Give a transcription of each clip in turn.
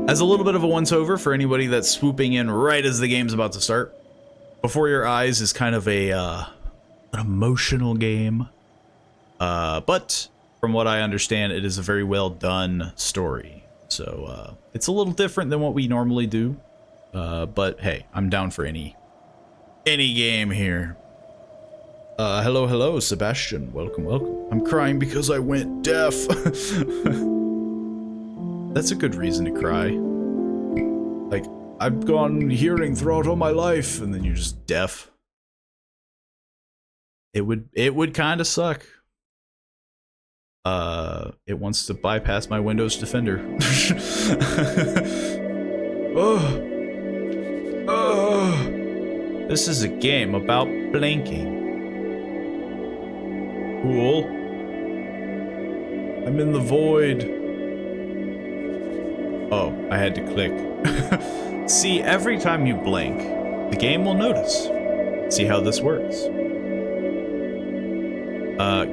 As a little bit of a once-over for anybody that's swooping in right as the game's about to start, Before Your Eyes is kind of an emotional game, but from what I understand, it is a very well done story. So it's a little different than what we normally do, but hey, I'm down for any game here. Hello, Sebastian. Welcome. I'm crying because I went deaf. That's a good reason to cry. Like, I've gone hearing throughout all my life, and then you're just deaf. It would kind of suck. It wants to bypass my Windows Defender. This is a game about blinking. Cool. I'm in the void. Oh, I had to click. See, every time you blink, the game will notice. See how this works.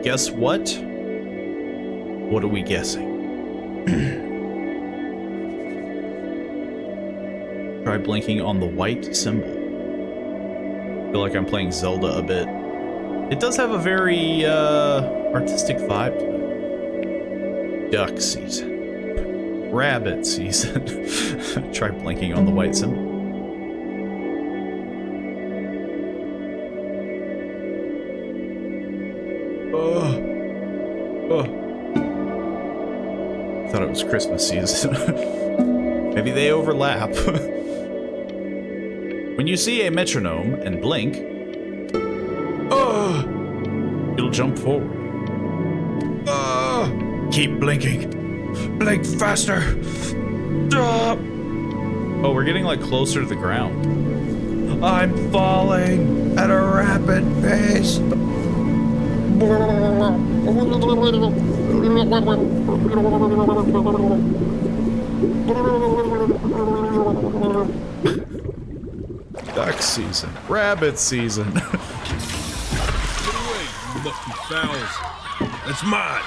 Guess what? What are we guessing? Try blinking on the white symbol. I feel like I'm playing Zelda a bit. It does have a very, artistic vibe to it. Duck season. Rabbit season. Try blinking on the white symbol. Thought it was Christmas season. Maybe they overlap. When you see a metronome and blink, it'll jump forward. Keep blinking. Blink faster! Oh, we're getting like closer to the ground. I'm falling at a rapid pace. Duck season. Rabbit season. Get away, you lucky fowls. That's mine.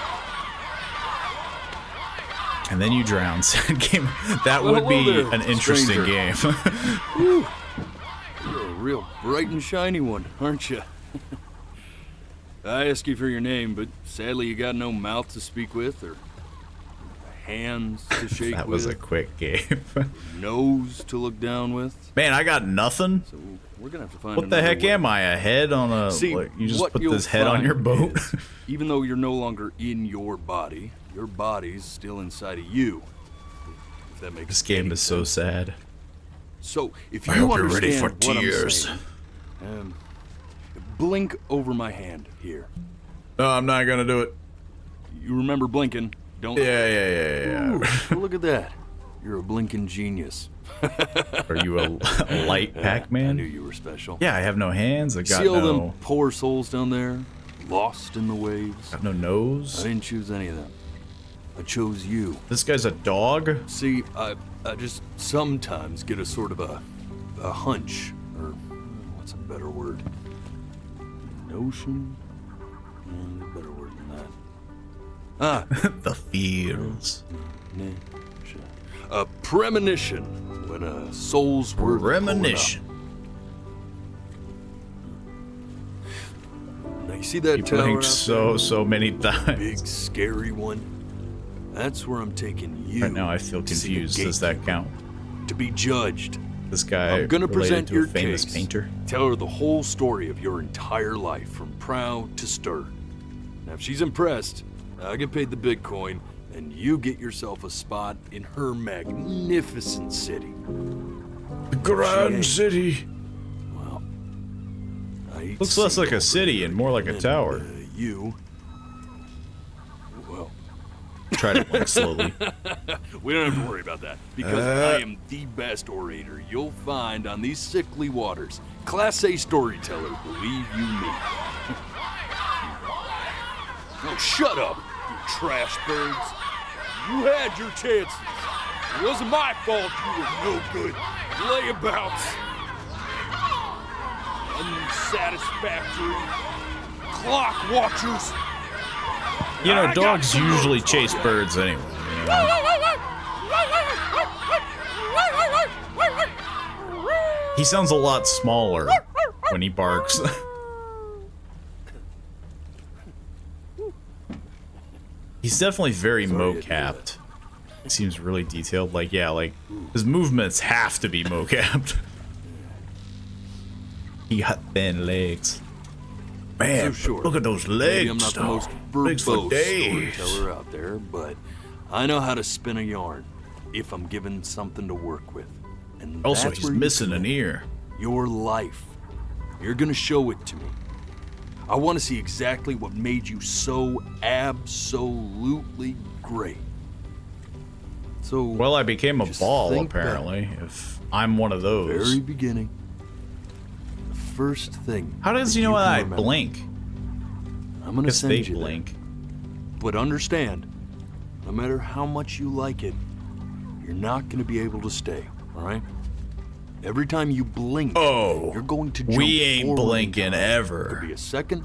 And then you drown. Game. That would be there, an interesting stranger. game. You're a real bright and shiny one, aren't you? I asked you for your name, but sadly you got no mouth to speak with, or hands to shake That with. was a quick game. Nose to look down with. Man, I got nothing. So we're gonna have to find What the another heck way. am I? A head on a... See, like, you just what put you'll this head on your find boat? is, even though you're no longer in your body's still inside of you. If that makes This game any is so sense. sad. So, if I you hope you're ready for understand what I'm tears. saying, blink over my hand here. No, I'm not gonna do it. You remember blinking, don't Yeah. Ooh, look at that. You're a blinking genius. Are you a light I Pac-Man? knew you were special. Yeah, I have no hands. I got See all no... them poor souls down there, lost in the waves? got no I nose. didn't choose any of them. I chose you. This guy's a dog? See, I just sometimes get a sort of a hunch, or what's a better word? Notion? A better word than that. The feels. A premonition when a soul's worth pulling Premonition. up. Now you see that You tower blinked out so many there? times. Big scary one. That's where I'm taking you. Right now I feel to see the confused. Does that gatekeeper, count? to be judged. This guy I'm gonna related present to your a famous case. painter? Tell her the whole story of your entire life, from prow to stern. Now, if she's impressed, I get paid the Bitcoin, and you get yourself a spot in her magnificent city. The Grand She City. Well, I hate Looks to less see like it a city and more like a and, tower. You. Well, Try to blink slowly. we don't have to worry about that, because I am the best orator you'll find on these sickly waters. Class A storyteller, believe you me. Oh, shut up, you trash birds. You had your chances. It wasn't my fault you were no good. Layabouts. Unsatisfactory. Clock watchers. You know, I got dogs some usually rules for chase ya. birds anyway. You know? He sounds a lot smaller when he barks. He's definitely very Sorry I did mo-capped. He seems really detailed. Like, yeah, like, his movements have to be mo-capped. He got thin legs. Man, So sure, look at those maybe I'm legs, not the though. most Legs for verbose days. storyteller out there, but I know how to spin a yarn if I'm given something to work with. And Also, that's he's where you missing come an in. ear. Your life. You're gonna show it to me. I want to see exactly what made you so absolutely great. So, Well, I became a just ball, think back. apparently, if I'm one of those. very beginning, the first thing. How does that he know you that can I remember. blink? I'm gonna Because send they you there. blink. But understand, no matter how much you like it, you're not going to be able to stay, all right? Every time you blink, Oh, you're going to jump we ain't forward in blinking time. ever. Could be a second,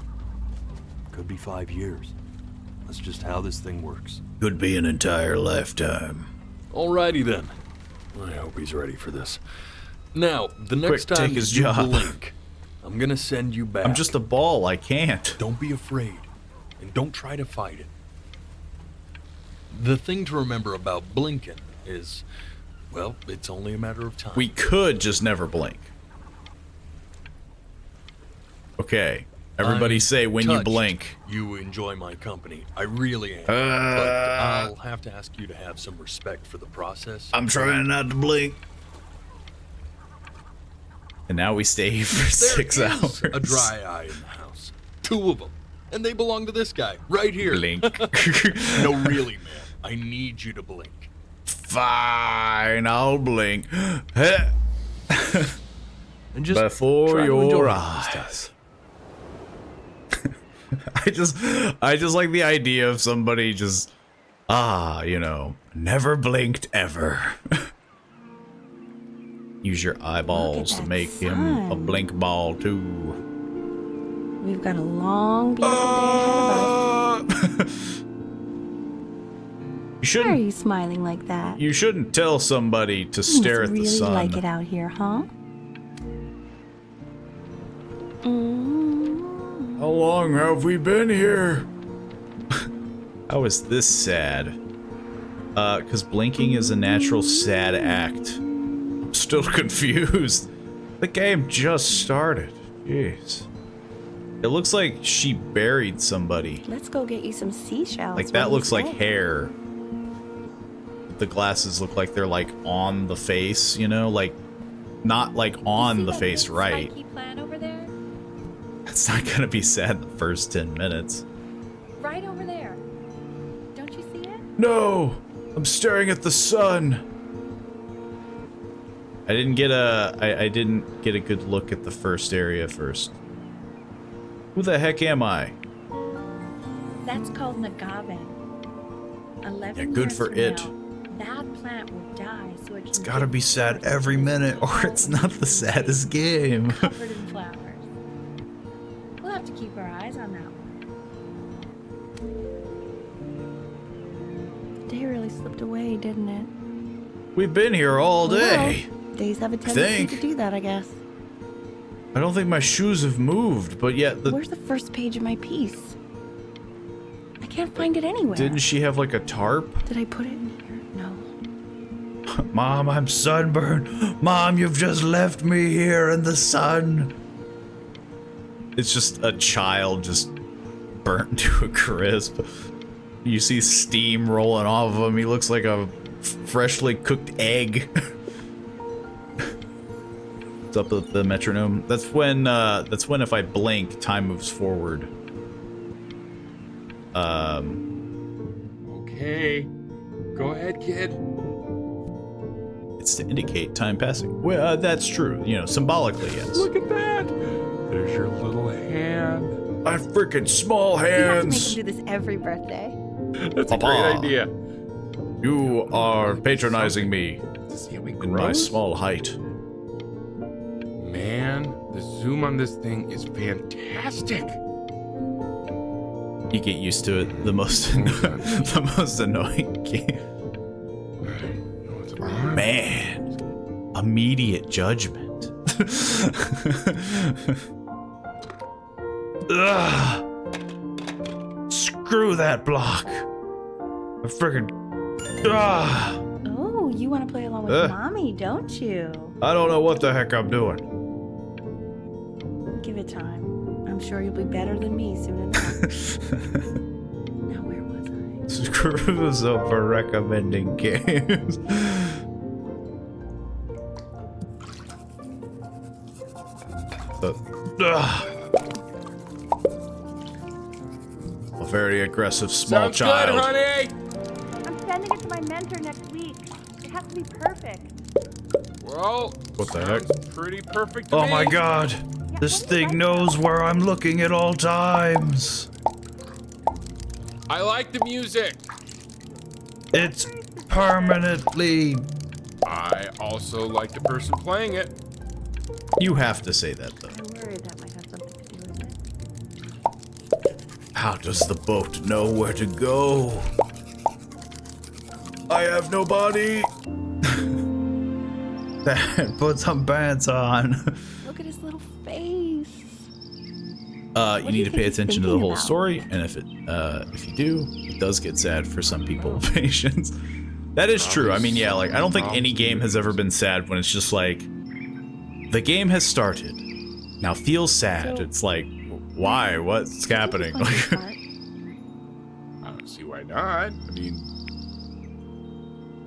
could be 5 years. That's just how this thing works. Could be an entire lifetime. Alrighty then. I hope he's ready for this. Now, the next Quick, time take his you job. blink, I'm going to send you back. I'm just a ball, I can't. Don't be afraid, and don't try to fight it. The thing to remember about blinking is, well, it's only a matter of time. We could just never blink. Okay, everybody I'm say when you touched blink. You enjoy my company. I really am. Uh, but I'll have to ask you to have some respect for the process. I'm trying not to blink. And now we stay for There 6 is hours. a dry eye in the house. 2 of them. And they belong to this guy, right here. Blink. No, really, man. I need you to blink. Fine, I'll blink. And just Before try to enjoy your it this time. eyes. I just like the idea of somebody just, never blinked ever. Use your eyeballs to that make him a sun. blink ball too. We've got a long, beautiful day ahead of us. You Why are shouldn't. you smiling like that? You shouldn't tell somebody to You stare must at the really sun. like it out here, huh? Mm. How long have we been here? How is this sad? Because blinking is a natural sad act. I'm still confused. The game just started. Jeez. It looks like she buried somebody. Let's go get you some seashells. Like What that do you looks like say? hair. The glasses look like they're like on the face, like not like on the face, right? Spiky plant over there? It's not gonna be sad the first 10 minutes. Right over there. Don't you see it? No! I'm staring at the sun. I didn't get a good look at the first area first. Who the heck am I? That's called agave. 11 Yeah, good years for from it. now, that plant will die so it can It's gotta be sad every minute or it's not the saddest game. covered in flowers. We'll have to keep our eyes on that one. The day really slipped away, didn't it? We've been here all day. Well, days have a tendency think. to do that, I guess. I don't think my shoes have moved, but yet Where's the first page of my piece? I can't find it anywhere. didn't she have like a tarp? Did I put it in here? No. Mom, I'm sunburned. Mom, you've just left me here in the sun. It's just a child just burnt to a crisp. You see steam rolling off of him. He looks like a freshly cooked egg. What's up with the metronome? That's when if I blink, time moves forward. Okay. Go ahead, kid. It's to indicate time passing. Well, that's true. Symbolically, yes. Look at that. There's your little hand. I freaking small You have to make hands. him do this every birthday. That's a Papa. great idea. You are patronizing me To see how he in my grows? small height. Man, the zoom on this thing is fantastic. You get used to it. The most the most annoying game. No, it's on. Man, immediate judgment. Ugh. Screw that block. I friggin'. Oh, you want to play along with Ugh. mommy, don't you? I don't know what the heck I'm doing. Give it time. I'm sure you'll be better than me soon enough. Now, where was I? Screws over recommending games. A very aggressive small Sounds child. good, honey. I'm sending it to my mentor next week. It has to be perfect. Well, What the heck? sounds pretty perfect to Oh me. my god. This thing knows where I'm looking at all times. I like the music. It's permanently. I also like the person playing it. You have to say that though. I'm worried that might have something to do with it. How does the boat know where to go? I have no body. Dad, put some pants on. Look at his little face. You do need you to think pay he's attention to the thinking whole about? story, and if you do, it does get sad for some people. Patience. That is true. I mean, yeah, like I don't think any game has ever been sad when it's just like the game has started. Now feel sad. So- It's like, why? What's happening? He's Like, smart. I don't see why not. I mean,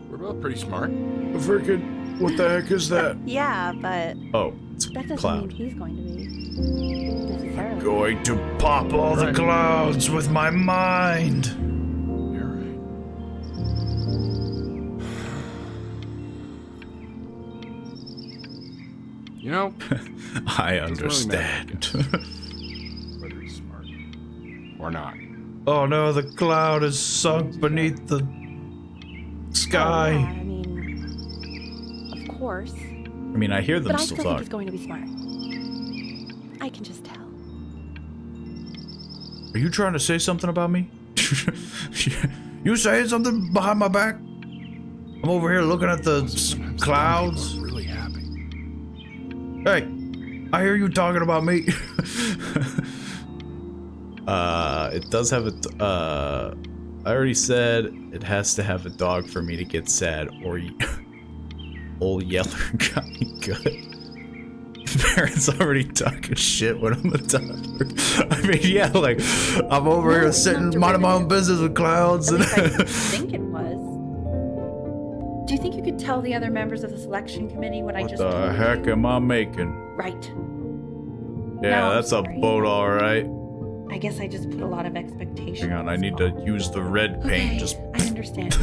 we're both pretty smart. freaking, what the heck is that? Yeah, but Oh, it's that doesn't cloud. mean he's going to be. Necessarily. Going to pop all the clouds with my mind. You're right. You know, I Doesn't really matter. understand. whether he's smart or not. Oh no, the cloud is sunk beneath the Oh, yeah, sky. I mean, of course. I mean, I hear them But I still still think talk. he's going to be smart. I can just tell. Are you trying to say something about me? You saying something behind my back? I'm over here looking at the Sometimes clouds. people are really happy. Hey, I hear you talking about me. It does have a. I already said it has to have a dog for me to get sad, or Old Yeller got me good. Parents already talking shit when I'm a toddler. I mean, yeah, like I'm over No, here it's sitting not minding my own derivative. business with clouds. At And least I think it was. Do you think you could tell the other members of the selection committee what I what just the told heck you? am I making? Right. Yeah, No, I'm that's a sorry. boat, all right. I guess I just put a lot of expectations. Hang on, I need to use the red paint. Okay, Just I understand.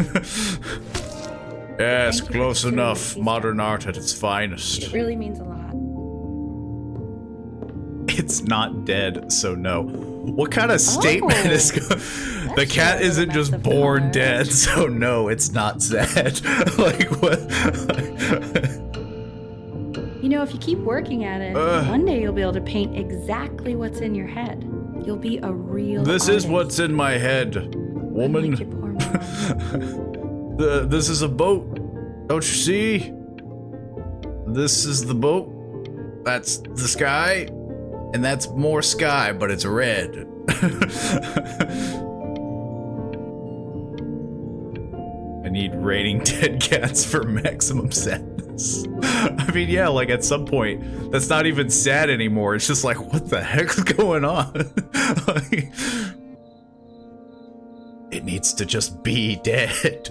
yes, Thank you for close considering enough. these Modern art at its finest. It really means a lot. It's not dead, so no. What kind of statement Oh, is the that's cat a little isn't just mess of born color. dead, so no, it's not sad. Like what? You know, if you keep working at it, one day you'll be able to paint exactly what's in your head. You'll be a real This is artist. what's in my head, woman. Unlike your poor mom. This is a boat. Don't you see? This is the boat. That's the sky. And that's more sky, but it's red. I need raining dead cats for maximum sadness. I mean, yeah, like at some point, that's not even sad anymore. It's just like, what the heck's going on? Like, it needs to just be dead.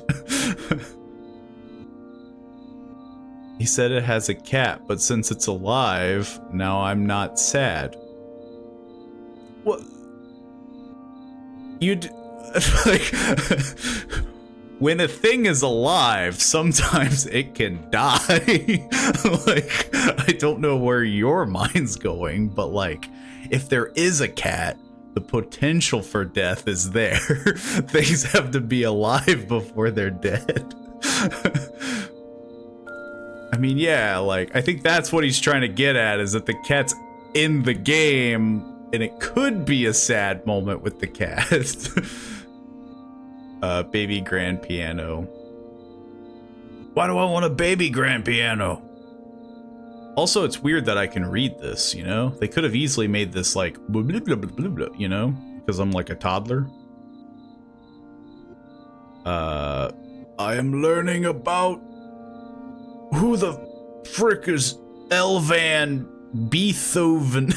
He said it has a cat, but since it's alive, now I'm not sad. What? Like, when a thing is alive, sometimes it can die. Like, I don't know where your mind's going, but like, if there is a cat, the potential for death is there. Things have to be alive before they're dead. I mean, yeah, like, I think that's what he's trying to get at, is that the cat's in the game, and it could be a sad moment with the cat. Baby grand piano. Why do I want a baby grand piano? Also, it's weird that I can read this, you know? They could have easily made this like, blah, blah, blah, blah, blah, you know? Because I'm like a toddler. I am learning about who the frick is Elvan Beethoven.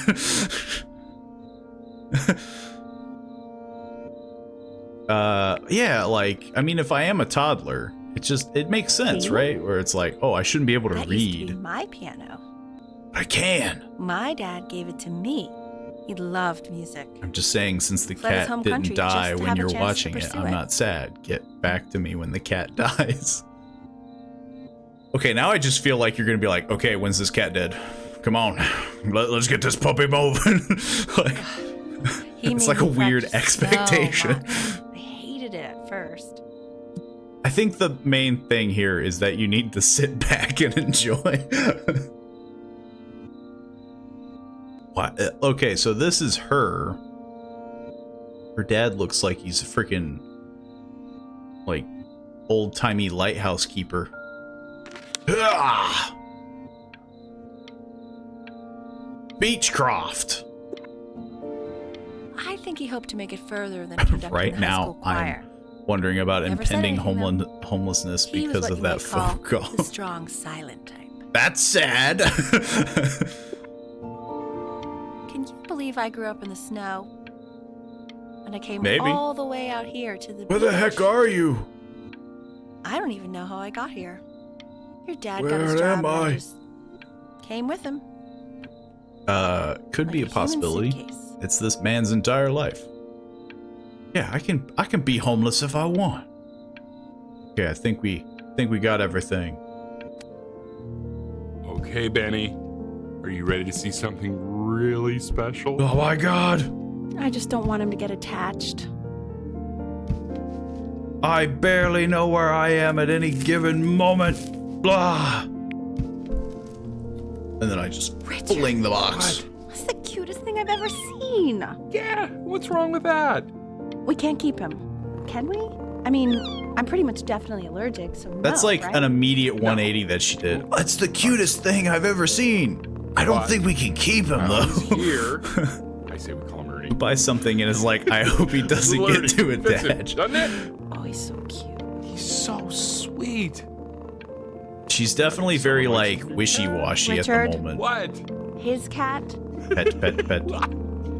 Yeah, like, I mean, if I am a toddler, it makes sense, right? Where it's like, oh, I shouldn't be able to That used to be read. my piano. I can. My dad gave it to me. He loved music. I'm just saying, since the Fled his cat home didn't country die just to when have a you're chance to watching it, pursue I'm it. not sad. Get back to me when the cat dies. Okay, now I just feel like you're gonna be like, okay, when's this cat dead? Come on, let's get this puppy moving. Like, He it's made like a me weird practice so expectation. much. I hated it at first. I think the main thing here is that you need to sit back and enjoy. What? Okay, so this is her. Her dad looks like he's a freaking, like, old-timey lighthouse keeper. Ah! Beechcroft. I think he hoped to make it further than conducting Right the high now, school choir. I'm wondering about Never said impending anything, homelessness He was because what of you that might call phone call. the strong, silent type. That's sad. Can you believe I grew up in the snow? And I came Maybe. all the way out here to the Where the beach. heck are you? I don't even know how I got here. Your dad got Where his job am and I? just came with him. Could Like be a human possibility. suitcase. It's this man's entire life. Yeah, I can be homeless if I want. Okay, I think we got everything. Okay, Benny. Are you ready to see something really special? Oh my god! I just don't want him to get attached. I barely know where I am at any given moment. Blah. And then I just Richard. fling the box. That's the cutest thing I've ever seen. Yeah, what's wrong with that? We can't keep him, can we? I mean, I'm pretty much definitely allergic, so That's no, like right? an immediate 180 that she did. That's the cutest thing I've ever seen. I don't But- think we can keep him Now he's though. here. I say we call him Ernie. Buy something and is like, I hope he doesn't Little get too Ernie. Fits it, attached. doesn't it? Oh, he's so cute. He's so sweet. She's definitely very like wishy-washy at the Richard? moment. What? His cat? Pet, pet, pet.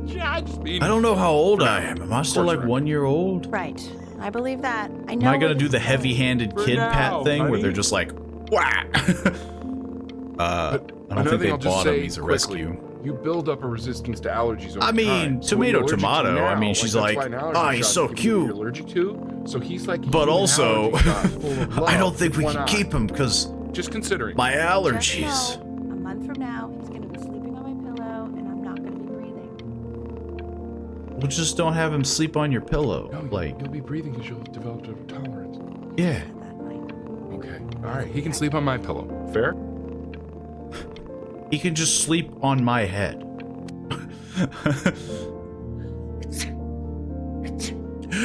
Yeah, I just mean. I don't know how old I am. Am I still like 1 year old? Right. I believe that. I know. Am I gonna where do this the is going. heavy-handed For kid now, pat thing where honey. they're just like, wah? I don't Another think thing they I'll just bought him. say He's a quickly, rescue. You build up a resistance to allergies over I mean, time. So what tomato, you're allergic to tomato. now, I mean, she's that's like, why an allergy "Ah, he's shot so can be cute." what you're allergic to. So he's like. a But human also, allergy shot full of I love don't think we with one can eye. keep him because Just considering. my Just allergies. know, a month from now, he's gonna be sleeping on my pillow, and I'm not gonna be breathing. Well, just don't have him sleep on your pillow. No, Like, you'll be breathing because you'll have developed a tolerance. yeah. That might. Okay. All right. He can sleep on my pillow. Fair? He can just sleep on my head.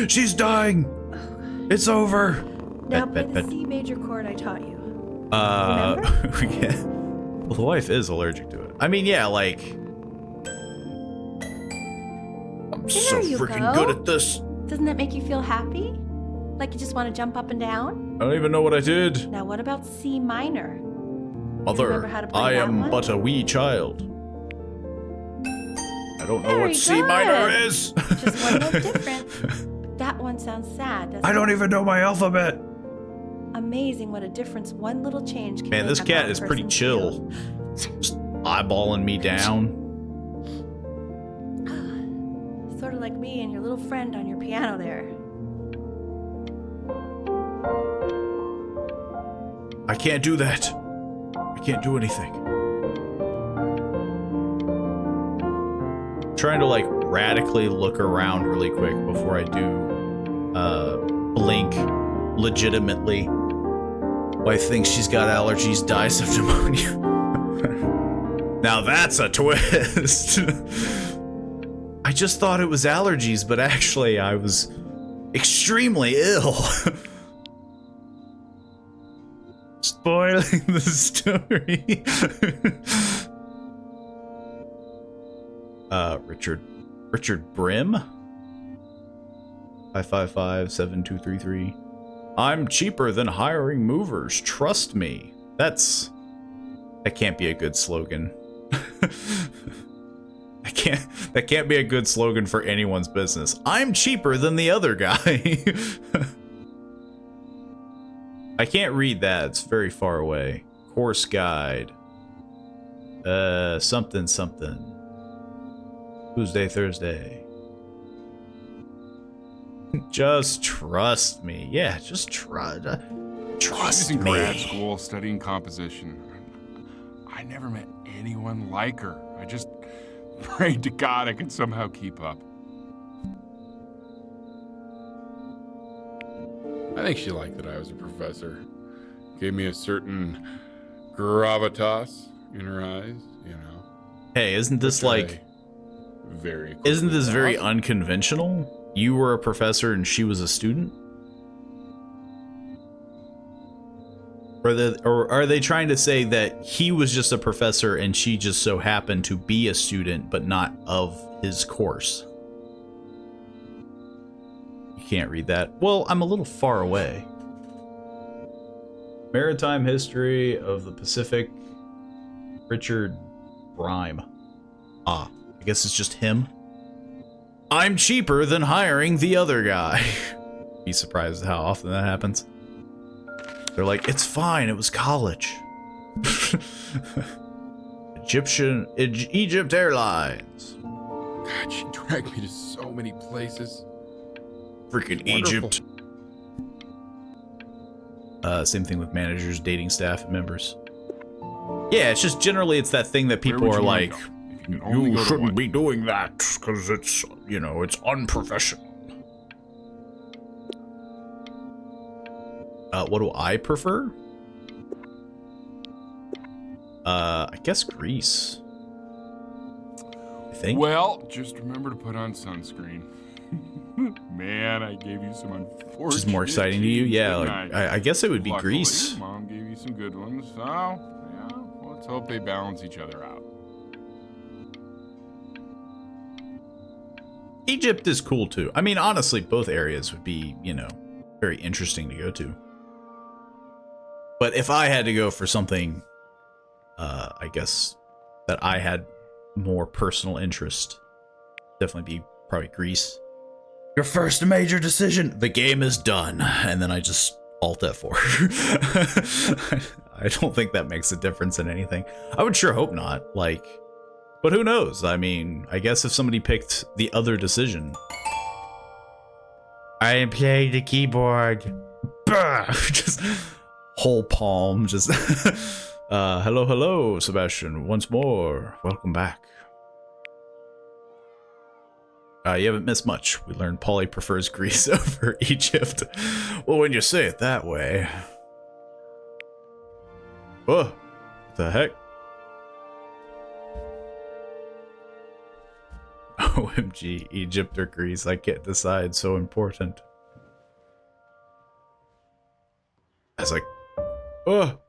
She's dying. It's over. Now Pet, play pet, the pet. C major chord I taught you. Yeah. Well, the wife is allergic to it. I mean, yeah, like. I'm so you freaking go. good at this. Doesn't that make you feel happy? Like you just want to jump up and down? I don't even know what I did. Now what about C minor? remember Mother, how to play I that am one? but a wee child. I don't know Very what C minor good. is. Just one note different. That one sounds sad, doesn't I don't it? even know my alphabet. Amazing what a difference one little change can Man, make this on cat that is pretty person's chill. mood. Just eyeballing me down. Sort of like me and your little friend on your piano there. I can't do that. I can't do anything. Trying to like radically look around really quick before I do blink legitimately. Wife thinks she's got allergies, dies of pneumonia. Now that's a twist. I just thought it was allergies, but actually I was extremely ill. Spoiling the story. Richard Brim? 555-7233. I'm cheaper than hiring movers. Trust me. That can't be a good slogan. That can't be a good slogan for anyone's business. I'm cheaper than the other guy. I can't read that. It's very far away. Course guide. Something. Tuesday, Thursday. Just trust me. Yeah, just trust She's in me. grad school studying composition. I never met anyone like her. I just prayed to God I could somehow keep up. I think she liked that I was a professor. Gave me a certain gravitas in her eyes, you know. Hey, isn't this like... Isn't this very unconventional? You were a professor and she was a student? Or are they trying to say that he was just a professor and she just so happened to be a student, but not of his course? You can't read that. Well, I'm a little far away. Maritime History of the Pacific, Richard Brim. Ah, I guess it's just him. I'm cheaper than hiring the other guy. Be surprised how often that happens. They're like, it's fine, it was college. Egypt Airlines. God, she dragged me to so many places. Freaking Wonderful. Egypt. Same thing with managers dating staff members. Yeah, it's just generally it's that thing that people are like, you shouldn't be doing that because it's, you know, it's unprofessional. What do I prefer? I guess Greece. I think. Well, just remember to put on sunscreen. Man, I gave you some unfortunate. Which is more exciting to you? Yeah, like, I guess it would be Luckily, Greece. Mom gave you some good ones, so yeah, let's hope they balance each other out. Egypt is cool too. I mean, honestly, both areas would be, you know, very interesting to go to. But if I had to go for something, I guess that I had more personal interest, definitely be probably Greece. Your first major decision. The game is done, and then I just alt F4. I don't think that makes a difference in anything. I would sure hope not. Like, but who knows? I mean, I guess if somebody picked the other decision. I am playing the keyboard. Just whole palm. Just hello, Sebastian. Once more, welcome back. You haven't missed much. We learned Polly prefers Greece over Egypt. Well, when you say it that way. Whoa, what the heck? OMG, Egypt or Greece, I can't decide, so important. I was like, oh,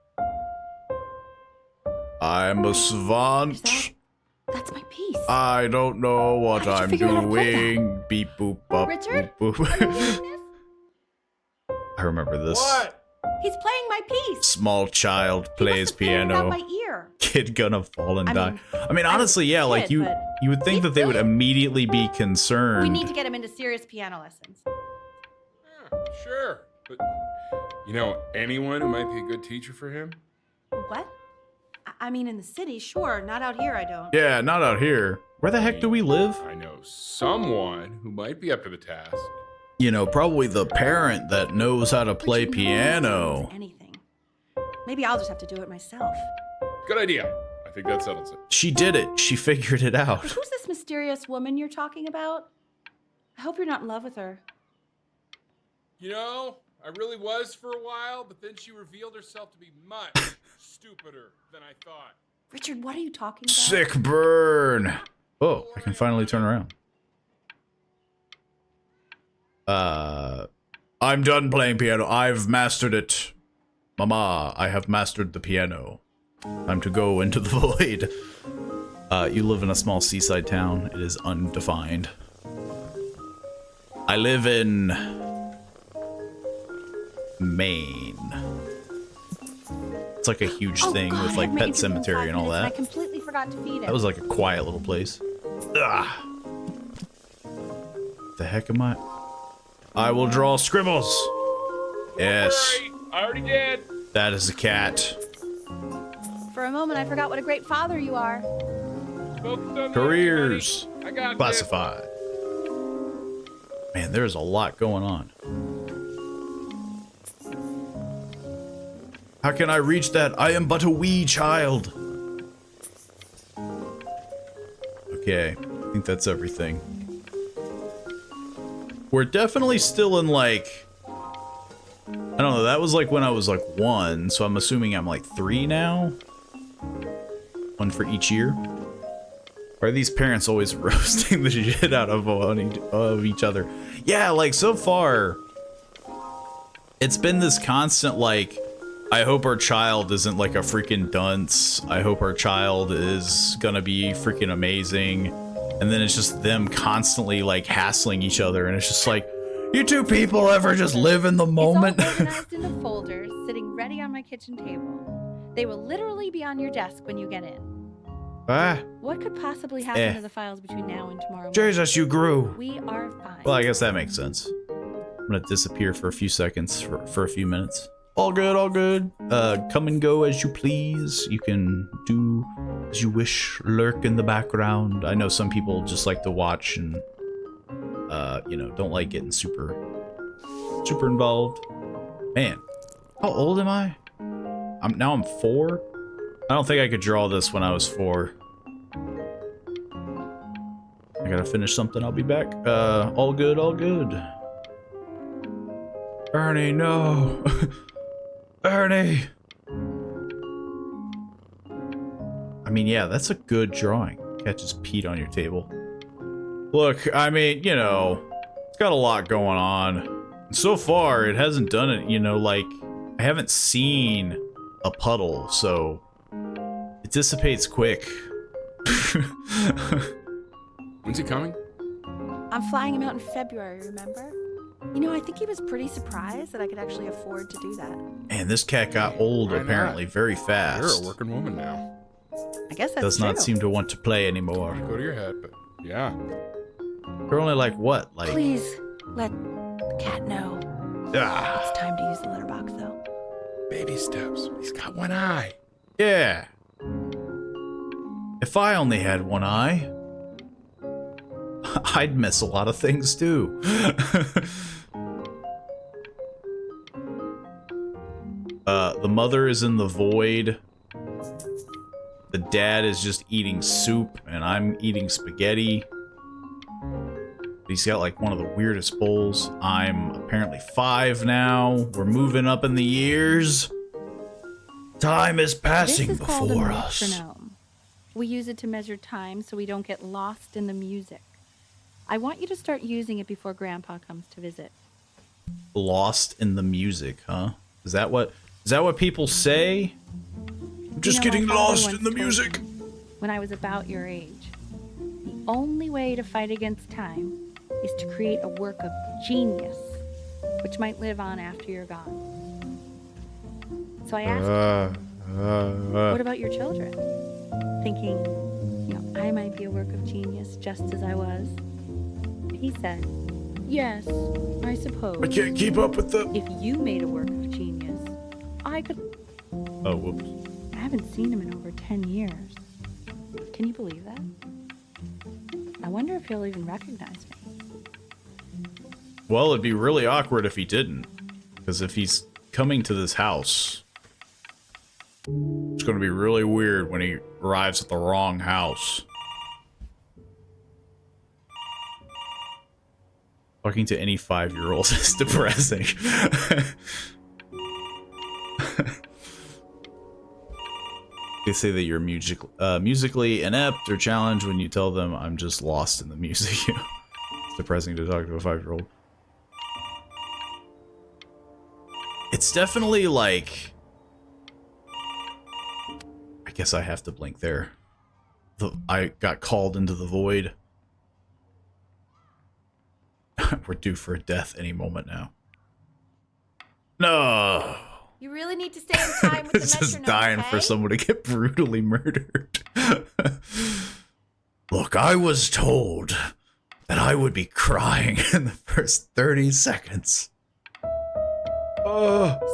I'm a savant. That's my piece. I don't know what How I'm did you figure out how to play doing. Beep boop bop. Richard? Boop, Are you boop. hearing this? I remember this. What? He's playing my piece. Small child He plays must have played it out piano. my ear. Kid gonna fall and I die. mean, I mean, honestly, yeah, I'm a like kid, you but would think he's that they would good. immediately be concerned. We need to get him into serious piano lessons. Yeah, sure, but you know anyone who might be a good teacher for him? What? I mean, in the city, sure. Not out here, I don't. Yeah, not out here. Where the heck do we live? I know someone who might be up to the task. You know, probably the parent that knows how to play Richard, no one piano. knows anything. Maybe I'll just have to do it myself. Good idea. I think that settles it. She did it. She figured it out. Who's this mysterious woman you're talking about? I hope you're not in love with her. You know, I really was for a while, but then she revealed herself to be much stupider than I thought. Richard, what are you talking about? Sick burn. Oh, I can finally turn around. I'm done playing piano. I've mastered it. Mama, I have mastered the piano. Time to go into the void. You live in a small seaside town. It is undefined. I live in Maine. It's like a huge thing with like Pet Cemetery and all that. I completely forgot to feed it. That was like a quiet little place. Ugh. The heck am I? I will draw scribbles. Yes. I already did. That is a cat. For a moment, I forgot what a great father you are. Focus on Careers. the I got Classified. Man, there's a lot going on. How can I reach that? I am but a wee child. Okay, I think that's everything. We're definitely still in like... I don't know, that was like when I was like 1, so I'm assuming I'm like 3 now? 1 for each year? Why are these parents always roasting the shit out of each other? Yeah, like so far, it's been this constant like, I hope our child isn't like a freaking dunce. I hope our child is gonna be freaking amazing. And then it's just them constantly like hassling each other, and it's just like, you two people ever just live in the moment? It's all organized into folders, sitting ready on my kitchen table. They will literally be on your desk when you get in. Ah, What could possibly happen to the files between now and tomorrow morning? Jesus, you grew. We are fine. Well, I guess that makes sense. I'm gonna disappear for a few seconds, for a few minutes. All good, all good. Come and go as you please. You can do as you wish. Lurk in the background. I know some people just like to watch and, you know, don't like getting super involved. Man, how old am I? I'm 4. I don't think I could draw this when I was 4. I gotta finish something. I'll be back. All good, all good. Ernie, no. Ernie. I mean, yeah, that's a good drawing. Catches Pete on your table. Look, I mean, you know, it's got a lot going on. So far, it hasn't done it, you know, like, I haven't seen a puddle, so it dissipates quick. When's he coming? I'm flying him out in February, remember? You know, I think he was pretty surprised that I could actually afford to do that. Man, this cat got old Why not? apparently very fast. You're a working woman now. I guess that's Does not true. seem to want to play anymore. Go to your head, but yeah. You're only like what? Like Please, let the cat know. ah, It's time to use the litter box, though. Baby steps. He's got one eye. yeah. If I only had one eye, I'd miss a lot of things too. The mother is in the void. The dad is just eating soup, and I'm eating spaghetti. He's got like one of the weirdest bowls. I'm apparently 5 now. We're moving up in the years. Time is passing This is called a before us. metronome. We use it to measure time so we don't get lost in the music. I want you to start using it before Grandpa comes to visit. Lost in the music, huh? Is that what people say? I'm just You know, my getting father lost once in the told me, music. When I was about your age, the only way to fight against time is to create a work of genius, which might live on after you're gone. So I asked him, what about your children? Thinking, you know, I might be a work of genius just as I was. He said, yes, I suppose. I can't keep up with the... If you made a work of genius, I could... Oh, whoops. I haven't seen him in over 10 years. Can you believe that? I wonder if he'll even recognize me. Well, it'd be really awkward if he didn't. Because if he's coming to this house, it's going to be really weird when he arrives at the wrong house. Talking to any 5-year-old is depressing. They say that you're musically inept or challenged when you tell them I'm just lost in the music. It's depressing to talk to a 5-year-old. It's definitely like... guess I have to blink there. I got called into the void. We're due for a death any moment now. No! You really need to stay in time with the It's just metronome, dying okay? for someone to get brutally murdered. Look, I was told that I would be crying in the first 30 seconds.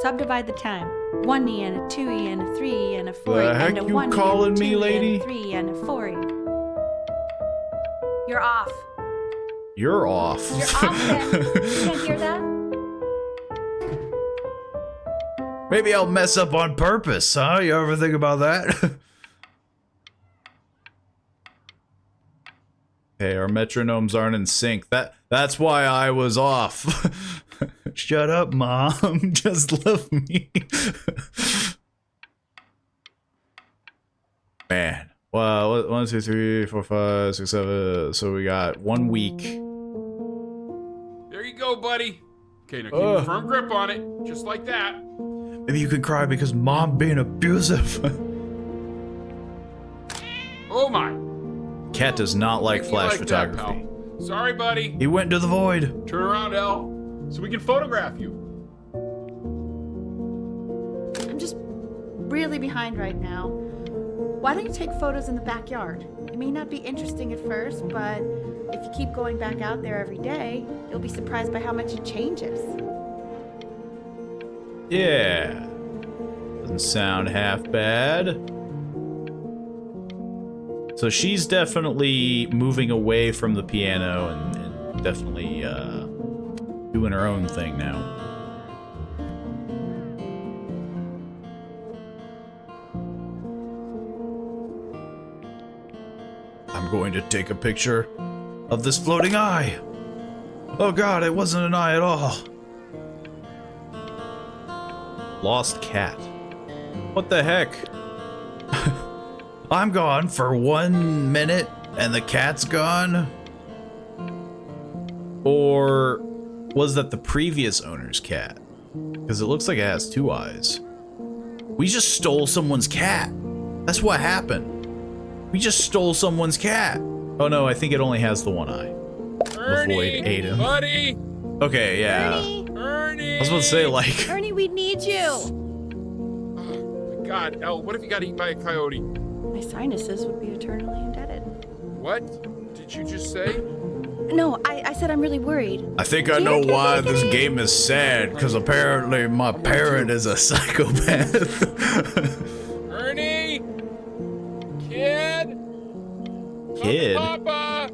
Subdivide the time. 1E and a 2E and a 3E and a 4E The heck and a you 1E calling and a 2E me, lady? and a 3E and a 4E. You're off. You're off. You're off then. You can't hear that? Maybe I'll mess up on purpose, huh? You ever think about that? Hey, our metronomes aren't in sync. That's why I was off. Shut up, Mom. Just love me. Man. Well, 1, 2, 3, 4, 5, 6, 7. So we got 1 week. There you go, buddy. Okay, now keep a firm grip on it, just like that. Maybe you could cry because Mom being abusive. Oh my. Cat does not like You flash like that, photography. pal. Sorry, buddy. He went into the void. Turn around, Elle, so we can photograph you. I'm just really behind right now. Why don't you take photos in the backyard? It may not be interesting at first, but if you keep going back out there every day, you'll be surprised by how much it changes. Yeah. Doesn't sound half bad. So she's definitely moving away from the piano and definitely doing her own thing now. I'm going to take a picture of this floating eye. Oh god, it wasn't an eye at all. Lost cat. What the heck? I'm gone for 1 minute and the cat's gone? Or was that the previous owner's cat? Because it looks like it has 2 eyes. We just stole someone's cat. That's what happened. We just stole someone's cat. Oh no, I think it only has the 1 eye. Ernie, void ate him. buddy. Okay, yeah. Ernie. I was about to say, like, Ernie, we need you. Oh my God, Elle, what if you got eaten by a coyote? My sinuses would be eternally indebted. What did you just say? No, I said I'm really worried. I think I know why this game is sad, because apparently my parent is a psychopath. Ernie, kid. Kid? Papa.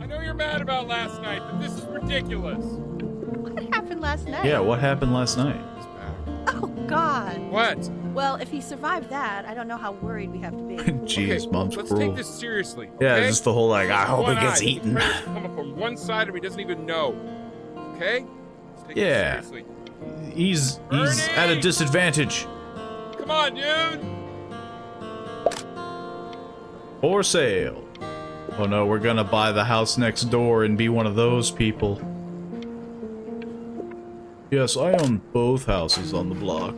I know you're mad about last night, but this is ridiculous. What happened last night? Yeah, what happened last night? He's back. Oh, God. What? Well, if he survived that, I don't know how worried we have to be. Jeez, Okay, Mom's let's cruel. take this seriously. Yeah, okay? just the whole like, I hope One it gets eye. eaten. The predator's come up on one side and he doesn't even know. Okay? Let's take Yeah. this seriously. He's at a Ernie! disadvantage. Come on, dude. For sale. Oh no, we're gonna buy the house next door and be one of those people. Yes, I own both houses on the block.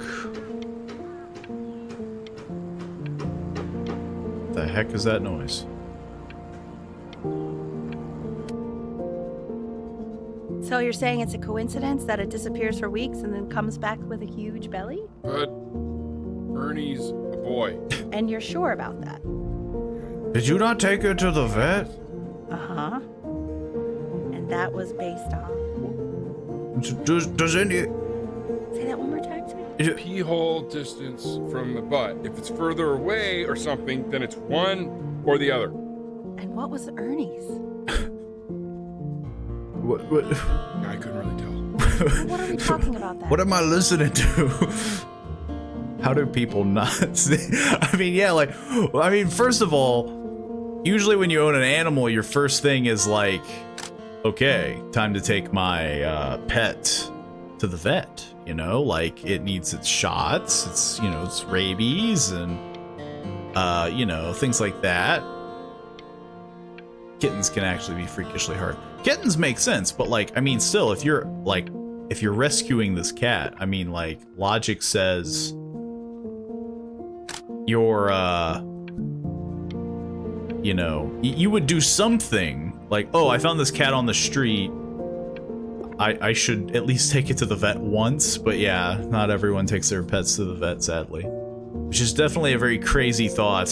The heck is that noise? So you're saying it's a coincidence that it disappears for weeks and then comes back with a huge belly? But Ernie's a boy. And you're sure about that? Did you not take her to the vet? Uh-huh. And that was based on... Does any... Say that one more time to me. Pee hole distance from the butt. If it's further away or something, then it's one or the other. And what was Ernie's? What? I couldn't really tell. What are we talking about then? What am I listening to? How do people not see? I mean, yeah, like, I mean, first of all, usually when you own an animal, your first thing is like, okay, time to take my pet to the vet, you know? Like, it needs its shots, it's, you know, it's rabies and, you know, things like that. Kittens can actually be freakishly hard. Kittens make sense, but like, I mean, still, if you're rescuing this cat, I mean, like, logic says your, you know, you would do something like, oh, I found this cat on the street. I should at least take it to the vet once, but yeah, not everyone takes their pets to the vet, sadly. Which is definitely a very crazy thought.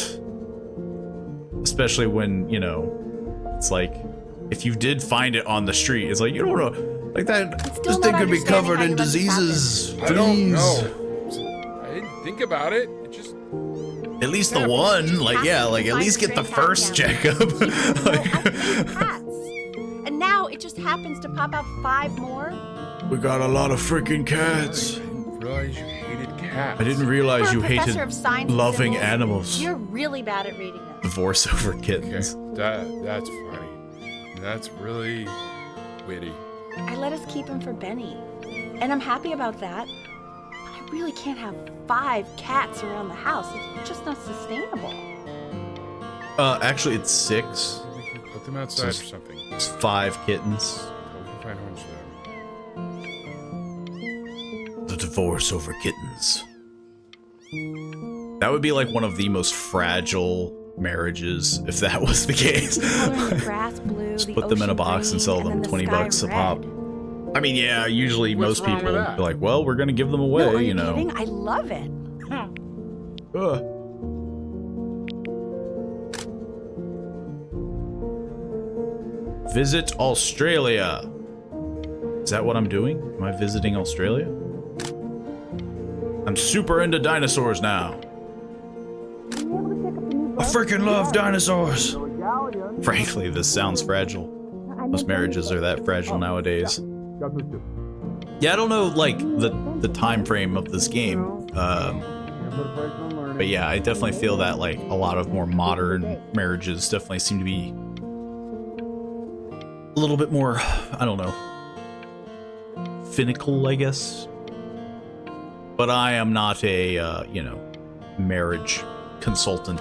Especially when, you know, it's like, if you did find it on the street, it's like, you don't know, like that, Still this not thing could be understanding covered how in you let this happen. diseases. I don't Please. know. I didn't think about it. It just. At least the one, like, yeah, like, at least get the first checkup. Cats. And now it just happens to pop out 5 more. We got a lot of freaking cats. I didn't realize you hated cats. I didn't realize For a you professor hated of science and loving symbols, animals. You're really bad at reading them. Divorce over Okay, kittens. that's funny. That's really witty. I let us keep him for Benny. And I'm happy about that. But I really can't have 5 cats around the house. It's just not sustainable. Actually, it's 6. We can put them outside or Just- something. It's 5 kittens. We can find homes for them. The divorce over kittens. That would be like one of the most fragile marriages if that was the case. Coloring the grass blue, Just the put them in a ocean box and green, sell them then the 20 sky bucks a red. pop. I mean, yeah, usually What's most wrong people with that? be like, well, we're gonna give them away, No, are you you know. kidding? I love it. Ugh. Visit Australia. Is that what I'm doing? Am I visiting Australia? I'm super into dinosaurs now. I freaking love dinosaurs. Frankly, this sounds fragile. Most marriages are that fragile nowadays. Yeah, I don't know, like, the time frame of this game. But yeah, I definitely feel that, like, a lot of more modern marriages definitely seem to be a little bit more, I don't know, finical, I guess. But I am not a, you know, marriage consultant.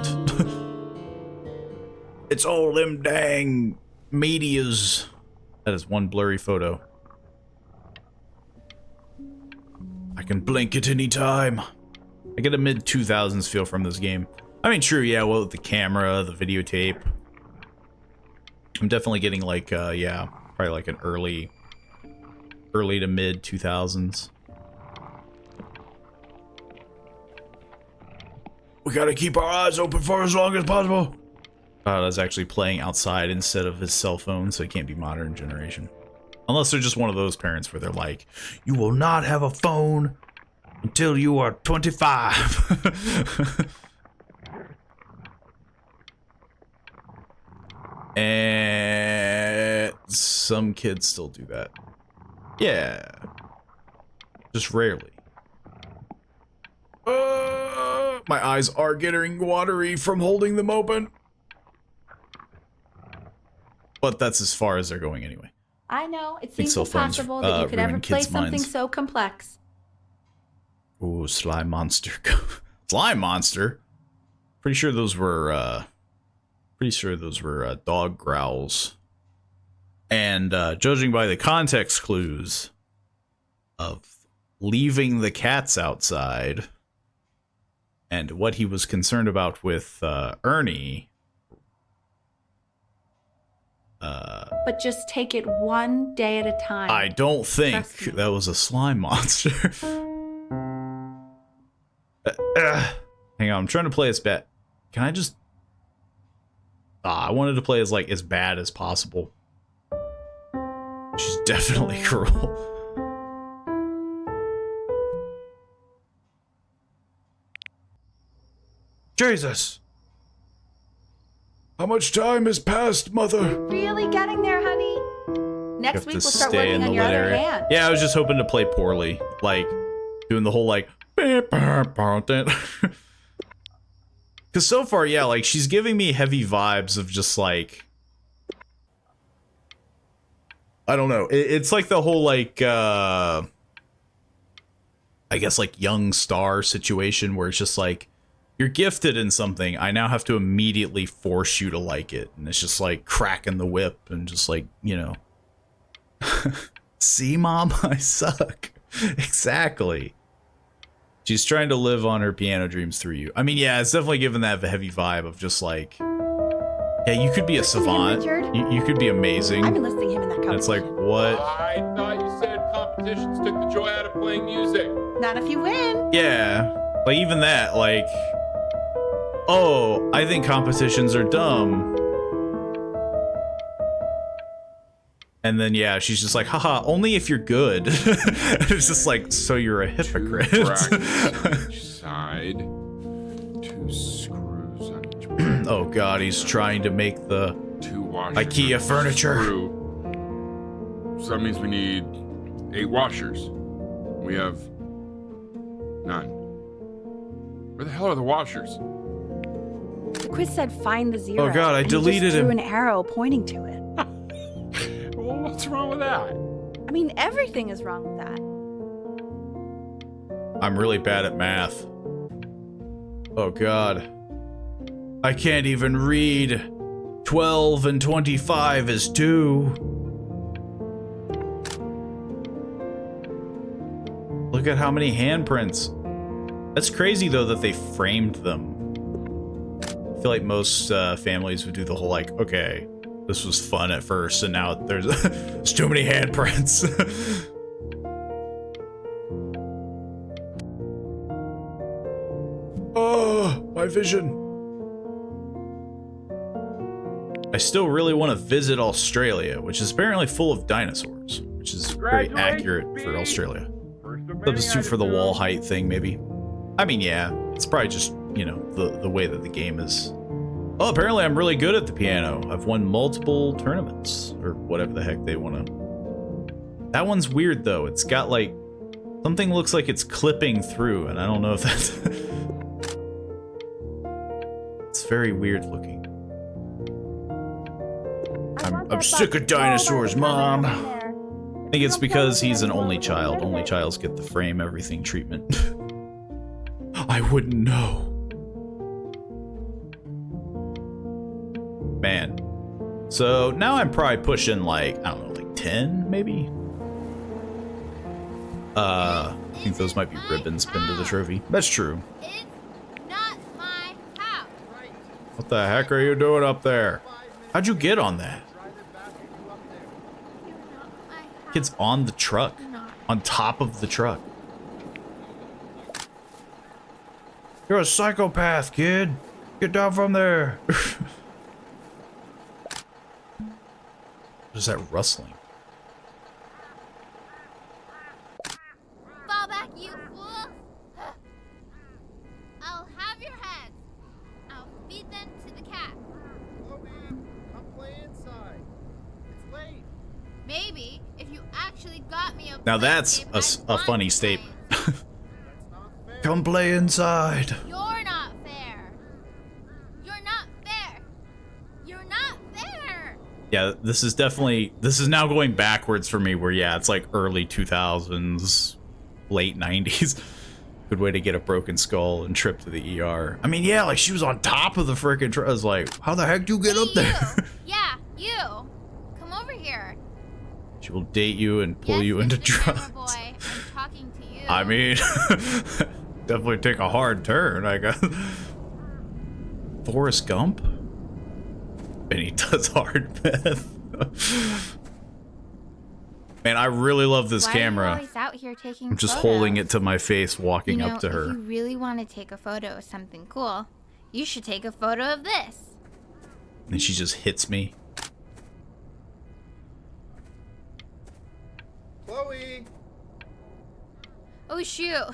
It's all them dang medias. That is one blurry photo. I can blink at any time. I get a mid-2000s feel from this game. I mean, true, yeah, well, the camera, the videotape. I'm definitely getting, like, yeah, probably like an early to mid-2000s. We gotta keep our eyes open for as long as possible. That's actually playing outside instead of his cell phone, so it can't be modern generation. Unless they're just one of those parents where they're like, you will not have a phone until you are 25. And some kids still do that. Yeah. Just rarely. My eyes are getting watery from holding them open. But that's as far as they're going anyway. I know. It think seems cell phones, impossible that you could ever ruin play kids' something minds. so complex. Ooh, slime monster. Slime monster? Pretty sure those were, dog growls. And, judging by the context clues of leaving the cats outside and what he was concerned about with, Ernie, But just take it one day at a time. I don't think Trust me. that was a slime monster. Hang on, I'm trying to play as bad. Can I just... I wanted to play as, like, as bad as possible. She's definitely cruel. Jesus! How much time has passed, Mother? Really getting there, honey? Next week we'll start working on your lit other area. hand. Yeah, I was just hoping to play poorly. Like, doing the whole, like... Because so far, yeah, like, she's giving me heavy vibes of just, like... I don't know. It's like the whole, like, I guess, like, young star situation where it's just like, you're gifted in something, I now have to immediately force you to like it. And it's just like cracking the whip and just like, you know. See, Mom? I suck. Exactly. She's trying to live on her piano dreams through you. I mean, yeah, it's definitely given that heavy vibe of just like, yeah, you could be a Listen to him, savant. Richard. You could be amazing. I've been listening to him in that And competition. it's like, what? I thought you said competitions took the joy out of playing music. Not if you win. Yeah. Like, even that, like, oh, I think competitions are dumb. And then, yeah, she's just like, haha, only if you're good. It's just like, so you're a hypocrite. 2 brackets on each side. 2 screws on each bracket. Oh god, he's trying to make the 2 washers. IKEA on each furniture. screw. So that means we need 8 washers. We have none. Where the hell are the washers? The quiz said find the zero. Oh, God, I and deleted he just drew him. an arrow pointing to it. Well, what's wrong with that? I mean, everything is wrong with that. I'm really bad at math. Oh god. I can't even read. 12 and 25 is 2. Look at how many handprints. That's crazy though that they framed them. I feel like most families would do the whole like, okay, this was fun at first and now there's, there's too many handprints. Oh, my vision. I still really want to visit Australia, which is apparently full of dinosaurs, which is very accurate for Australia. Substitute for the wall height thing, maybe. I mean, yeah, it's probably just, you know, the way that the game is. Oh, apparently I'm really good at the piano. I've won multiple tournaments, or whatever the heck they want to. That one's weird, though. It's got, like, something looks like it's clipping through, and I don't know if that's... It's very weird looking. I'm sick of dinosaurs, Mom. I think it's because he's an only child. Only childs get the frame everything treatment. I wouldn't know. Man. So now I'm probably pushing like, I don't know, like 10 maybe? I think those might be ribbons pinned to the trophy. That's true. It's not my house. What the heck are you doing up there? How'd you get on that? Kid's on the truck. On top of the truck. You're a psychopath, kid. Get down from there. What is that rustling? Fall back, you fool. I'll have your heads. I'll feed them to the cat. Come play inside. It's late. Maybe if you actually got me a Now play that's game, a I'd want funny to statement. That's not fair. Come play inside. play. You're not fair. You're not fair. You're not fair. Yeah, this is now going backwards for me where, yeah, it's like early 2000s, late 90s. Good way to get a broken skull and trip to the ER. I mean, yeah, like she was on top of the frickin' truck. I was like, how the heck do you get Hey, up there? you. Yeah, you. Come over here. She will date you and pull Yes, you into Mr. Camera drugs. Boy, I'm talking to you. I mean, definitely take a hard turn, I guess. Forrest Gump? And he does hard meth. Man, I really love this Why camera. Are you always out here taking I'm just photos? holding it to my face, walking You know, up to her. If you really want to take a photo of something cool, you should take a photo of this. And she just hits me. Chloe. Oh shoot,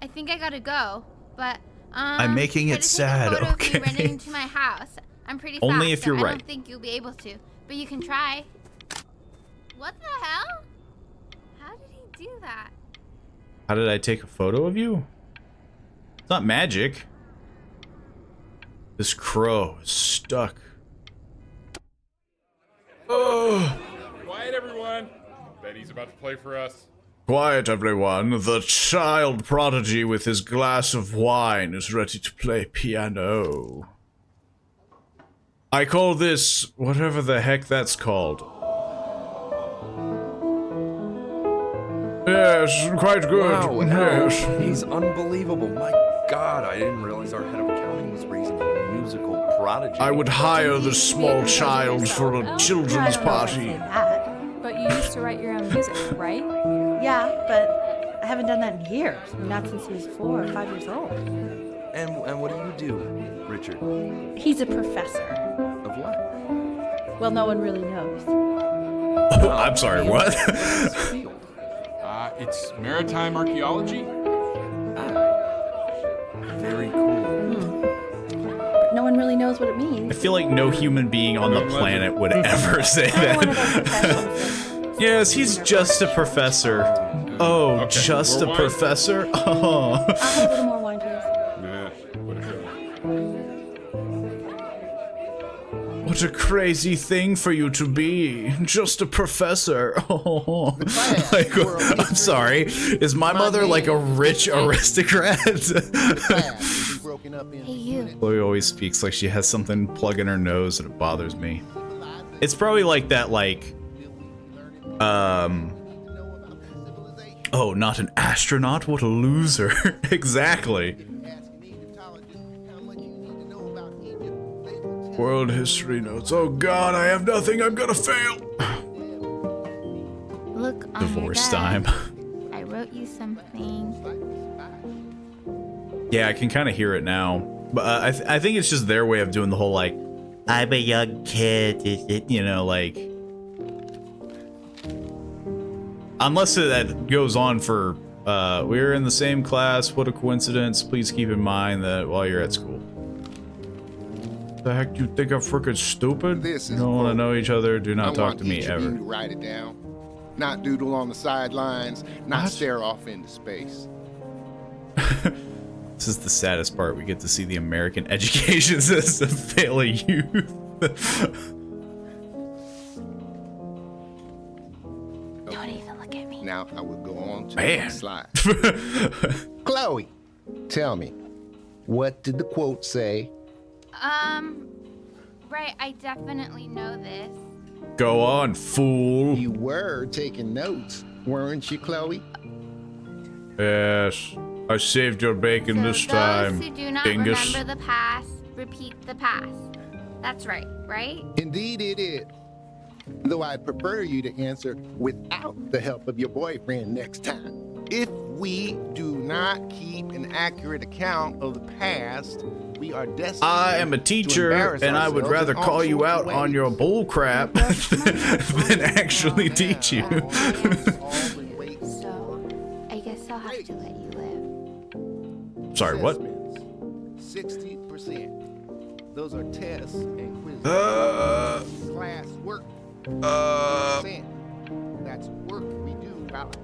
I think I gotta go. But I'm making try it to sad, take a photo of me okay? running into my house. I'm pretty fast. Only if you're so I right. don't think you'll be able to, but you can try. What the hell? How did he do that? How did I take a photo of you? It's not magic. This crow is stuck. Oh. Quiet, everyone. Betty's about to play for us. Quiet, everyone. The child prodigy with his glass of wine is ready to play piano. I call this whatever the heck that's called. Yes, quite good. Wow, Yes. he's unbelievable. My God, I didn't realize our head of accounting was raising a musical prodigy. I would hire the small child for a children's party. That. But you used to write your own music, right? Yeah, but I haven't done that in years. Not since he was 4 or 5 years old. And what do you do, Richard? He's a professor. Of what? Well, no one really knows. I'm sorry, what? It's maritime archaeology. Very cool. But no one really knows what it means. I feel like no human being on the planet would ever say I'm one of those that. professionals. Yes, he's just a professor. Oh, Okay, just a more wine? professor? Oh. I'll have a little more wine, please. Nah, whatever. What a crazy thing for you to be. Just a professor. Oh. Like, I'm sorry. Is my mother like a rich aristocrat? Hey, you. Chloe always speaks like she has something plug in her nose and it bothers me. It's probably like that, like, oh, not an astronaut? What a loser. Exactly. World history notes. Oh God, I have nothing. I'm gonna fail. Look on Divorce your desk. time. I wrote you something. Yeah, I can kind of hear it now. But I think it's just their way of doing the whole, like, I'm a young kid, you know, like. Unless that goes on for, we're in the same class, what a coincidence. Please keep in mind that while you're at school. The heck do you think I'm freaking stupid? This You is don't want to vote. know each other, do I not talk want to me each of you ever. to write it down. Not doodle on the sidelines, not What? stare off into space. This is the saddest part. We get to see the American education system fail a youth. Don't even look at me. Now I will go on to the Man. next slide. Chloe, tell me, what did the quote say? Right, I definitely know this. Go on, fool. You were taking notes, weren't you, Chloe? Yes, I saved your bacon So this those time, who do not dingus. remember the past, repeat the past. That's right, right? Indeed it is. Though I'd prefer you to answer without the help of your boyfriend next time. If we do not keep an accurate account of the past, we are destined I am a to teacher, embarrass and I would ourselves rather in all call you sorts out of on ways. your bull crap than actually teach you. So, I guess I'll have to let you live. Sorry, what? 60%. Those are tests and quizzes. Class work. That's work we do, Alex.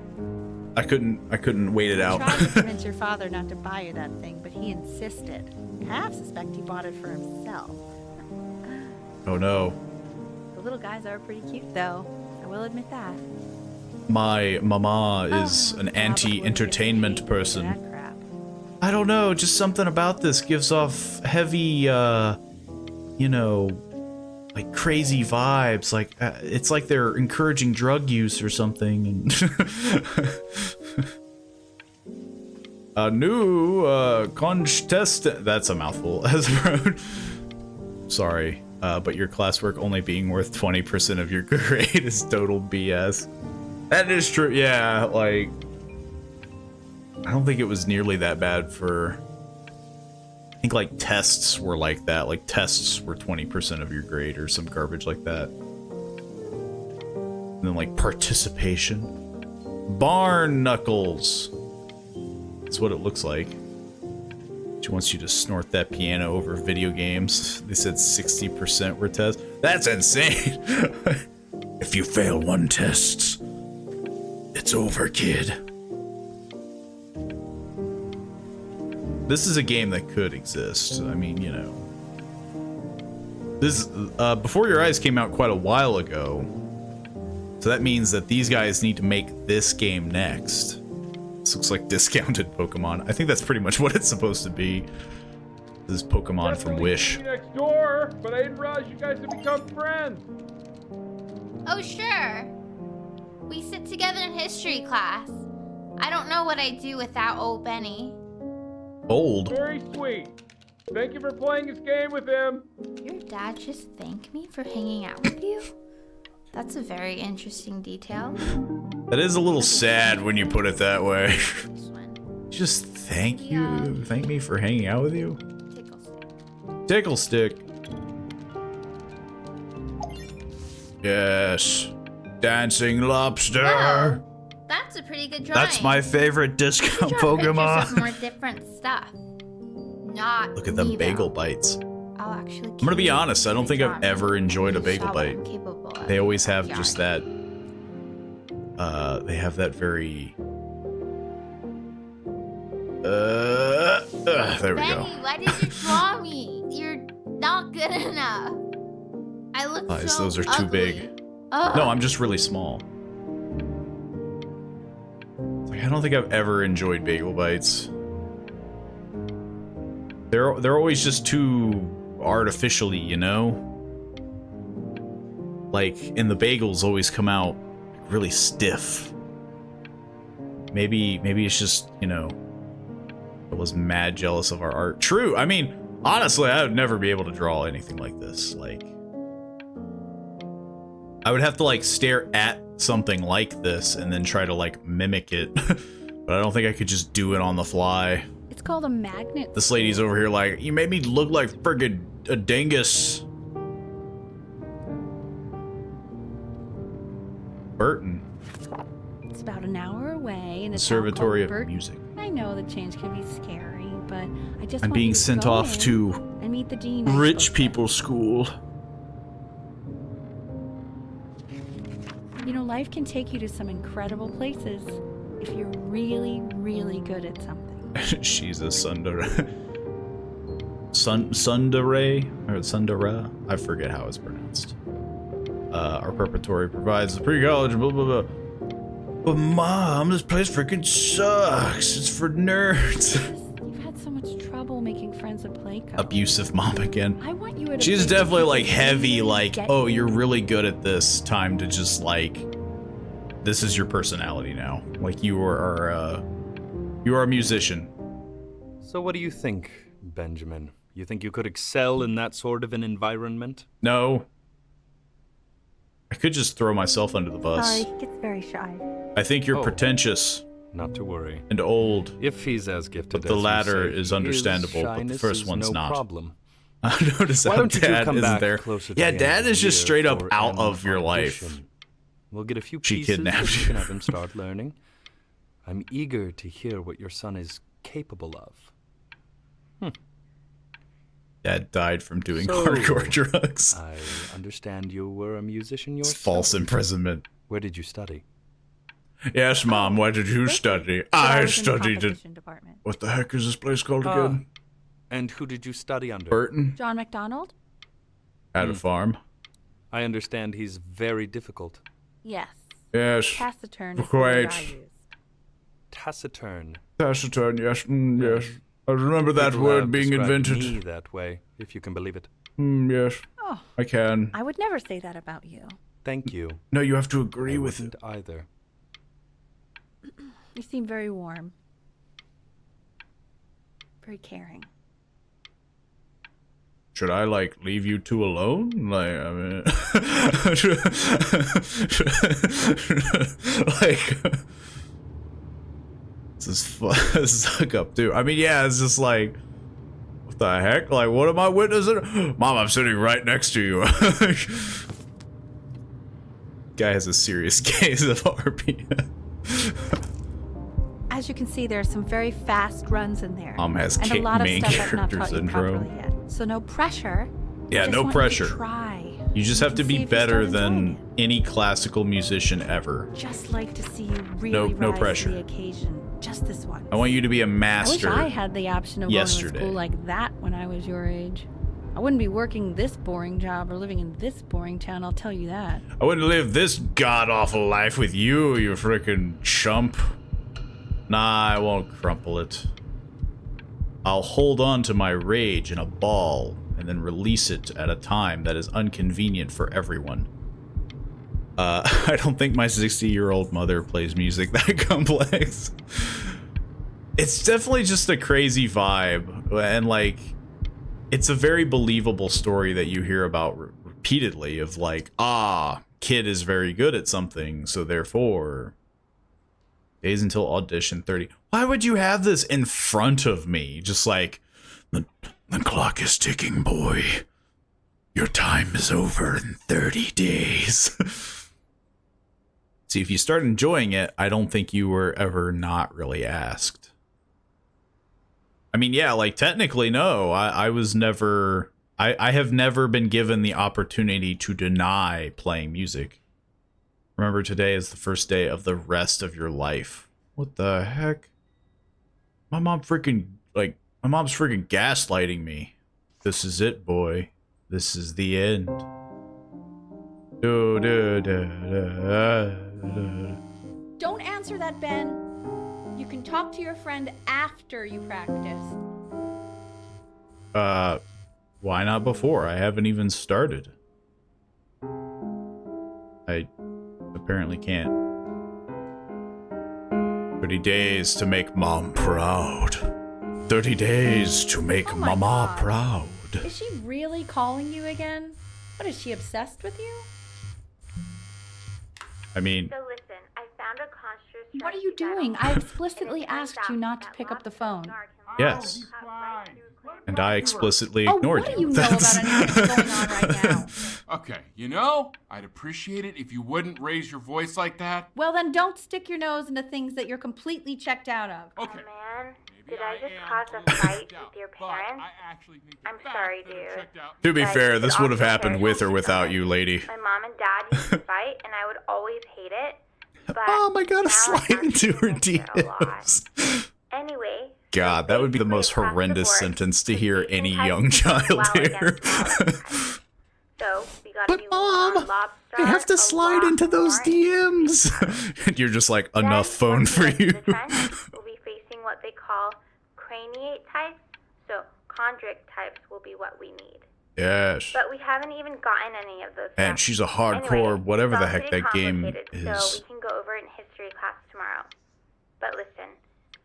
I couldn't wait it I out. tried to convince your father not to buy you that thing, but he insisted. Half suspect he bought it for himself. Oh no. The little guys are pretty cute, though. I will admit that. My mama is an Now before we get to anti-entertainment hate person. that crap. I don't know, just something about this gives off heavy, you know, like crazy vibes. Like it's like they're encouraging drug use or something. And a new contestant. That's a mouthful. Sorry, but your classwork only being worth 20% of your grade is total BS. That is true. Yeah, like. I don't think it was nearly that bad for... I think, like, tests were like that. Like, tests were 20% of your grade or some garbage like that. And then, like, participation. Barn knuckles! That's what it looks like. She wants you to snort that piano over video games. They said 60% were tests. That's insane! If you fail one test, it's over, kid. This is a game that could exist. I mean, you know. This Before Your Eyes came out quite a while ago. So that means that these guys need to make this game next. This looks like discounted Pokemon. I think that's pretty much what it's supposed to be. This is Pokemon from Wish. Next door, but I didn't realize you guys had become friends. Oh, sure. We sit together in history class. I don't know what I'd do without old Benny. Old. Very sweet. Thank you for playing this game with him. Your dad just thanked me for hanging out with you? That's a very interesting detail. That is a little sad when you put it that way. This one. Just thank you. Thank me for hanging out with you. Tickle stick. Tickle stick. Yes. Dancing lobster. Whoa, that's a pretty good drawing. That's my favorite discount Draw pictures Pokemon. of more different stuff. Not Look at them me, bagel though. bites. I'll actually. I'm gonna be honest, I don't think I've ever enjoyed a bagel Saw what bite. I'm capable of. They always have Yeah. just that. They have that very. There we go. Benny, why did you draw me? You're not good enough. I look Eyes, so those are too ugly. big. Ugh. No, I'm just really small. It's like, I don't think I've ever enjoyed bagel bites. They're always just too artificially, you know? Like, and the bagels always come out really stiff. Maybe it's just, you know, I was mad jealous of our art. True. I mean, honestly, I would never be able to draw anything like this. Like, I would have to like stare at something like this and then try to like mimic it. But I don't think I could just do it on the fly. It's called a magnet. This lady's over here like, you made me look like friggin' a dingus. Burton. It's about an hour away in a Conservatory town of called Burton. Music. I know the change can be scary, but I just I'm want being you to sent go off in to and meet the dean. I rich spoke people's school. with. You know, life can take you to some incredible places if you're really, really good at something. She's a Sundere. Sundere? Or Sundera? I forget how it's pronounced. Our preparatory provides the pre-college, blah, blah, blah. But Mom, this place freaking sucks. It's for nerds. You've had so much trouble making friends at Playco. Abusive mom again. I want you at a She's place where definitely people like heavy, really like, get oh, you. you're really good at this. Time to just like, this is your personality now. Like you are a musician. So what do you think, Benjamin? You think you could excel in that sort of an environment? No. I could just throw myself under the bus. Sorry, he gets very shy. I think you're Oh. pretentious Not to worry. and old. If he's as gifted But the as you latter say is he understandable, but the shyness first is one's no not. problem. I noticed Why how don't you Dad come is back there. closer to Yeah, the Dad end of is the just year straight up for out an of your life. audition? We'll get a few She pieces kidnapped that you you. can have him start learning. I'm eager to hear what your son is capable of. Dad died from doing So, hardcore drugs. I understand you were a musician It's yourself. false imprisonment. Where did you study? Yes, Mom, what did you study? I was in the studied it. competition department. What the heck is this place called Ah. again? And who did you study under? Burton? John McDonald? At a farm. I understand he's very difficult. Yes. Yes. Taciturn is the word I Quite. use. Taciturn. Taciturn, yes, yes. I remember that People word have being described invented. me that way, if you can believe it. Yes, Oh, I can. I would never say that about you. Thank you. No, you have to agree I with wouldn't it. either. You seem very warm. Very caring. Should I, like, leave you two alone? Like, I mean... like... This is fun. This is suck up, too. I mean, yeah, it's just like... What the heck? Like, what am I witnessing? Mom, I'm sitting right next to you. Guy has a serious case of RP. As you can see, there are some very fast runs in there. Has and a lot of main stuff I've not character taught you syndrome. properly yet. So no pressure. Yeah, Just no want you to pressure. Try. You just have to See be if you better start enjoying than any classical musician ever. Just like to see you really No rise pressure. to the occasion. Just this one. I want you to be a I wish master. I had the option of yesterday. going to school like that when I was your age. I wouldn't be working this boring job or living in this boring town, I'll tell you that. I wouldn't live this god-awful life with you, you frickin' chump. Nah, I won't crumple it. I'll hold on to my rage in a ball and then release it at a time that is inconvenient for everyone. I don't think my 60-year-old mother plays music that complex. It's definitely just a crazy vibe, and like, it's a very believable story that you hear about repeatedly of like, kid is very good at something, so therefore, days until audition 30. Why would you have this in front of me? Just like, the clock is ticking, boy. Your time is over in 30 days. See, if you start enjoying it, I don't think you were ever not really asked. I mean, yeah, like technically, no. I was never... I have never been given the opportunity to deny playing music. Remember, today is the first day of the rest of your life. What the heck? My mom's freaking gaslighting me. This is it, boy. This is the end. Don't answer that, Ben. You can talk to your friend after you practice. Why not before? I haven't even started. I apparently can't. 30 days to make Mom proud. 30 days to make Mama proud. Is she really calling you again? What, is she obsessed with you? I mean... So listen, I found a construct. What are you doing? I explicitly asked you not to pick up the phone. Yes. And I explicitly ignored you. What do you know about anything going on right now? Okay, you know, I'd appreciate it if you wouldn't raise your voice like that. Well, then don't stick your nose into things that you're completely checked out of. Okay. Oh, man. Did I just cause a fight with your parents? I'm sorry, dude. To be fair, this would have happened with or without you, lady. My mom and dad used to fight, and I would always hate it. But Mom, I gotta slide into her DMs. Anyway. God, that would be the most horrendous sentence to hear any young child hear. So, we gotta But Mom, I have to slide into those DMs. And you're just like, enough phone for you. We'll be facing what they call craniate types. So, chondric types will be what we need. Yes. But we haven't even gotten any of those. And she's a hardcore, whatever the heck that game is. So we can go over it in history class tomorrow. But listen,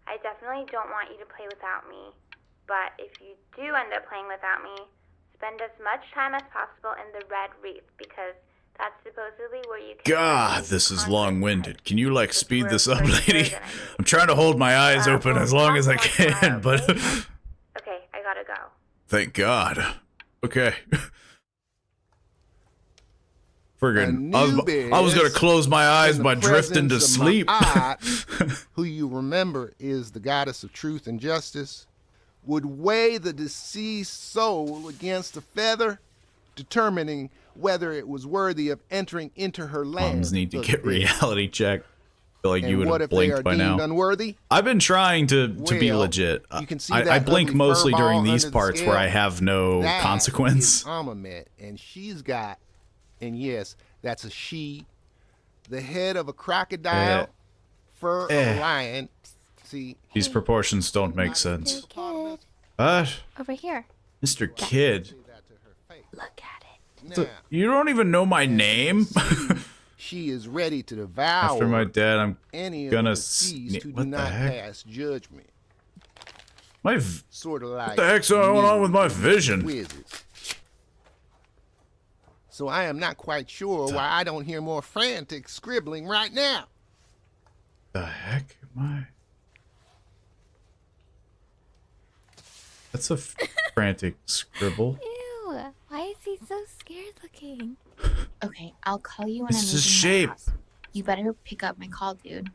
I definitely don't want you to play without me. But if you do end up playing without me, spend as much time as possible in the Red Reef, because that's supposedly where you can... God, this is long-winded. Can you, like, speed this up, lady? I'm trying to hold my eyes open as long as I can, but... Okay, I gotta go. Thank God. Okay. Friggin', I was gonna close my eyes by drifting to sleep. Who you remember is the goddess of truth and justice, would weigh the deceased soul against a feather, determining whether it was worthy of entering into her land. Moms need to get reality check. I feel like you would have blinked by now. Unworthy? I've been trying to be legit. You can see I blink ugly mostly furball during these under the parts scale. where I have no That consequence. is Amamet, and she's got, and yes, that's a she, the head of a crocodile, fur of a lion. See, these proportions don't make sense. Kid. What? Over here. Mr. Kid. Look at it. now, You don't even know my name? she is ready to devour After my dad, I'm any gonna of the deceased who what do the not heck? pass judgment. Sort of like what the heck's going on with my vision? Wizards. So I am not quite sure why I don't hear more frantic scribbling right now. The heck am I? That's a frantic scribble. Ew. Why is he so scared looking? Okay, I'll call you when This I'm is leaving shape. my house. You better pick up my call, dude.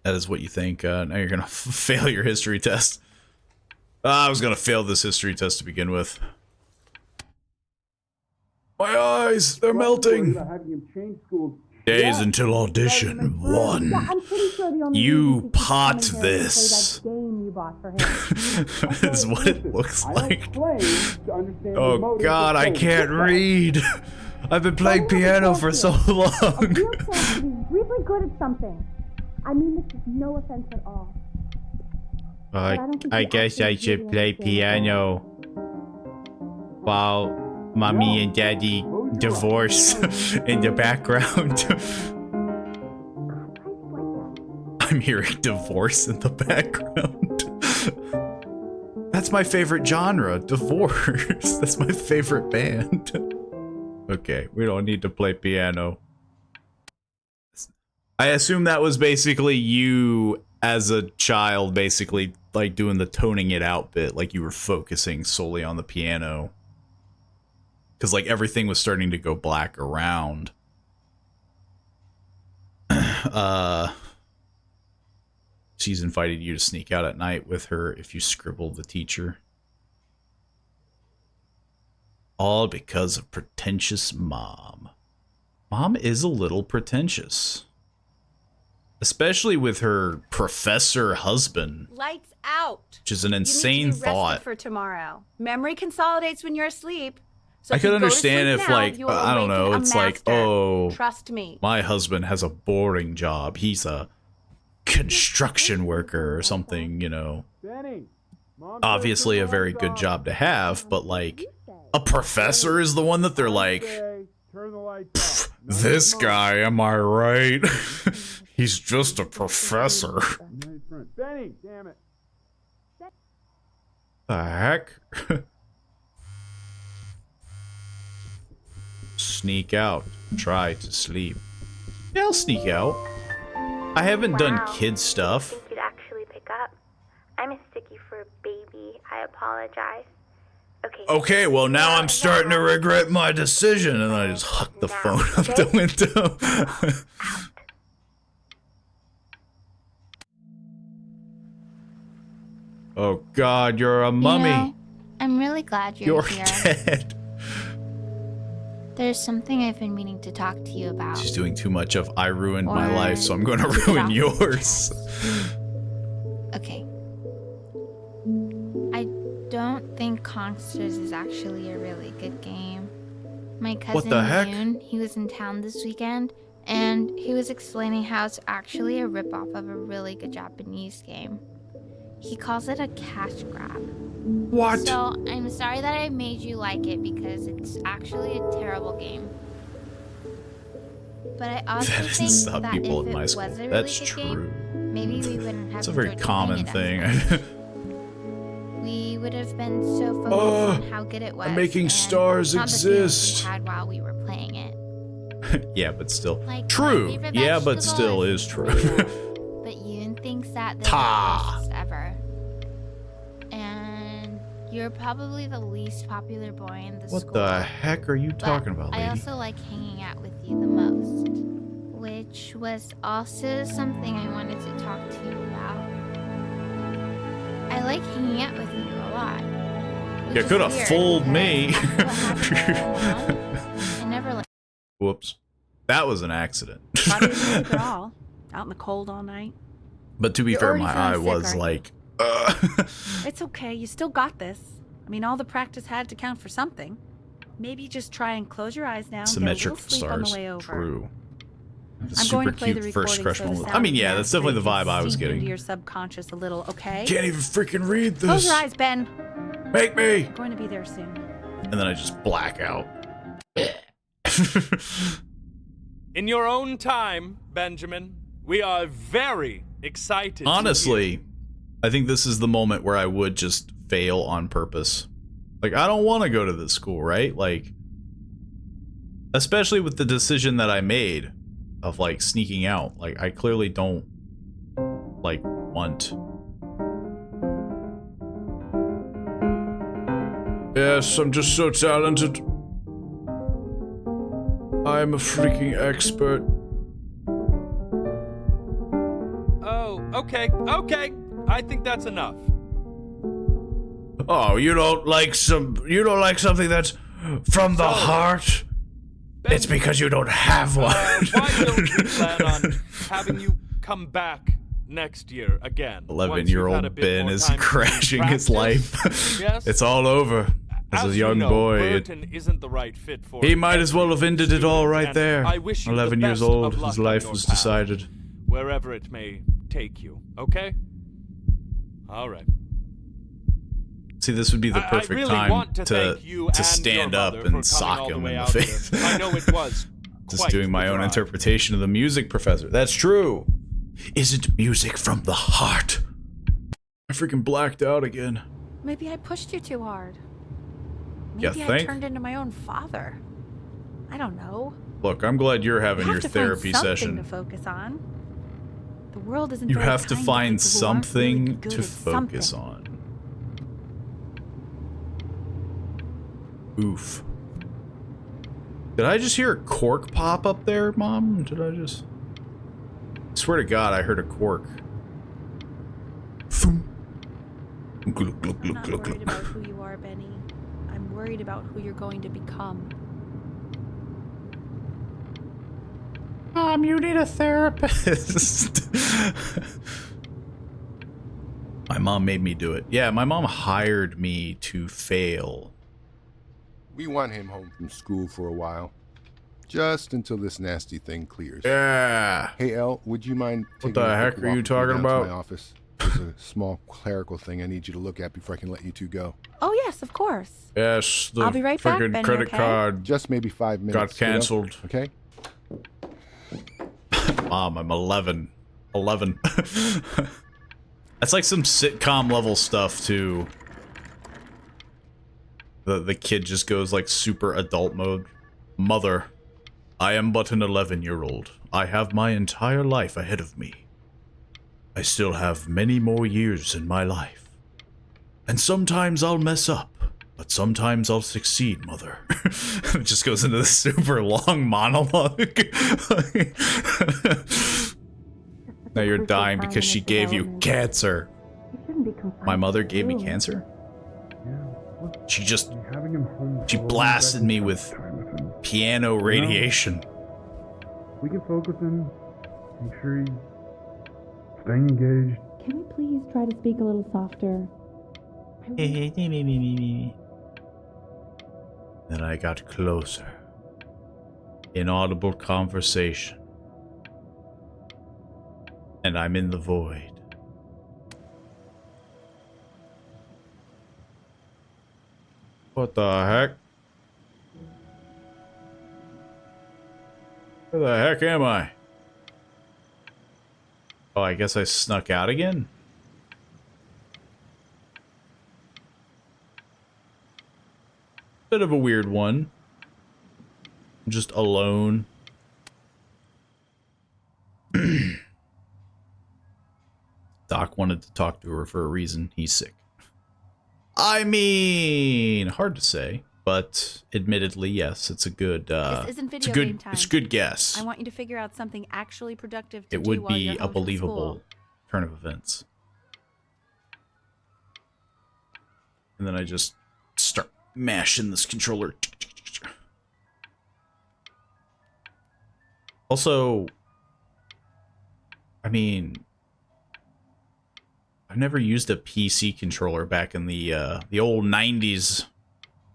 That is what you think. Now you're gonna fail your history test. I was gonna fail this history test to begin with. My eyes, they're melting. Days until audition 1. You pot this. Is what it looks like. Oh God, I can't read. I've been playing piano for so long. Really good at something. I mean, this is no offense at all. I guess I should play piano while mommy and daddy divorce in the background. I'm hearing divorce in the background. That's my favorite genre, divorce. That's my favorite band. Okay, we don't need to play piano. I assume that was basically you as a child, basically like doing the toning it out bit, like you were focusing solely on the piano. Because like everything was starting to go black around. She's invited you to sneak out at night with her if you scribble the teacher. All because of pretentious mom. Mom is a little pretentious. Especially with her professor husband. Lights out. Which is an You insane need to be rested thought. for tomorrow. Memory consolidates when you're asleep. So I if you could go to understand sleep if now, like, you will I don't know, awaken a it's like, master. oh, Trust me. my husband has a boring job. He's a construction worker or something, you know. Benny, Obviously a very good job to have, but like, a professor is the one that they're like, turn the lights off. this guy, am I right? He's just a professor. Benny, damn it. The heck? Sneak out. Try to sleep. Yeah, I'll sneak out. I haven't done Wow. kid stuff. I think you'd actually pick up. I'm a sticky for a baby. I apologize. Okay. Okay, well now I'm starting to regret my decision, and I just huck the phone out the window. Oh God, you're a mummy. You know, I'm really glad you're here. dead. There's something I've been meaning to talk to you about. She's doing too much of I ruined my Or life, so I'm going to keep it ruin off. yours. Okay. I don't think Consters is actually a really good game. My cousin the heck? Yoon, he was in town this weekend, and he was explaining how it's actually a ripoff of a really good Japanese game. He calls it a cash grab. What? So I'm sorry that I made you like it because it's actually a terrible game. But I also That think is how that people if in my it school. was a really That's good true. game, maybe we wouldn't have It's a very enjoyed common playing it as thing. much. We would have been so focused Oh, on how good it was. I'm making and stars not the feelings exist. we had while we were playing it. Yeah, but still. Like, my True. favorite Yeah, but vegetable still is true. But Yoon thinks that they're Ta. the delicious ever. And you're probably the least popular boy in the school. What the heck are you But talking about, lady? I also like hanging out with you the most. Which was also something I wanted to talk to you about. I like hanging out with you a lot. which You is could have weird fooled because me. after what happened to my mom, I never like. Whoops. That was an accident. Why didn't you sleep at all? Out in the cold all night? But to be You're fair, already my feeling eye sick, was aren't you? like, It's okay. You still got this. I mean, all the practice had to count for something. Maybe just try and close your eyes now and symmetric get a little sleep on the stars. way over. True. The I'm super going to play the cute first recording crush so the moment. sound I mean, yeah, can that's definitely the vibe I was seep into getting. your subconscious a little, okay? Can't even freaking read this. Close your eyes, Ben. Make me. I'm going to be there soon. And then I just black out. In your own time, Benjamin, we are very excited. to hear. Honestly, I think this is the moment where I would just fail on purpose. Like, I don't want to go to this school, right? Like, especially with the decision that I made of, like, sneaking out. Like, I clearly don't, like, want. Yes, I'm just so talented. I'm a freaking expert. Oh, okay. I think that's enough. Oh, you don't like something that's from the heart? It's because you don't have one. Why don't we plan on having you come back next year again? 11-year-old Ben is crashing his life. Yes? It's all over. As a you young know, boy, Burton isn't the right fit for he might as well have ended it all right and there. I wish you the 11 years best of old, luck his on life your was path, decided. wherever it may take you. Okay. All right. See, this would be the perfect really time want to thank you and stand your up mother and for coming sock all the him way in the out here. face. I know it was Just quite doing my the own drive. interpretation of the music, Professor. That's true. Isn't music from the heart? I freaking blacked out again. Maybe I pushed you too hard. You Maybe I think? turned into my own father. I don't know. Look, I'm glad you're having You your have to therapy find something session. to focus on. The world isn't You very have to kind find people who aren't really something good to at focus something. on. Oof. Did I just hear a cork pop up there, Mom? Did I just... I swear to God, I heard a cork. Thump. Gluk, gluk, I'm gluk, not gluk, worried gluk. about who you are, Benny. I'm worried about who you're going to become. Mom, you need a therapist. My mom made me do it. Yeah, my mom hired me to fail. We want him home from school for a while. Just until this nasty thing clears. Yeah. Hey, El, would you mind taking the a heck quick are you walk with me talking down to about? my office? There's a small clerical thing I need you to look at before I can let you two go. Oh, yes, of course. Yes, the I'll be right back, freaking Benny, credit okay? card Just maybe 5 minutes. got kiddo. canceled. Okay? Mom, I'm 11. 11. That's like some sitcom level stuff too. The kid just goes like super adult mode. Mother, I am but an 11-year-old. I have my entire life ahead of me. I still have many more years in my life. And sometimes I'll mess up, but sometimes I'll succeed, Mother. It just goes into this super long monologue. Now you're dying because she gave you cancer. My mother gave me cancer? She just... She blasted me with piano radiation. We can focus in, make sure he's staying engaged. Can we please try to speak a little softer? Then I got closer. Inaudible conversation. And I'm in the void. What the heck? Where the heck am I? Oh, I guess I snuck out again? Bit of a weird one. I'm just alone. Doc wanted to talk to her for a reason. He's sick. I mean, hard to say, but admittedly, yes, it's a good. This isn't it's a video good. game time. It's a good guess. I want you to figure out something actually productive to It do would while be you're a home from believable school. turn of events. And then I just start mashing this controller. Also, I mean, I've never used a PC controller back in the old 90s.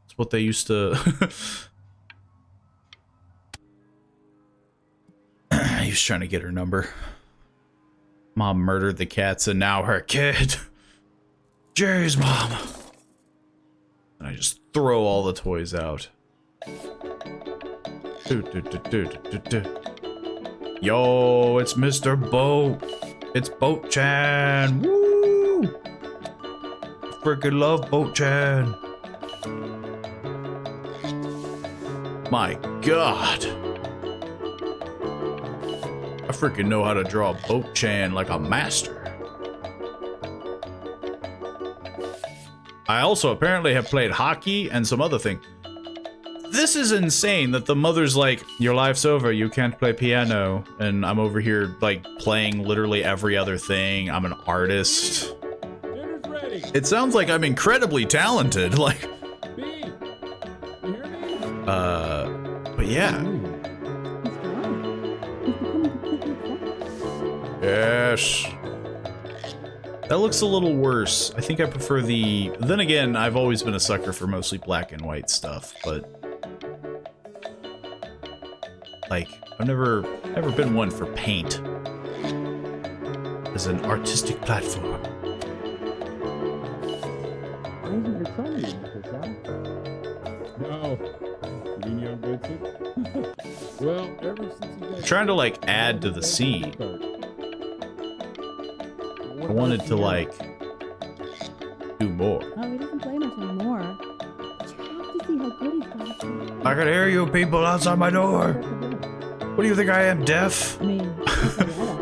That's what they used to... He was trying to get her number. Mom murdered the cats and now her kid. Jeez, Mom. And I just throw all the toys out. Yo, it's Mr. Boat. It's Boat-chan. Woo! Freaking love Boat-chan. My God. I freaking know how to draw Boat-chan like a master. I also apparently have played hockey and some other thing. This is insane that the mother's like, your life's over, you can't play piano. And I'm over here, like, playing literally every other thing. I'm an artist. Dinner's ready. It sounds like I'm incredibly talented, like... B, you hear me? But yeah. Yes. That looks a little worse. I think I prefer the... Then again, I've always been a sucker for mostly black and white stuff, but... Like, I've never been one for paint. As an artistic platform. Why isn't No. Nino gets it? Well, ever since you guys... Trying to, like, add to the scene. I wanted to, like, do more. Oh, he doesn't play much anymore. But you have to see how good he's got. I can hear you people outside my door. What do you think I am, deaf? I mean, that's what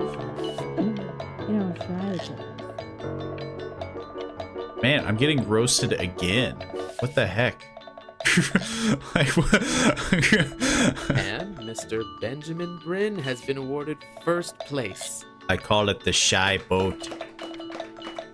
you know, try it. Man, I'm getting roasted again. What the heck? Like, what? And Mr. Benjamin Bryn has been awarded first place. I call it the shy boat.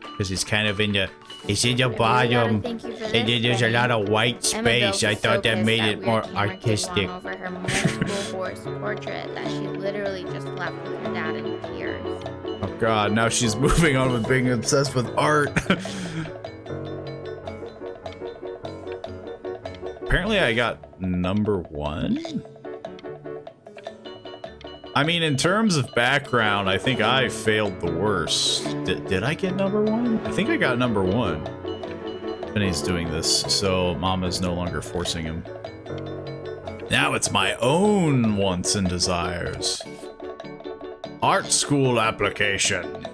Because it's kind of in your... It's in your bottom. Thank you for And then there's a lot of white space. I thought that made it more artistic. Over her multiple horse portrait that she literally just left with her dad in tears. Oh god, now she's moving on with being obsessed with art. Apparently I got number 1. I mean, in terms of background, I think I failed the worst. Did I get number 1? I think I got number 1. Vinny's doing this, so Mama's no longer forcing him. Now it's my own wants and desires. Art school application.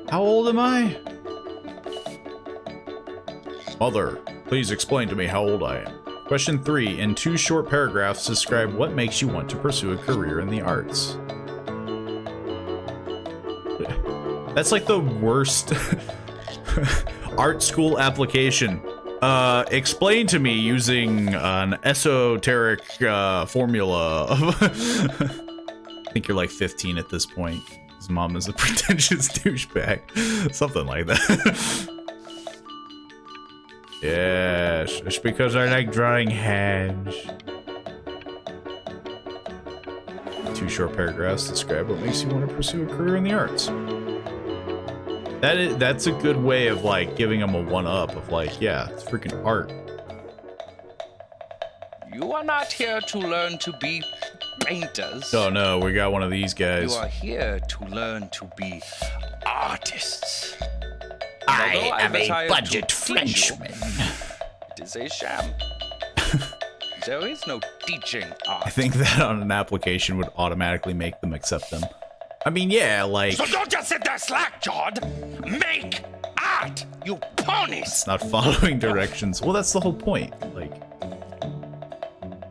How old am I? Mother, please explain to me how old I am. Question 3. In 2 short paragraphs, describe what makes you want to pursue a career in the arts. That's like the worst art school application. Explain to me using an esoteric formula. I think you're like 15 at this point. His mom is a pretentious douchebag. Something like that. Yes, it's because I like drawing hands. 2 short paragraphs describe what makes you want to pursue a career in the arts. That's a good way of like giving them a 1-up of like, yeah, it's freaking art. You are not here to learn to be painters. Oh no, we got one of these guys. You are here to learn to be artists. I am a budget Frenchman. It is a sham. There is no teaching art. I think that on an application would automatically make them accept them. I mean, yeah, like... So don't just sit there slack-jawed. Make art, you ponies! It's not following directions. Well, that's the whole point. Like,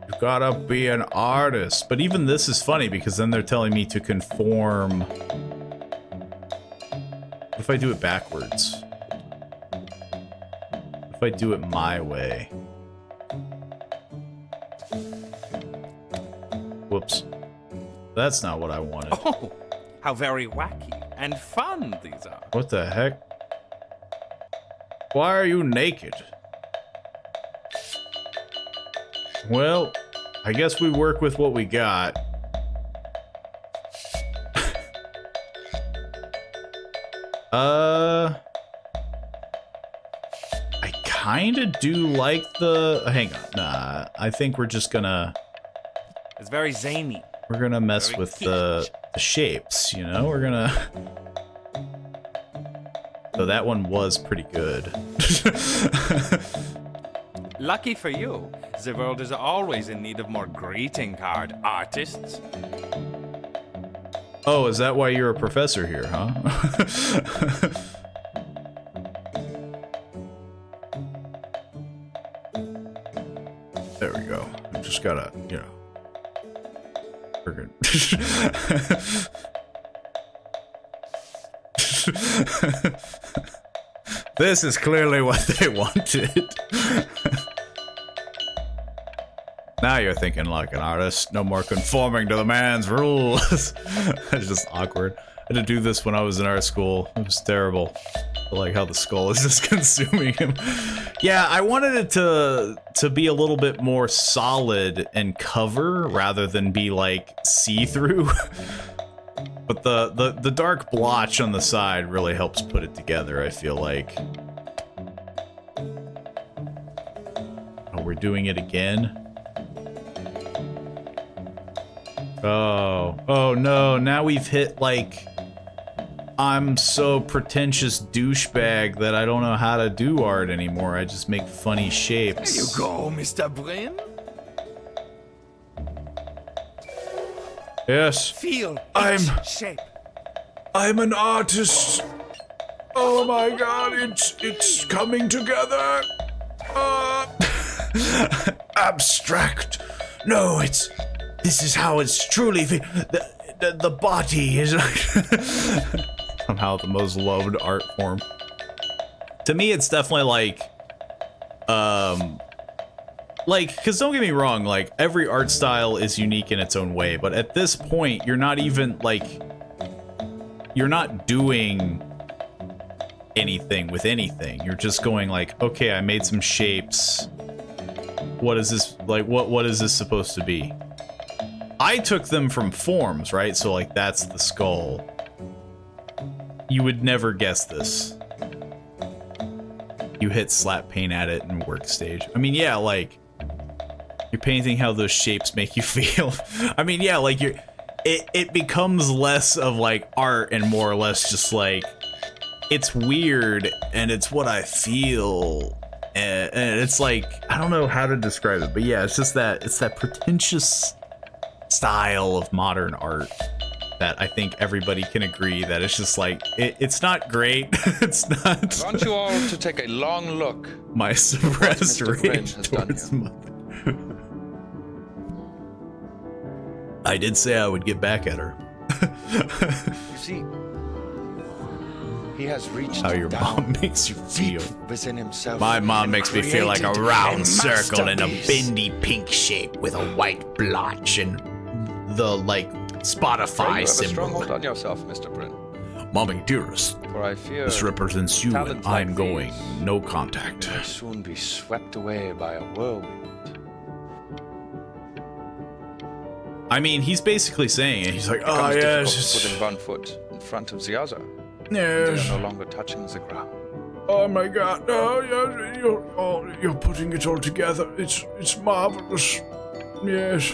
you gotta be an artist. But even this is funny because then they're telling me to conform. What if I do it backwards? What if I do it my way? Whoops. That's not what I wanted. Oh, how very wacky and fun these are. What the heck? Why are you naked? Well, I guess we work with what we got. I kinda do like the... Hang on, nah, I think we're just gonna... It's very zany. We're gonna mess Very with the shapes, you know? We're gonna... So that one was pretty good. Lucky for you, the world is always in need of more greeting card artists. Oh, is that why you're a professor here, huh? There we go. I just gotta, you know... Friggin'... This is clearly what they wanted. Now you're thinking like an artist. No more conforming to the man's rules. It's just awkward. I had to do this when I was in art school. It was terrible. I like how the skull is just consuming him. Yeah, I wanted it to be a little bit more solid and cover rather than be like see-through. But the dark blotch on the side really helps put it together, I feel like. Oh, we're doing it again? Oh no, now we've hit like I'm so pretentious douchebag that I don't know how to do art anymore. I just make funny shapes. There you go, Mr. Bryn. Yes. Feel I'm shape. I'm an artist. Oh my god, it's coming together. Abstract. No, this is how it's truly the body is somehow the most loved art form. To me, it's definitely like because don't get me wrong, like every art style is unique in its own way, but at this point, you're not even like you're not doing anything with anything. You're just going like, okay, I made some shapes. What is this like? What is this supposed to be? I took them from forms, right? So like that's the skull. You would never guess this. You hit slap paint at it and work stage. I mean, yeah, like you're painting how those shapes make you feel. I mean, yeah, like it becomes less of like art and more or less just like it's weird and it's what I feel. And it's like, I don't know how to describe it, but yeah, it's that pretentious style of modern art that I think everybody can agree that it's just like, it's not great. It's not. I want you all to take a long look. My suppressed rage towards mother. I did say I would get back at her. You see, he has reached how your mom makes you feel. Within himself. My mom makes me feel like a round circle in a bendy pink shape with a white blotch and the like Spotify you have a symbol. stronghold on yourself, Mr. Bryn. Mommy dearest, For I fear this represents you and talent I'm like going. these No contact. will soon be swept away by a whirlwind. I mean, he's basically saying it. He's like, It oh becomes difficult yes. putting one foot in front of the other. Yes. They are no longer touching the ground. Oh my god, oh yeah, you're putting it all together. It's marvelous. Yes.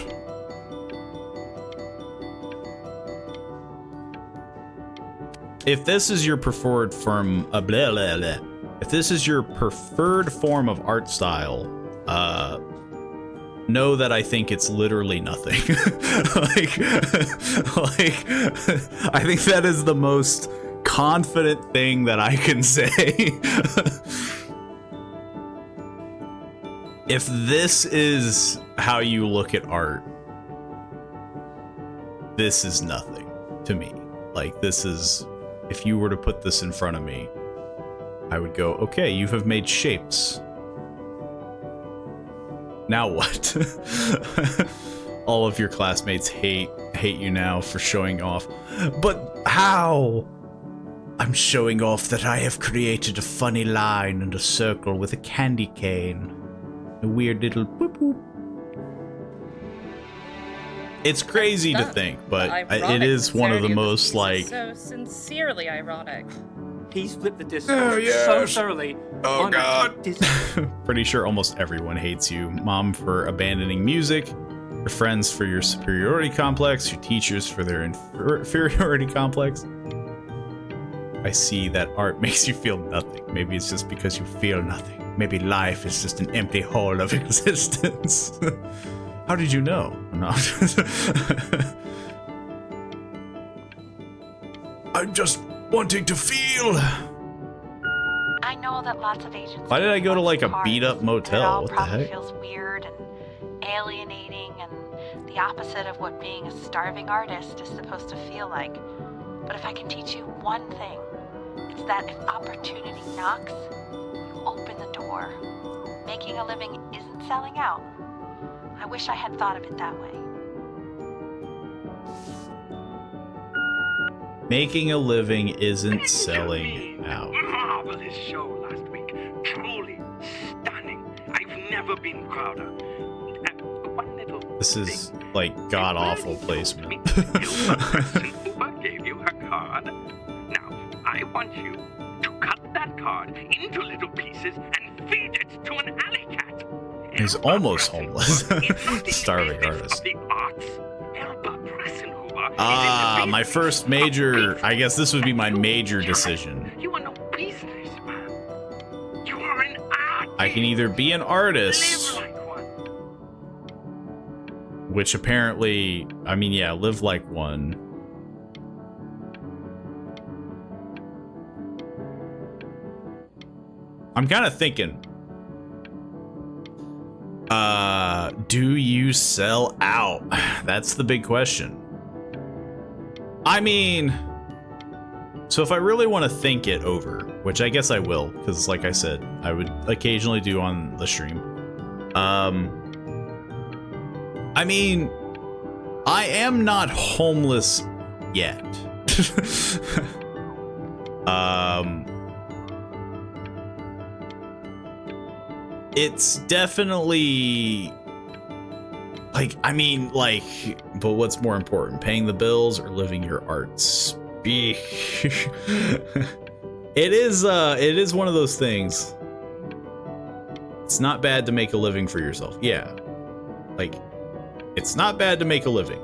If this is your preferred form, if this is your preferred form of art style, know that I think it's literally nothing. like, I think that is the most confident thing that I can say. If this is how you look at art, this is nothing to me. Like, this is, if you were to put this in front of me, I would go, okay, you have made shapes. Now what? All of your classmates hate you now for showing off. But how? I'm showing off that I have created a funny line and a circle with a candy cane. A weird little boop boop. It's crazy to think, but it is one of the most like. So sincerely ironic. He's flipped the disc Oh, so yes. thoroughly. Oh on god. dis- Pretty sure almost everyone hates you. Mom for abandoning music, your friends for your superiority complex, your teachers for their inferiority complex. I see that art makes you feel nothing. Maybe it's just because you feel nothing. Maybe life is just an empty hole of existence. How did you know? No. I'm just wanting to feel. I know that lots of agents. Why did I go to like a parts, beat up and it motel? all What the probably heck? feels weird and alienating and the opposite of what being a starving artist is supposed to feel like. But if I can teach you one thing, it's that if opportunity knocks, you open the door. Making a living isn't selling out. I wish I had thought of it that way. Making a living isn't selling out. Marvelous show last week. Truly stunning. I've never been prouder. One little This is like god awful placement. Uber gave you her card. Now, I want you to cut that card into little pieces and feed it to an alley cat. He's almost homeless. Starving artist. The arts. Elba Pressenhuber My first major, I guess this would be my major decision. You are no business, man. You are an artist. I can either be an artist, Live like one. which apparently, I mean, yeah, live like one. I'm kind of thinking, do you sell out? That's the big question. I mean, so if I really want to think it over, which I guess I will, because like I said, I would occasionally do on the stream. I mean, I am not homeless yet. It's definitely like, I mean, like, but what's more important, paying the bills or living your arts? It is one of those things. It's not bad to make a living for yourself. Yeah. Like, it's not bad to make a living.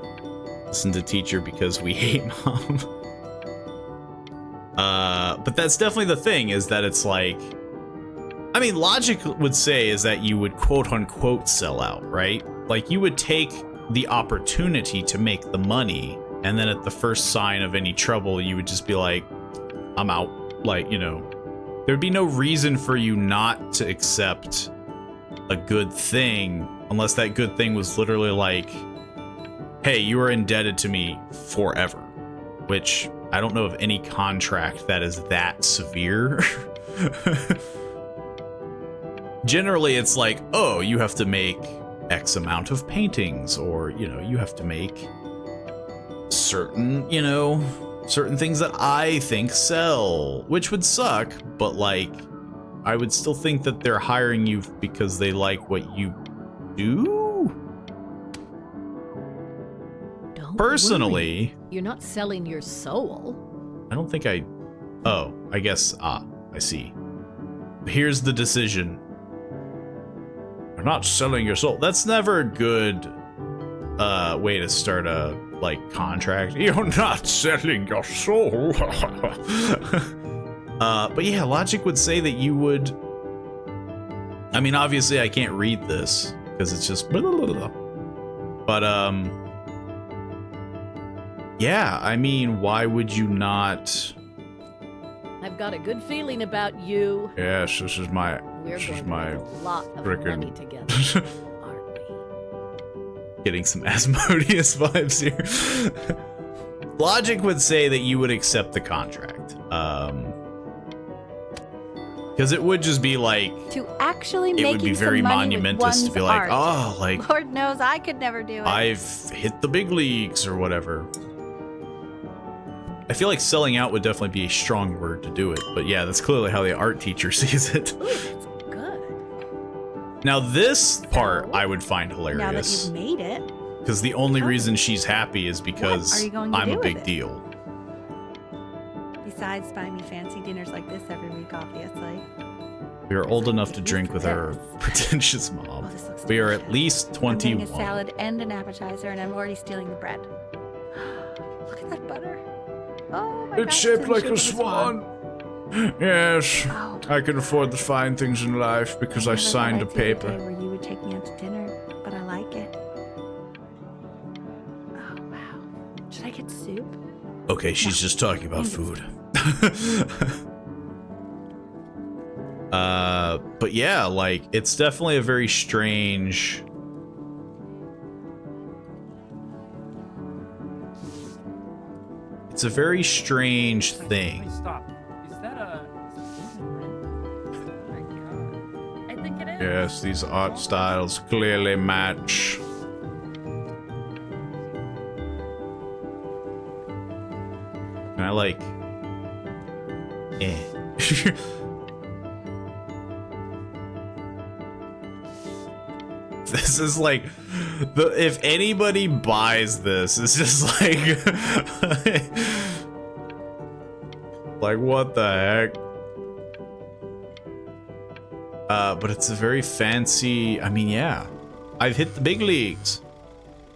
Listen to teacher because we hate mom. But that's definitely the thing, is that it's like, I mean, logic would say is that you would quote unquote sell out, right? Like, you would take the opportunity to make the money, and then at the first sign of any trouble, you would just be like, I'm out. Like, you know, there'd be no reason for you not to accept a good thing unless that good thing was literally like, hey, you are indebted to me forever, which I don't know of any contract that is that severe. Generally, it's like, oh, you have to make X amount of paintings, or, you know, you have to make certain, you know, certain things that I think sell, which would suck, but like, I would still think that they're hiring you because they like what you do. Don't Personally, worry. You're not selling your soul. I don't think I guess, I see. Here's the decision. You're not selling your soul. That's never a good way to start a, like, contract. You're not selling your soul. But yeah, logic would say that you would. I mean, obviously I can't read this because it's just blah, blah, blah, blah. But yeah, I mean, why would you not? I've got a good feeling about you. Yes, this is my We're going to make a lot of money together, aren't we? Getting some Asmodeus vibes here. Logic would say that you would accept the contract. Because it would just be like, To actually it making would be very some money with monumentous to be like, one's oh, like, Lord knows I could never do it. I've hit the big leagues or whatever. I feel like selling out would definitely be a strong word to do it, but yeah, that's clearly how the art teacher sees it. Ooh, that's good. Now this part I would find Now that hilarious, you've made it, because the only reason she's happy is because are you going to I'm do a with big it? deal. besides buying me fancy dinners like this every week, obviously. We are old enough to drink with our pretentious mom. We are at least I'm getting a 21. salad and an appetizer, and I'm already stealing the bread. Look at that butter. Oh my It's gosh, shaped in the like shape a of swan. Yes, I can afford the fine things in life because I never signed a thought I'd see the paper. day where you would take me out to dinner, but I like it. Oh wow. Should I get soup? Okay, she's just talking about food. But yeah, like, it's definitely a very strange. It's a very strange thing. Stop. Is that a... I think it is. Yes, these art styles clearly match. And I like. This is like, if anybody buys this, it's just like, like what the heck? But it's a very fancy. I mean, yeah, I've hit the big leagues.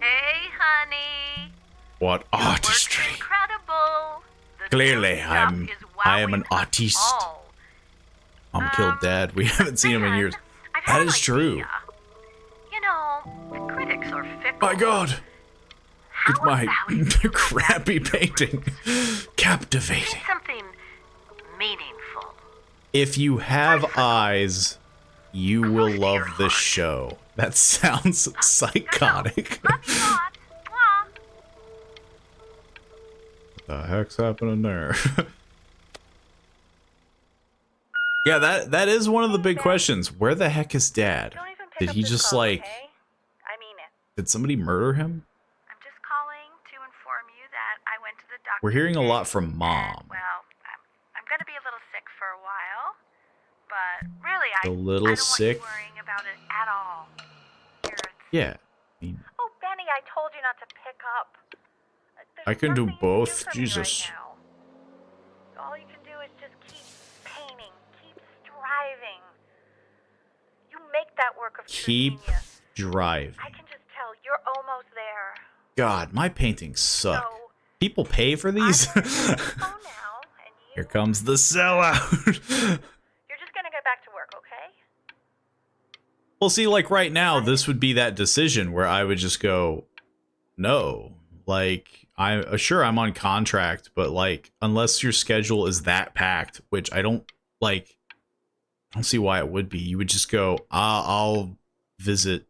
Hey, honey. What artistry? Incredible. The Clearly, new I stuff is am an wowing us artiste. all. Mom killed Dad. We haven't seen him in years. That is true. You know, the critics are fickle. My God. Look at my crappy painting. Captivating. Something meaningful. If you have eyes, you will love this show. That sounds psychotic. What the heck's happening there? Yeah, that is one of the big questions. Where the heck is Dad? Did he just like... I mean it. Did somebody murder him? I'm just calling to inform you that I went to the doctor. We're hearing a lot from Mom. Well, I'm gonna be a little sick for a while, but really, A little sick? I don't want you worrying about it at all. Yeah. Oh, Benny, I told you not to pick up. I can do both. Jesus. All you can do is just keep painting, keep striving. You make that work of Keep driving. I can just tell you're almost there. God, my paintings suck. People pay for these? Here comes the sellout. You're just gonna go back to work, okay? Well, see, like right now, this would be that decision where I would just go, no. Like, I'm sure I'm on contract, but like, unless your schedule is that packed, which I don't like, I don't see why it would be. You would just go, I'll visit.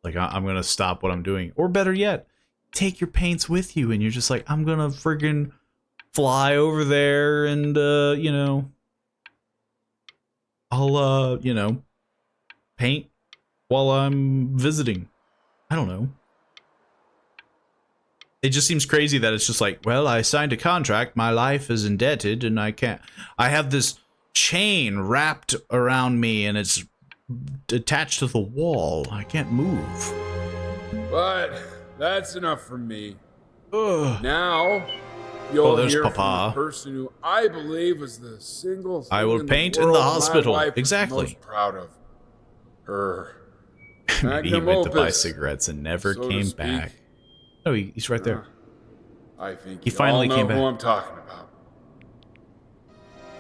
Like, I'm gonna stop what I'm doing, or better yet, take your paints with you, and you're just like, I'm gonna friggin' fly over there, and you know, I'll you know, paint while I'm visiting. I don't know. It just seems crazy that it's just like, well, I signed a contract, my life is indebted, and I have this chain wrapped around me, and it's attached to the wall. I can't move. But that's enough from me. Ugh. Now, you'll there's hear Papa. from the person who I believe was the single thing I will in paint the in the world hospital. my wife was Exactly. most proud of. Her. Maybe he Magnum went to buy opus, cigarettes and never so to came speak. back. No, he's right there. I think He you finally all know came who back. I'm talking about.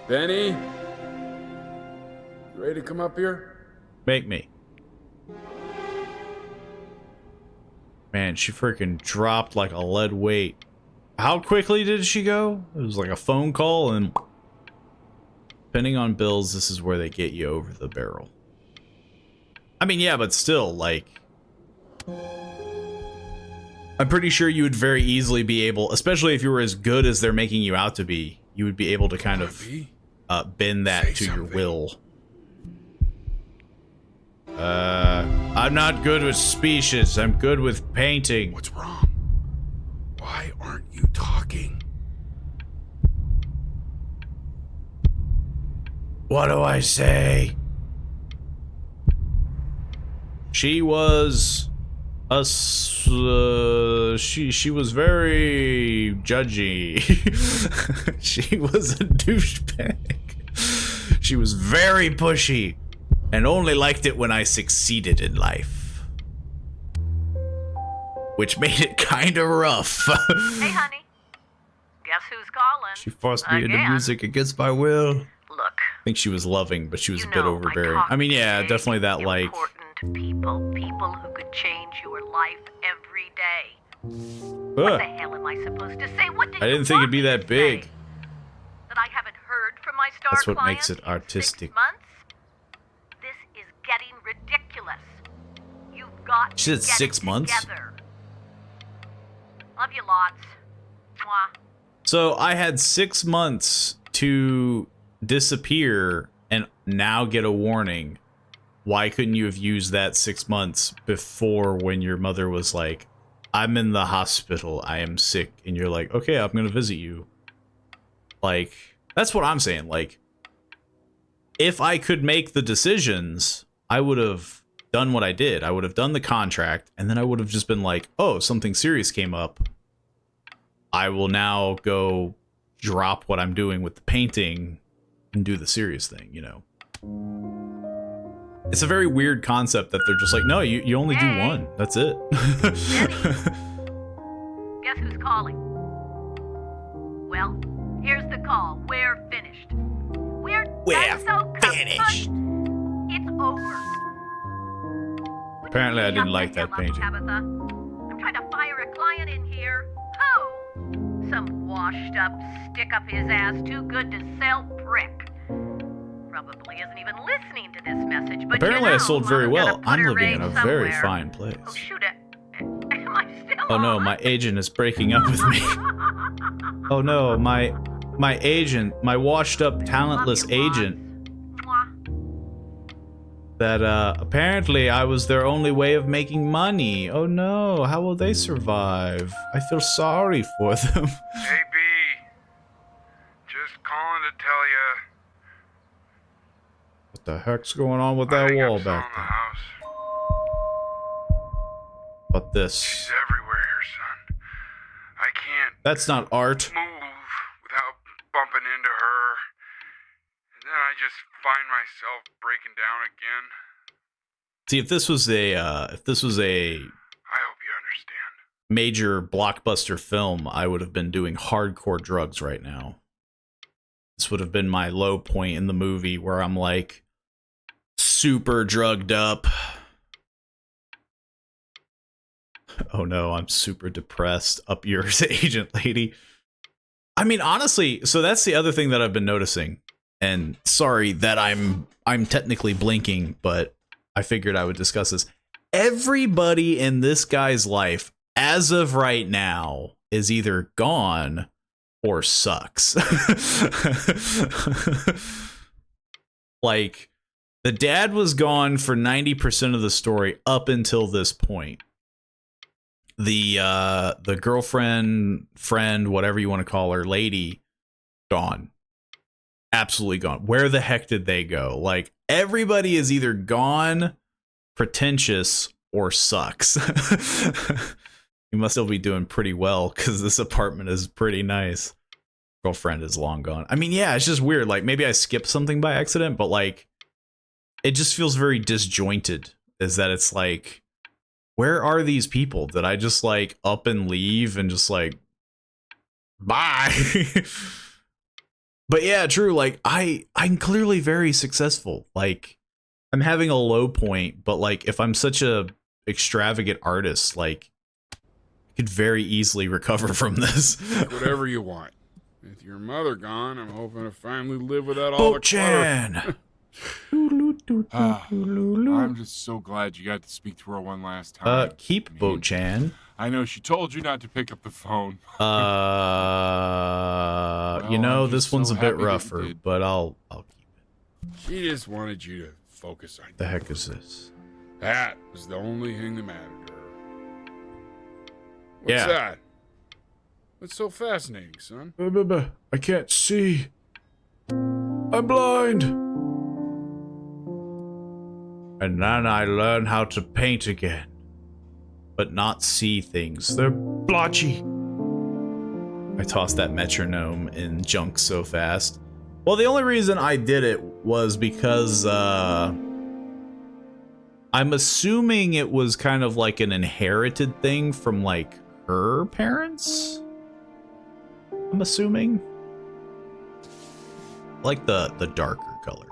Benny, you ready to come up here? Make me. Man, she freaking dropped like a lead weight. How quickly did she go? It was like a phone call, and depending on bills, this is where they get you over the barrel. I mean, yeah, but still, like, I'm pretty sure you would very easily be able, especially if you were as good as they're making you out to be, you would be able to kind of bend that to your will. I'm not good with speeches. I'm good with painting. What's wrong? Why aren't you talking? What do I say? She was a she was very judgy. She was a douchebag. She was very pushy and only liked it when I succeeded in life, which made it kind of rough. Hey, honey. Guess who's calling? She forced me into music against my will. Look, I think she was loving, but she was a bit overbearing. I mean, yeah, definitely that, like, people who could change your life every day. What the hell am I supposed to say? What did I didn't think it'd be that big. that I haven't heard from my star That's what clients makes it in artistic. 6 months? This is getting ridiculous. You've got She said to get 6 it months? together. Love you lots. Mwah. So I had 6 months to disappear and now get a warning. Why couldn't you have used that 6 months before, when your mother was like, I'm in the hospital, I am sick, and you're like, okay, I'm gonna visit you. Like, that's what I'm saying. Like, if I could make the decisions, I would have done what I did. I would have done the contract, and then I would have just been like, oh, something serious came up. I will now go drop what I'm doing with the painting and do the serious thing, you know? It's a very weird concept that they're just like, no, you only do one. That's it. Guess who's calling. Well, here's the call. We're finished. We're so finished. It's over. Apparently, I didn't like that painting. Tabitha, I'm trying to fire a client in here. Who? Some washed up, stick up his ass, too good to sell prick. Probably isn't even listening to this message, but Apparently, I sold very well. I'm Putter living in a Ray very somewhere. fine place. Oh, shoot it. Am I still Oh no, my agent is breaking up with me. Oh no, my agent, my washed up, talentless agent. That apparently I was their only way of making money. Oh no, how will they survive? I feel sorry for them. Hey, B. Just calling to tell you. What the heck's going on with that wall back there? But this. She's everywhere here, son. I can't That's not art. move without bumping into her. And then I just find myself breaking down again. See, if this was a I hope you understand. major blockbuster film, I would have been doing hardcore drugs right now. This would have been my low point in the movie where I'm like super drugged up. Oh no, I'm super depressed. Up yours, agent lady. I mean, honestly, so that's the other thing that I've been noticing. And sorry that I'm technically blinking, but I figured I would discuss this. Everybody in this guy's life, as of right now, is either gone or sucks. Like, the dad was gone for 90% of the story up until this point. The girlfriend, friend, whatever you want to call her, lady, gone. Absolutely gone. Where the heck did they go? Like, everybody is either gone, pretentious, or sucks. You must still be doing pretty well because this apartment is pretty nice. Girlfriend is long gone. I mean, yeah, it's just weird. Like, maybe I skipped something by accident, but like, it just feels very disjointed. Is that it's like, where are these people? Did I just like up and leave and just like, bye? But yeah, true. Like, I'm clearly very successful. Like, I'm having a low point, but like, if I'm such a extravagant artist, like, I could very easily recover from this. Whatever you want. With your mother gone, I'm hoping to finally live without all the clutter. I'm just so glad you got to speak to her one last time. Keep Bo-chan. I know she told you not to pick up the phone. You know, this one's a bit rougher, but I'll keep it. She just wanted you to focus on The heck is this? that was the only thing that mattered to her. What's Yeah. that? What's so fascinating, son? I can't see. I'm blind. And then I learn how to paint again. But not see things. They're blotchy. I tossed that metronome in junk so fast. Well, the only reason I did it was because, I'm assuming it was kind of like an inherited thing from, like, her parents? I'm assuming. I like the darker color.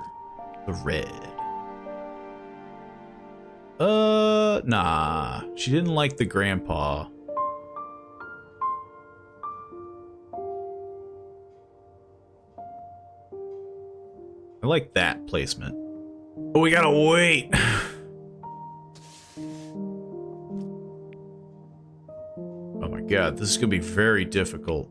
The red. Nah. She didn't like the grandpa. I like that placement. But we gotta wait. Oh my god, this is gonna be very difficult.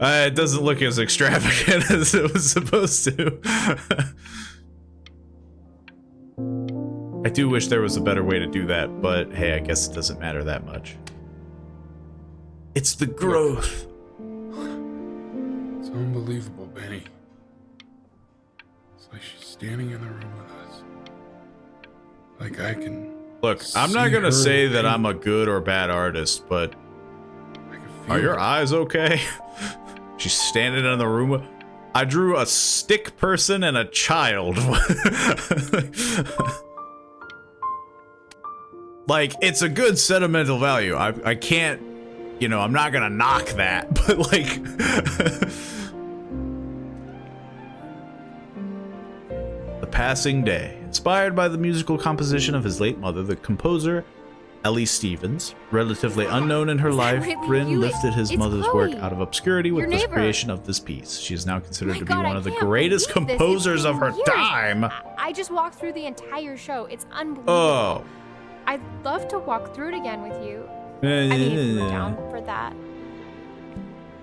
It doesn't look as extravagant as it was supposed to. I do wish there was a better way to do that, but hey, I guess it doesn't matter that much. It's the growth. It's unbelievable, Benny. It's like she's standing in the room with us. Like I can... Look, I'm not gonna say that I'm a good or bad artist, but are your eyes okay? She's standing in the room. I drew a stick person and a child. Like, it's a good sentimental value. I can't, you know, I'm not gonna knock that, but like... The Passing Day. Inspired by the musical composition of his late mother, the composer Ellie Stevens, relatively unknown in her life, really Bryn you? lifted his It's mother's Chloe, work out of obscurity with your the neighbor. creation of this piece. She is now considered to be God, one I of the can't greatest believe this. It's composers of been her years. time. I just walked through the entire show. It's unbelievable. Oh. I'd love to walk through it again with you. I mean, if you were down for that.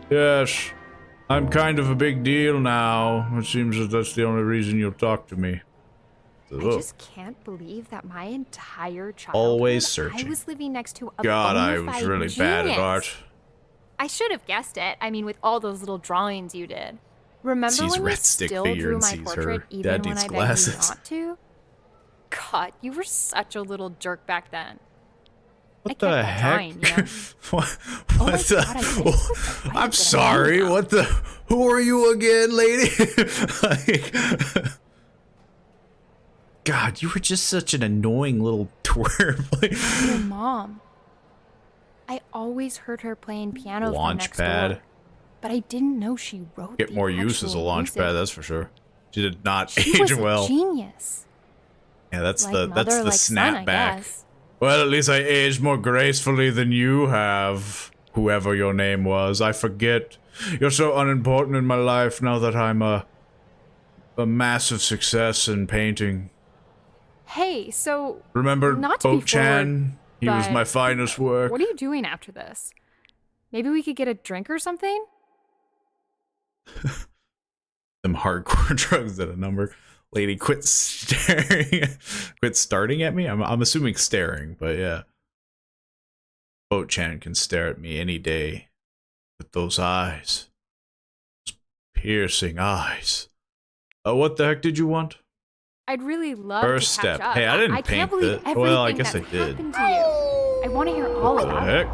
Yes, I'm kind of a big deal now. It seems that that's the only reason you'll talk to me. I just can't believe that my entire childhood Always searching. I was living next to a God, I bona was fide really bad at genius. art. I should have guessed it. I mean, with all those little drawings you did. Remember Sees when you red stick still figure drew and my sees portrait her even dad when needs I glasses. begged you not to? God, you were such a little jerk back then. What the heck? Trying, you know? What my the? God, I think it's the I'm sorry. What the? Who are you again, lady? Like, God, you were just such an annoying little twerp. Like, Your mom. I always heard her playing piano from next door, Launchpad. but I didn't know she wrote Get the more use as a actual launch music. pad, that's for sure. She did not She age was well. a genius. Yeah, that's Like the mother, like son, I snapback. guess. Well, at least I aged more gracefully than you have, whoever your name was. I forget. You're so unimportant in my life now that I'm a massive success in painting. Hey, so Remember not to be Bo-chan? He was but my finest work. What are you doing after this? Maybe we could get a drink or something? Them hardcore drugs at a number. Lady, quit staring. Quit starting at me? I'm assuming staring, but yeah. Bo-chan can stare at me any day. With those eyes. Those piercing eyes. What the heck did you want? I'd really love First to catch step. up. Hey, I didn't I can't paint believe it. everything Well, I guess I that's did. happened to you. I want to hear all What the about heck? it.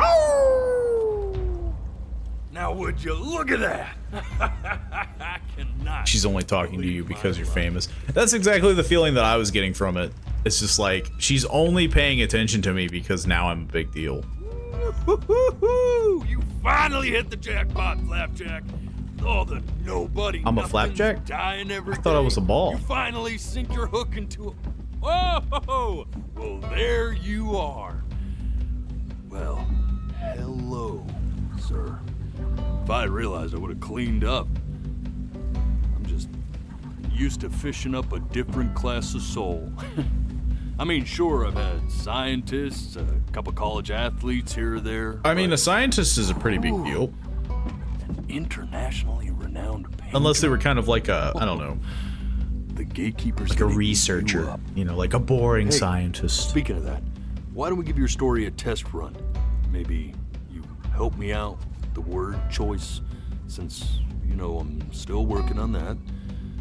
Now would you look at that? I cannot. She's only talking to you because you're famous. That's exactly the feeling that I was getting from it. It's just like, she's only paying attention to me because now I'm a big deal. Woo-hoo-hoo! You finally hit the jackpot, Flapjack. All the nobody. I'm a nothings flapjack? dying every I thought I was a day. ball. You finally sink your hook into a. Whoa! Well, there you are. Well, hello, sir. If I realized, I would have cleaned up. I'm just used to fishing up a different class of soul. I mean, sure, I've had scientists, a couple college athletes here or there. I mean, a scientist is a pretty big deal. An internationally renowned painter. Unless they were kind of like a, I don't know, The gatekeepers. like a researcher. You know, like a boring Hey, scientist. Speaking of that, why don't we give your story a test run? Maybe you help me out with the word choice, since, you know, I'm still working on that.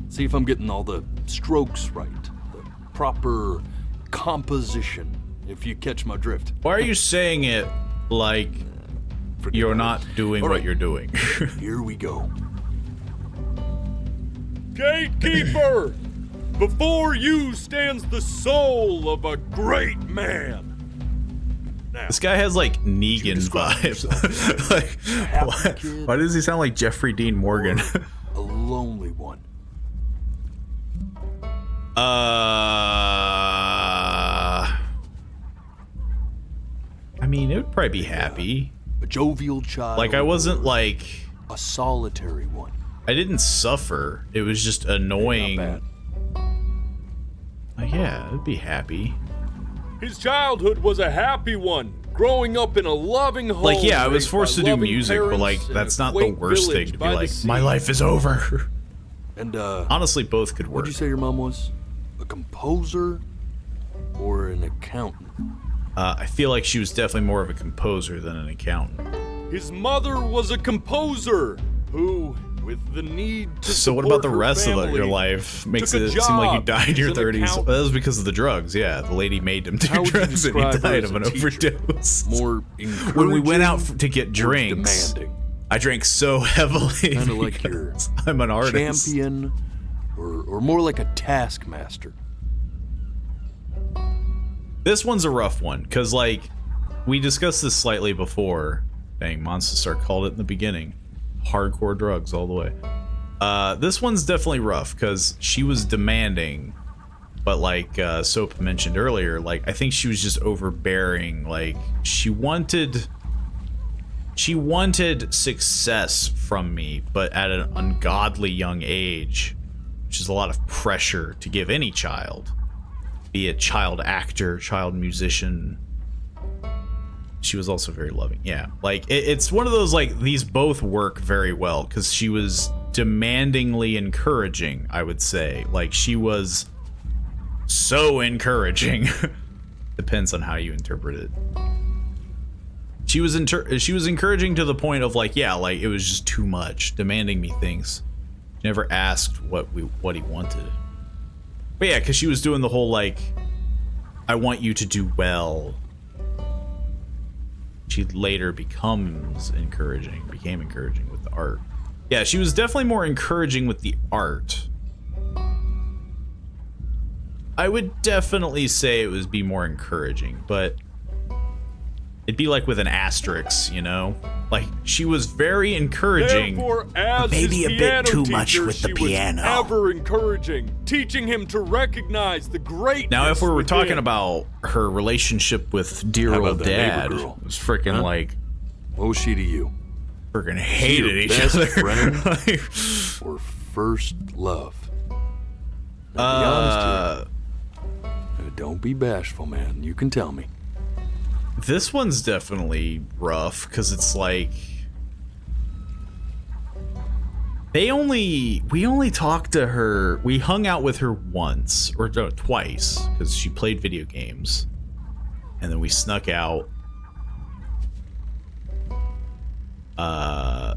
See if I'm getting all the strokes right, the proper composition, if you catch my drift. Why are you saying it like you're not doing All what right. you're doing? Here we go. Gatekeeper! Before you stands the soul of a great man. Now, This guy has like Negan vibes. Like, why does he sound like Jeffrey Dean Morgan? A lonely one. I mean, it would probably be happy. A jovial child. Like, I wasn't like... A solitary one. I didn't suffer. It was just annoying. Yeah, it'd be happy. his childhood was a happy one, growing up in a loving home. Like, yeah, I was raised forced by to do loving music, but like, parents in that's a not the quaint worst thing village to be by the like, sea. my life is over. And, honestly, both could work. What'd you say your mom was? A composer or an accountant? I feel like she was definitely more of a composer than an accountant. His mother was a composer who, with the need to So what about the support her rest of your family, life? Makes took a it seem like you job died in your as an 30s. accountant. That was because of the drugs, yeah. The lady made him do How would you drugs and he describe her died as of a an teacher? overdose. More When we went out encouraging to get or drinks, demanding? I drank so heavily Kind of like your because I'm an artist. champion, or more like a taskmaster. This one's a rough one, because, like, we discussed this slightly before. Dang, Monsterstar called it in the beginning. Hardcore drugs all the way. This one's definitely rough, because she was demanding, but like Soap mentioned earlier, like, I think she was just overbearing. Like, she wanted success from me, but at an ungodly young age, which is a lot of pressure to give any child. Be it child actor, child musician. She was also very loving. Yeah, like it's one of those, like, these both work very well because she was demandingly encouraging, I would say. Like, she was so encouraging. Depends on how you interpret it. She was encouraging to the point of, like, yeah, like, it was just too much, demanding me things. She never asked what he wanted. But yeah, because she was doing the whole, like, I want you to do well. She later became encouraging with the art. Yeah, she was definitely more encouraging with the art. I would definitely say it was be more encouraging, but it'd be like with an asterisk, you know? Like, she was very encouraging, as maybe a bit too much with the she piano. Was ever encouraging, teaching him to recognize the greatness. Now, if we were within. talking about her relationship with dear old dad, it was freaking like, what was she to you? Freaking hated each best other. Friend or first love? Now, be honest here. Don't be bashful, man. You can tell me. This one's definitely rough because it's like we only talked to her. We hung out with her once or twice because she played video games, and then we snuck out. I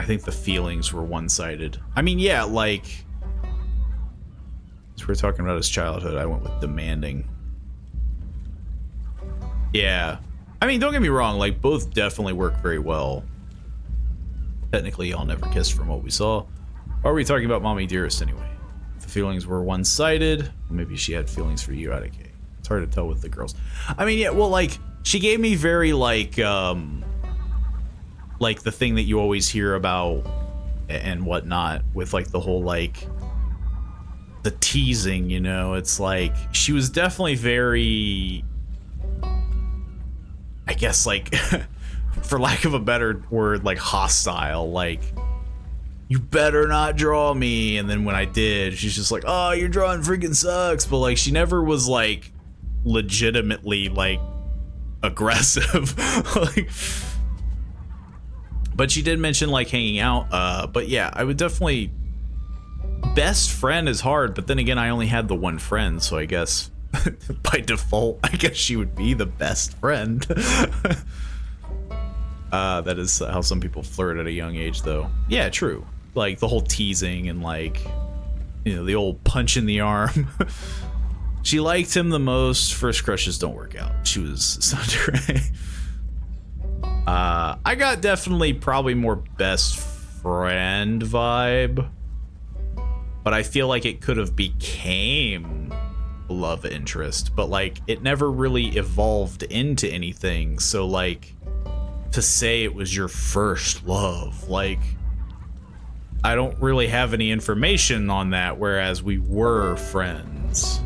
think the feelings were one-sided. I mean, yeah, like, as we're talking about his childhood, I went with demanding. Yeah. I mean, don't get me wrong, like, both definitely work very well. Technically, y'all never kissed from what we saw. Or are we talking about Mommy Dearest anyway? If the feelings were one-sided, maybe she had feelings for you, Attica. It's hard to tell with the girls. I mean, yeah, well, like, she gave me very, like the thing that you always hear about and whatnot with, like, the whole, like, the teasing, you know? It's like, she was definitely very, I guess, like, for lack of a better word, like, hostile. Like, you better not draw me. And then when I did, she's just like, oh, your drawing freaking sucks. But, like, she never was, like, legitimately, like, aggressive. Like, but she did mention, like, hanging out. But yeah, I would definitely, best friend is hard, but then again, I only had the one friend, so I guess by default, I guess she would be the best friend. That is how some people flirt at a young age, though. Yeah, true. Like, the whole teasing and, like, you know, the old punch in the arm. She liked him the most. First crushes don't work out. She was Sundere. I got definitely probably more best friend vibe, but I feel like it could have became love interest, but, like, it never really evolved into anything. So, like, to say it was your first love, like, I don't really have any information on that, whereas we were friends.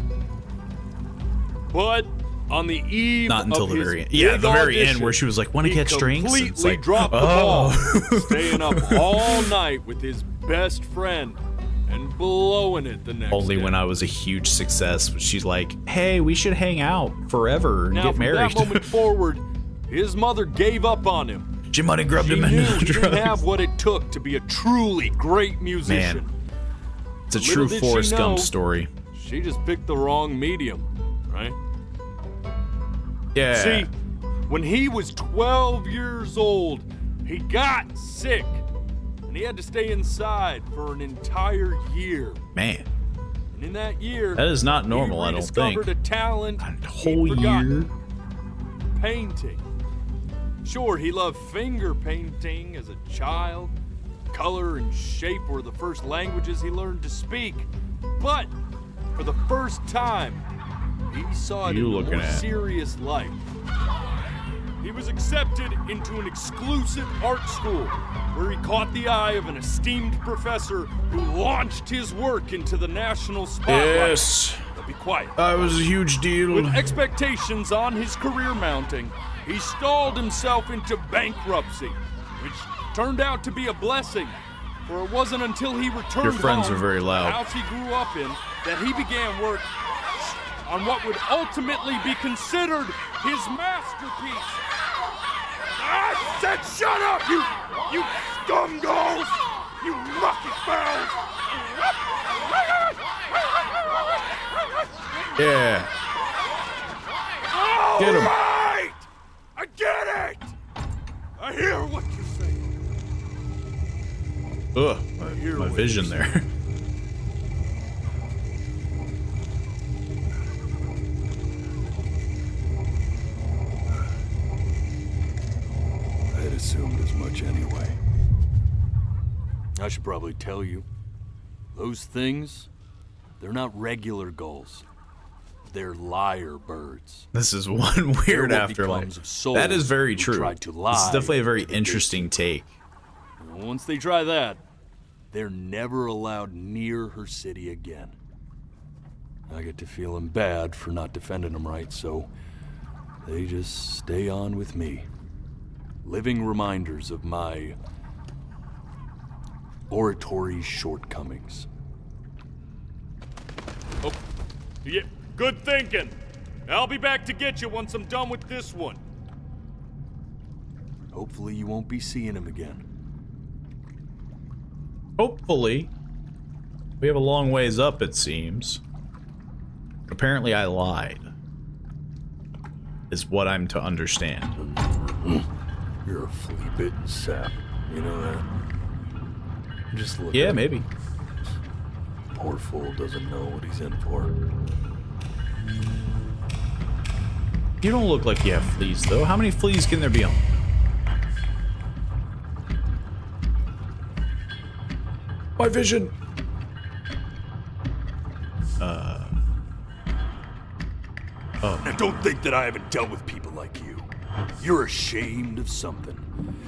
But on the eve not until of the his very end. Yeah, the very audition, end where she was like, "Want to catch drinks?" Completely It's like, dropped the oh. ball, staying up all night with his best friend and blowing it the next Only day. when I was a huge success, but she's like, "Hey, we should hang out forever and Now, get from married." that moment forward, his mother gave up on him. She might have grubbed him She into knew he drugs. didn't have what it took to be a truly great musician. Man, it's a Little true did she Forrest Gump know, story. She just picked the wrong medium, right? Yeah. See, when he was 12 years old, he got sick, and he had to stay inside for an entire year. Man, And in that year, that is not normal, I he don't rediscovered think. a talent A whole he'd forgotten. year. Painting. Sure, he loved finger painting as a child. Color and shape were the first languages he learned to speak. But for the first time, he saw it You in a looking more at? serious light. He was accepted into an exclusive art school where he caught the eye of an esteemed professor who launched his work into the national spotlight. Yes. But be quiet. That was a huge deal. With expectations on his career mounting, he stalled himself into bankruptcy, which turned out to be a blessing, for it wasn't until he returned Your friends home are very to loud. the house he grew up in that he began work on what would ultimately be considered his masterpiece. I said shut up, you scumballs! You mucky fowls! Yeah. All Get him. right! I get it! I hear what you're saying. Ugh, my vision there. I had assumed as much anyway. I should probably tell you, those things, they're not regular gulls. They're liar birds. This is one They're weird what afterlife. becomes of souls That is very who true. tried to This is lie definitely a very to the interesting take. Once they try that, they're never allowed near her city again. I get to feeling bad for not defending them right, so they just stay on with me. Living reminders of my oratory shortcomings. Oh, yeah, good thinking. I'll be back to get you once I'm done with this one. Hopefully you won't be seeing him again. Hopefully. We have a long ways up, it seems. Apparently I lied. Is what I'm to understand. You're a flea-bitten sap. You know that? Just look Yeah, at him. maybe. Poor fool doesn't know what he's in for. You don't look like you have fleas, though. How many fleas can there be on? My vision! Oh. Now don't think that I haven't dealt with people like you. You're ashamed of something.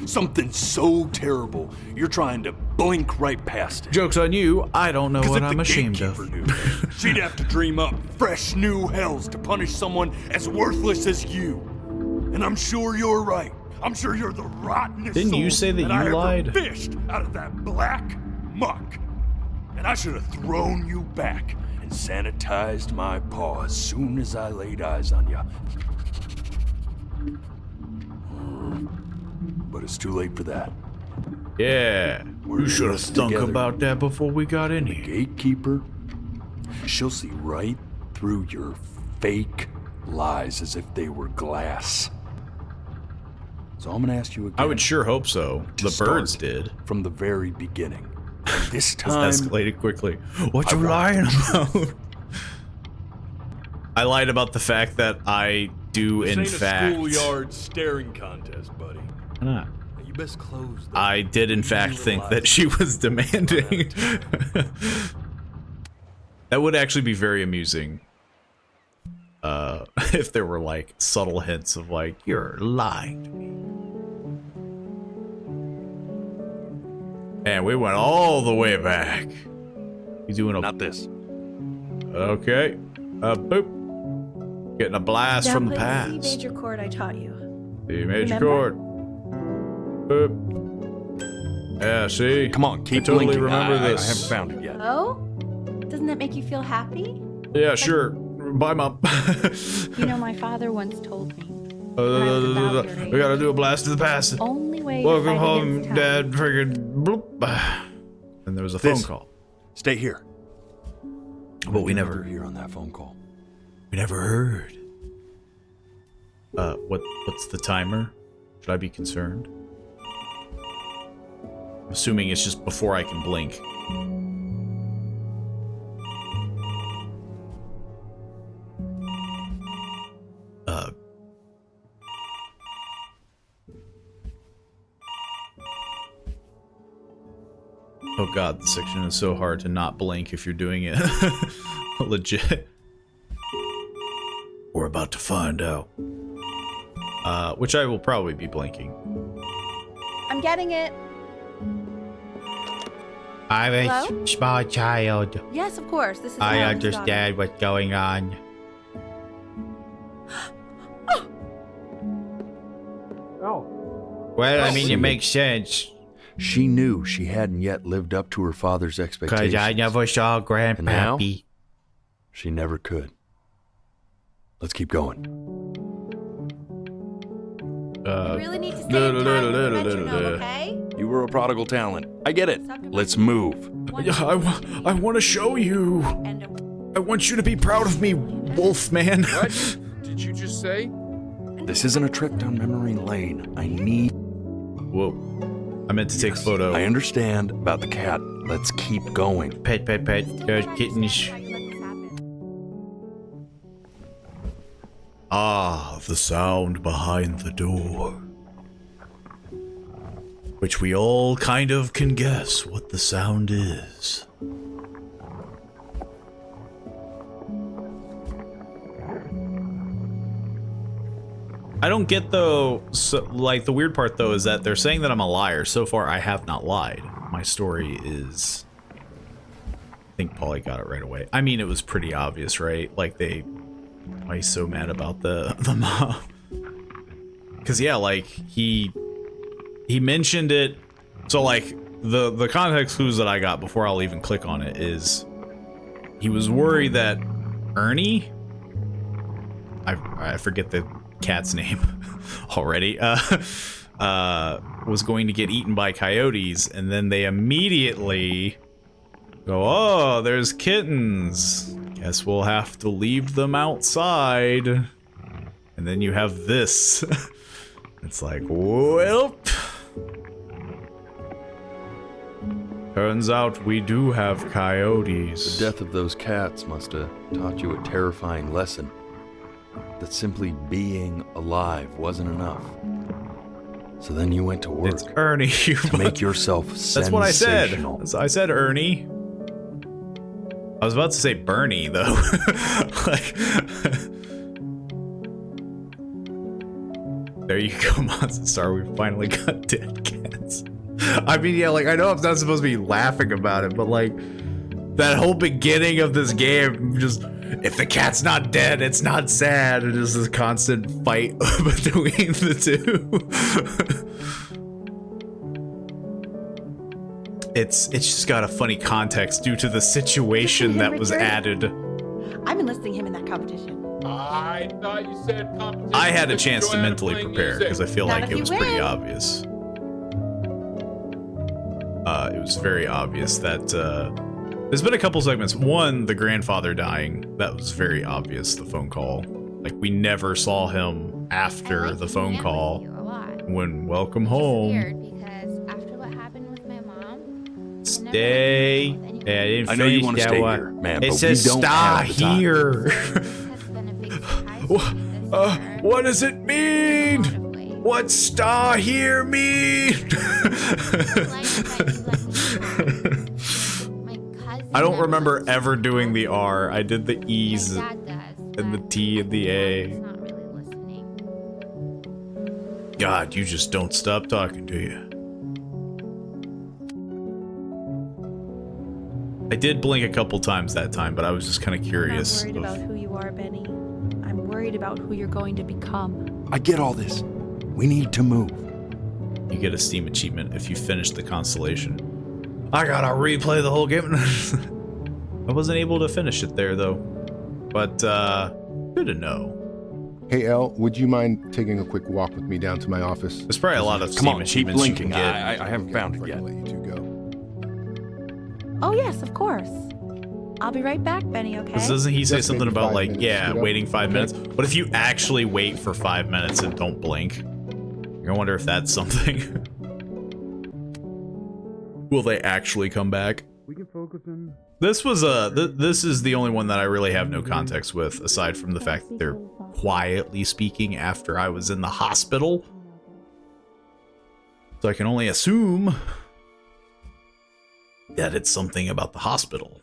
Something so terrible, you're trying to blink right past it. Joke's on you, I don't know 'Cause what if I'm the ashamed of. gatekeeper knew, she'd have to dream up fresh new hells to punish someone as worthless as you. And I'm sure you're right. I'm sure you're the rottenest Didn't you soul say that I you ever lied? fished out of that black muck. And I should have thrown you back and sanitized my paw as soon as I laid eyes on you. But it's too late for that. Yeah, We're you should have just thunk together. about that before we got in The here. gatekeeper, she'll see right through your fake lies as if they were glass. So I'm gonna ask you again. I would sure hope so. to The birds start did. from the very beginning. And this This time, escalated quickly. What I you want lying about? I lied about the fact that I do, This in ain't fact. a schoolyard staring contest, buddy. Why not? You best close the I did, in fact, think that she was demanding. That would actually be very amusing. If there were, like, subtle hints of, like, you're lying to me. And we went all the way back. You doing a... Not this. Okay. Boop. Getting a blast Now from the play past. C major chord I taught you. C major Remember? chord. Boop. Yeah, see? Come on, keep I totally blinking. remember I this. haven't found it yet. Oh? Doesn't that make you feel happy? Yeah, sure. Bye, Mom. You know, my father once told me when I was about your age, We gotta do a blast to the past. the only way to Welcome fight home, against time Dad. Friggin' bloop. And there was a phone This. call. Stay here. But we You're never here on that phone call. We never heard. What's the timer? Should I be concerned? I'm assuming it's just before I can blink. Oh god, this section is so hard to not blink if you're doing it legit. We're about to find out. Which I will probably be blinking. I'm getting it. I'm Hello? a small child. Yes, of course. This is I Mom, understand what's going on. Well, I mean, it makes sense. She knew she hadn't yet lived up to her father's expectations. Because I never saw And now, Grandpappy. she never could. Let's keep going. You really need to stay in time with the metronome, okay? You were a prodigal talent. I get it. Let's move. I want to show you. I want you to be proud of me, Wolfman. What did you just say? This isn't a trip down memory lane. I need... Whoa. I meant to take a photo. I understand about the cat. Let's keep going. Pet. There's kittens. Ah, the sound behind the door. Which we all kind of can guess what the sound is. I don't get though, like the weird part though is that they're saying that I'm a liar. So far I have not lied. My story is, I think Polly got it right away. I mean, it was pretty obvious, right? Like why he's so mad about the mom. Cause yeah, like he mentioned it. So like the context clues that I got before I'll even click on it is he was worried that Ernie, I forget the cat's name already, was going to get eaten by coyotes, and then they immediately go, oh, there's kittens. Guess we'll have to leave them outside. And then you have this. It's like, well, turns out we do have coyotes. The death of those cats must have taught you a terrifying lesson. That simply being alive wasn't enough. So then you went to work. It's Ernie. To make yourself That's what I said. I said Ernie. I was about to say Bernie, though. Like, there you go, Monster Star. We finally got dead cats. I mean, yeah, like, I know I'm not supposed to be laughing about it, but, like, that whole beginning of this game, just, if the cat's not dead, it's not sad. It is this constant fight between the two. It's just got a funny context due to the situation that was added. I'm enlisting him in that competition. I thought you said competition. I had a chance to mentally prepare because I feel like it was pretty obvious. It was very obvious that there's been a couple segments. One, the grandfather dying. That was very obvious, the phone call. Like, we never saw him after the phone call. When welcome home. Weird because after what happened with my mom, Stay. I know you want to stay here, man, It but says we don't star have the time. here. What does it mean? What's star here mean? I don't remember ever doing the R. I did the E's and the T and the A. God, you just don't stop talking, do you? I did blink a couple times that time, but I was just kind of curious. I'm not worried about who you are, Benny. I'm worried about who you're going to become. I get all this. We need to move. You get a Steam achievement if you finish the constellation. I gotta replay the whole game. I wasn't able to finish it there, though. But, good to know. Hey, Elle, would you mind taking a quick walk with me down to my office? There's probably a lot of Come Steam on, keep achievements you can blinking. get. I haven't found it yet. Let you two go. Oh, yes, of course. I'll be right back, Benny, okay? Doesn't he say Just something maybe about, 5 like, minutes, yeah, you know? waiting 5 Okay. minutes? What if you actually wait for 5 minutes and don't blink? I wonder if that's something. Will they actually come back? We can focus in. This was this is the only one that I really have no context with, aside from the fact that they're quietly speaking after I was in the hospital. So I can only assume that it's something about the hospital.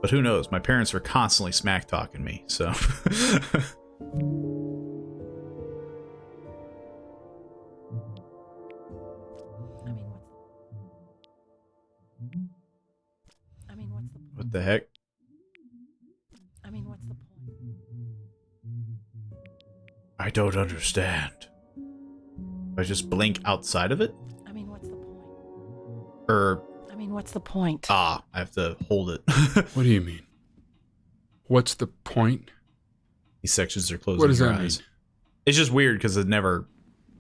But who knows? My parents are constantly smack talking me, so. What the heck? I mean, what's the point? I don't understand. I just blink outside of it? I mean, what's the point? I mean, what's the point? I have to hold it. What do you mean? What's the point? These sections are closing. What does your that eyes. mean? It's just weird because it never.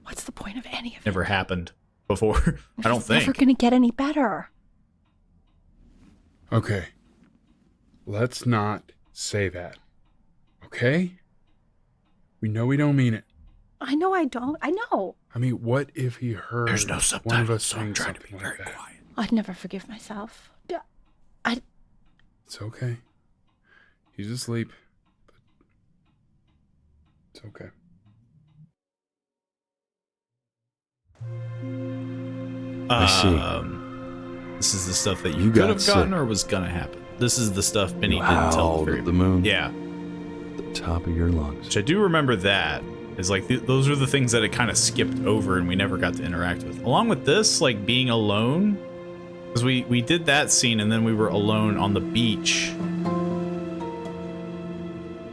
What's the point of any of it? Never happened before. I don't think. It's never gonna get any better. Okay. Let's not say that. Okay? We know we don't mean it. I know I don't. I know. I mean, what if he heard There's no one of subtitles, us so saying I'm trying to something be like very that? quiet. I'd never forgive myself. It's okay. He's asleep. But it's okay. I see. This is the stuff that You you got could have gotten sick. or was gonna happen. This is the stuff Benny You didn't tell howled the very at the moon. Yeah. The top of your lungs. Which I do remember that. Is like those are the things that it kind of skipped over and we never got to interact with. Along with this, like being alone, because we did that scene and then we were alone on the beach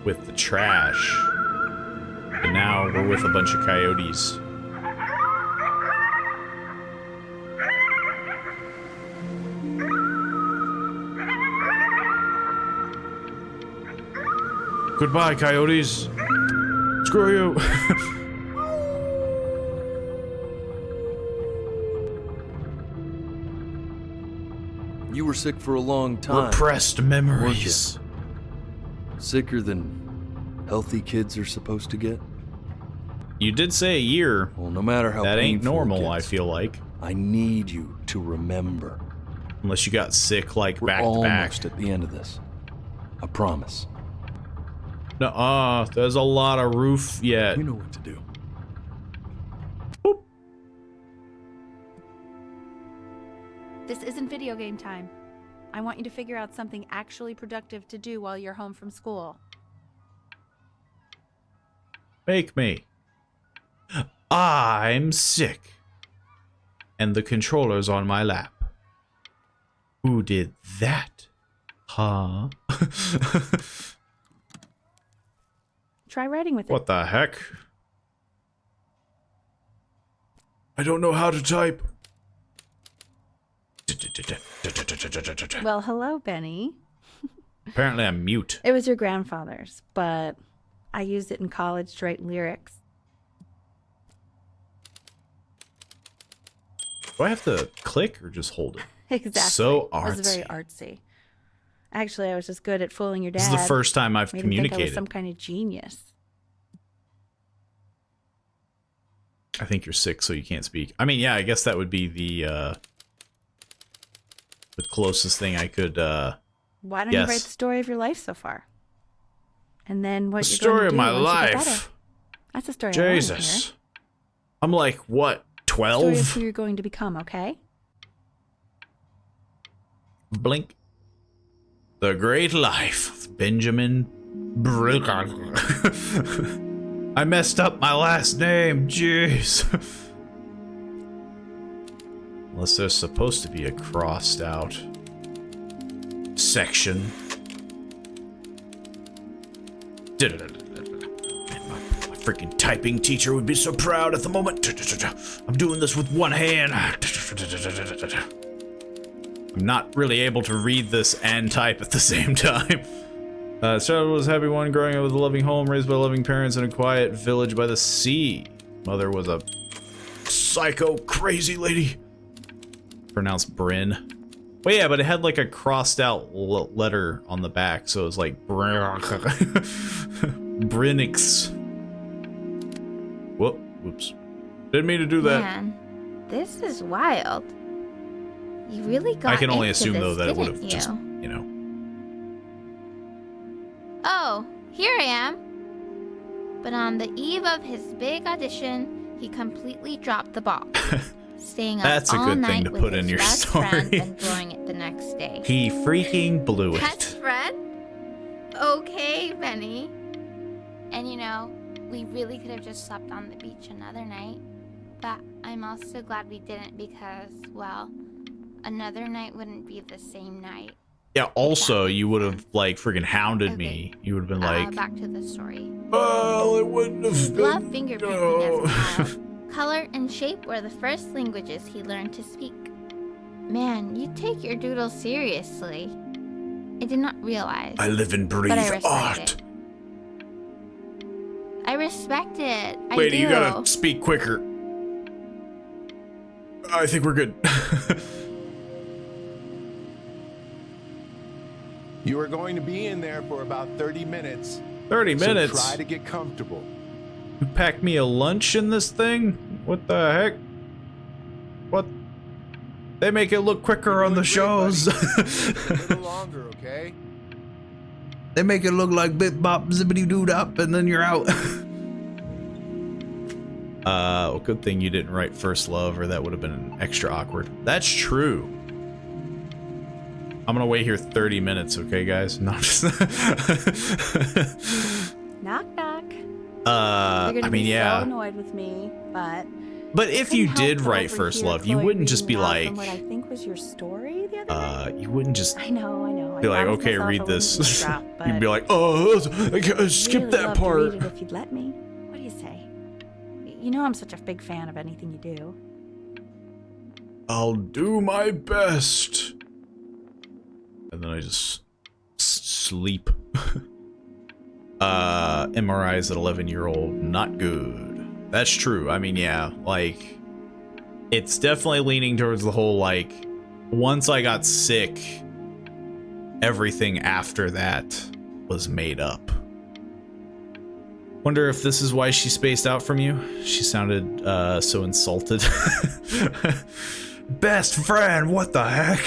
with the trash. And now we're with a bunch of coyotes. Goodbye, coyotes. Screw you. You were sick for a long time. Repressed memories. Sicker than healthy kids are supposed to get. You did say a year. Well, no matter how that ain't painful it normal, I gets, feel like. I need you to remember. Unless you got sick like We're back to almost back. at the end of this. I promise. Nuh-uh, there's a lot of roof yet. You know what to do. This isn't video game time. I want you to figure out something actually productive to do while you're home from school. Make me. I'm sick. And the controller's on my lap. Who did that? Huh? Try writing with it. What the heck? I don't know how to type. Well, hello, Benny. Apparently I'm mute. It was your grandfather's, but I used it in college to write lyrics. Do I have to click or just hold it? Exactly. So It was artsy. very artsy. Actually, I was just good at fooling your dad. This is the first time I've Made him think I was communicated. some kind of genius. I think you're sick, so you can't speak. I mean, yeah, I guess that would be the closest thing I could Why don't guess. you write the story of your life so far? And then what The you're story going of to do my once you get life. better. That's the story I want to hear. Jesus. I'm like, what, Story of 12? who you're going to become, okay? Blink. The Great Life of Benjamin Brigger. I messed up my last name, jeez. Unless there's supposed to be a crossed out section. My freaking typing teacher would be so proud at the moment. I'm doing this with one hand. I'm not really able to read this and type at the same time. Charlotte was a happy one, growing up with a loving home, raised by loving parents in a quiet village by the sea. Mother was a psycho crazy lady. Pronounced Bryn. Well, yeah, but it had like a crossed out letter on the back, so it was like Brynix. Whoops. Didn't mean to do that. Man, this is wild. You really got I can only into assume this, though that it would have didn't just, you? you know. Oh, here I am. But on the eve of his big audition, he completely dropped the ball. staying up That's a all good night thing to with put his in your best friend story. and throwing it the next day. He freaking blew it. Best friend? Okay, Benny. And you know, we really could have just slept on the beach another night. But I'm also glad we didn't because, well, another night wouldn't be the same night. Yeah, also, you would have, like, freaking hounded me. You would have been like, Back to the story. well, it wouldn't have been. Love finger painting as a child. Color and shape were the first languages he learned to speak. Man, you take your doodle seriously. I did not realize. I live and breathe but I respect art. it. I respect it. Wait, I do. you gotta speak quicker. I think we're good. You are going to be in there for about 30 minutes. 30 minutes? So try to get comfortable. You packed me a lunch in this thing? What the heck? What? They make it look quicker on the shows. A little longer, okay? They make it look like bip bop zippity doo dop and then you're out. Well, good thing you didn't write First Love or that would have been extra awkward. That's true. I'm gonna wait here 30 minutes, okay, guys? No, I'm just Knock knock. I You're gonna mean, be yeah. so annoyed with me, but But if you did write First Love, you wouldn't just be like, what I think was your story the other night. you wouldn't just I know. be like, promised okay, myself I read wouldn't this. eavesdrop, You'd be but like, oh, skip really that love to part. read it if you'd let me. What do you say? You know I'm such a big fan of anything you do. I'll do my best. And then I just sleep. MRIs at 11-year-old, not good. That's true. I mean, yeah, like, it's definitely leaning towards the whole, like, once I got sick, everything after that was made up. Wonder if this is why she spaced out from you? She sounded so insulted. Best friend, what the heck?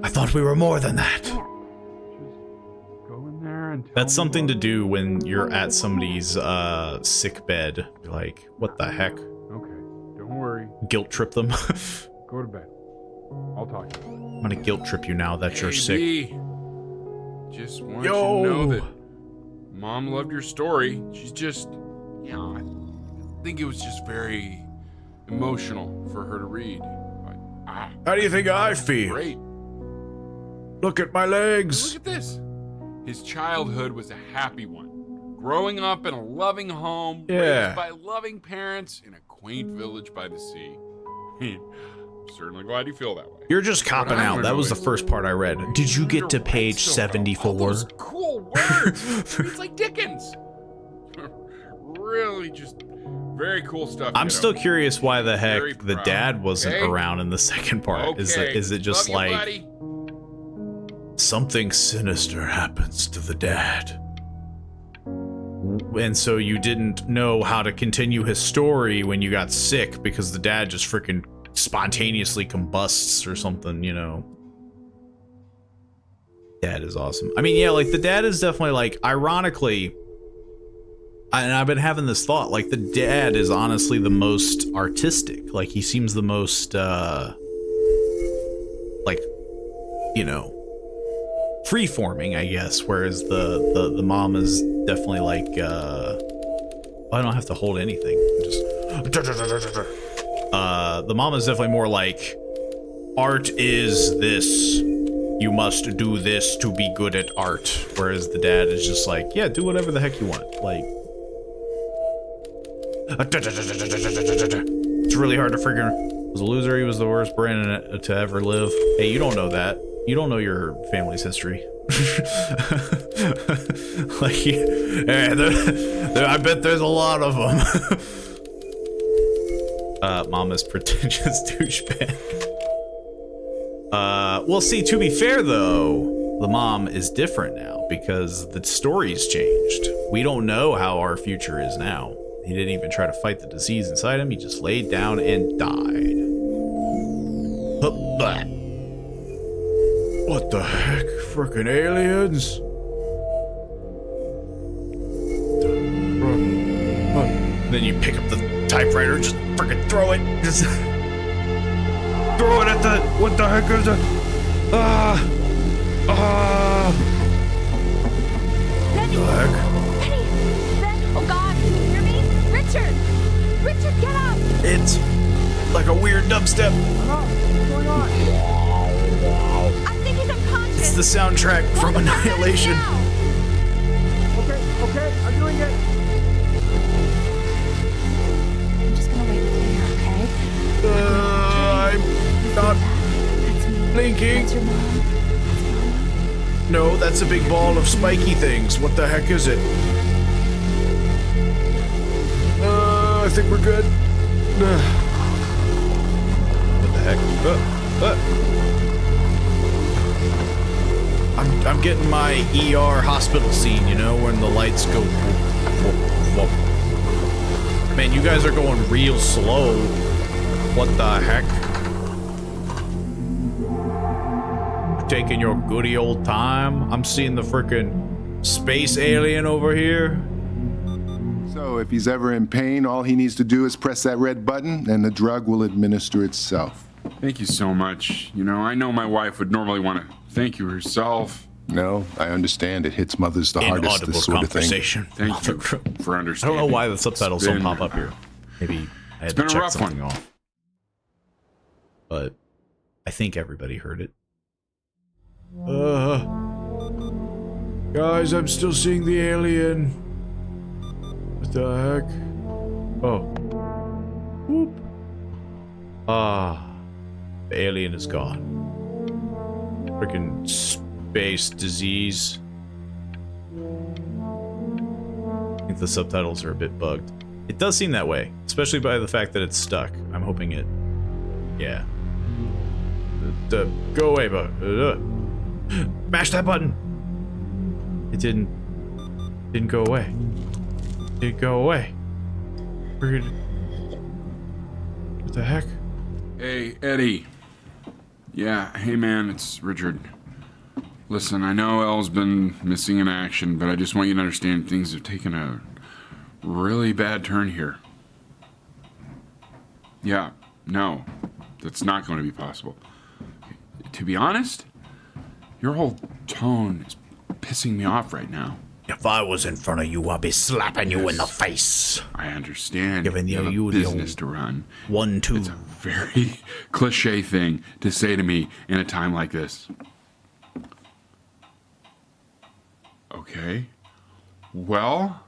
I thought we were more than that. Go in there and tell That's me something what- to do when you're at somebody's sick bed. Be like, what the heck? Okay, don't worry. Guilt trip them. Go to bed. I'll talk to you. I'm gonna guilt trip you now that you're sick. B, just want Yo. you to know that Mom loved your story. She's just, you know, I think it was just very emotional for her to read. How do you think I feel? Great. Look at my legs. Look at this. His childhood was a happy one. Growing up in a loving home, Yeah. raised by loving parents in a quaint village by the sea. I'm certainly glad you feel that way. You're just copping What I out. wanna That know was the is, first part I read. Did you get to page 74? those cool words. It's like Dickens. Really just very cool stuff. I'm kiddo. still curious why the heck Very the proud. dad wasn't Okay? around in the second part. Okay. Is it just Love you, like buddy. something sinister happens to the dad? And so you didn't know how to continue his story when you got sick because the dad just freaking spontaneously combusts or something, you know. Dad is awesome. I mean, yeah, like the dad is definitely like, ironically, and I've been having this thought, like the dad is honestly the most artistic. Like he seems the most, like, you know, free-forming, I guess. Whereas the mom is definitely like, I don't have to hold anything. Just, the mom is definitely more like, art is this. You must do this to be good at art. Whereas the dad is just like, yeah, do whatever the heck you want. Like, it's really hard to figure. Was a loser. He was the worst Brandon to ever live. Hey, you don't know that. You don't know your family's history. Like, hey, I bet there's a lot of them. Mama's pretentious douchebag. Well, see, to be fair though, the mom is different now because the story's changed. We don't know how our future is now. He didn't even try to fight the disease inside him. He just laid down and died. What the heck? Frickin' aliens? Then you pick up the typewriter. Just freaking throw it. Just throw it at the. What the heck is it? Benny! The heck? Benny! Oh God! Can you hear me? Richard! Richard, get up! It's like a weird dubstep. What's going on? I think he's unconscious. It's the soundtrack from Annihilation. Okay, I'm doing it. I'm just gonna wait with you here, okay? I'm not blinking. That's your mom. No, that's a big ball of spiky things. What the heck is it? I think we're good. What the heck? I'm getting my ER hospital scene, you know, when the lights go whoop, whoop, whoop. Man, you guys are going real slow. What the heck? Taking your goody old time. I'm seeing the frickin' space alien over here. So if he's ever in pain, all he needs to do is press that red button and the drug will administer itself. Thank you so much. You know, I know my wife would normally want to thank you herself. No, I understand. It hits mothers the hardest, this sort of thing. Thank you for I understanding. don't know why the subtitles don't pop up here. Maybe I had to check something off. But I think everybody heard it. Guys, I'm still seeing the alien. What the heck? Oh. Whoop. The alien is gone. Freaking space disease. I think the subtitles are a bit bugged. It does seem that way, especially by the fact that it's stuck. I'm hoping it... Yeah. Go away, bud. Mash that button! It didn't go away. It didn't go away. What the heck? Hey, Eddie. Yeah, hey man, it's Richard. Listen, I know Elle's been missing in action, but I just want you to understand things have taken a really bad turn here. Yeah, no, that's not going to be possible. To be honest, your whole tone is pissing me off right now. If I was in front of you, I'd be slapping you in the face. I understand. Giving you have you a the business to run. 1, 2. It's a very cliche thing to say to me in a time like this. Okay. Well,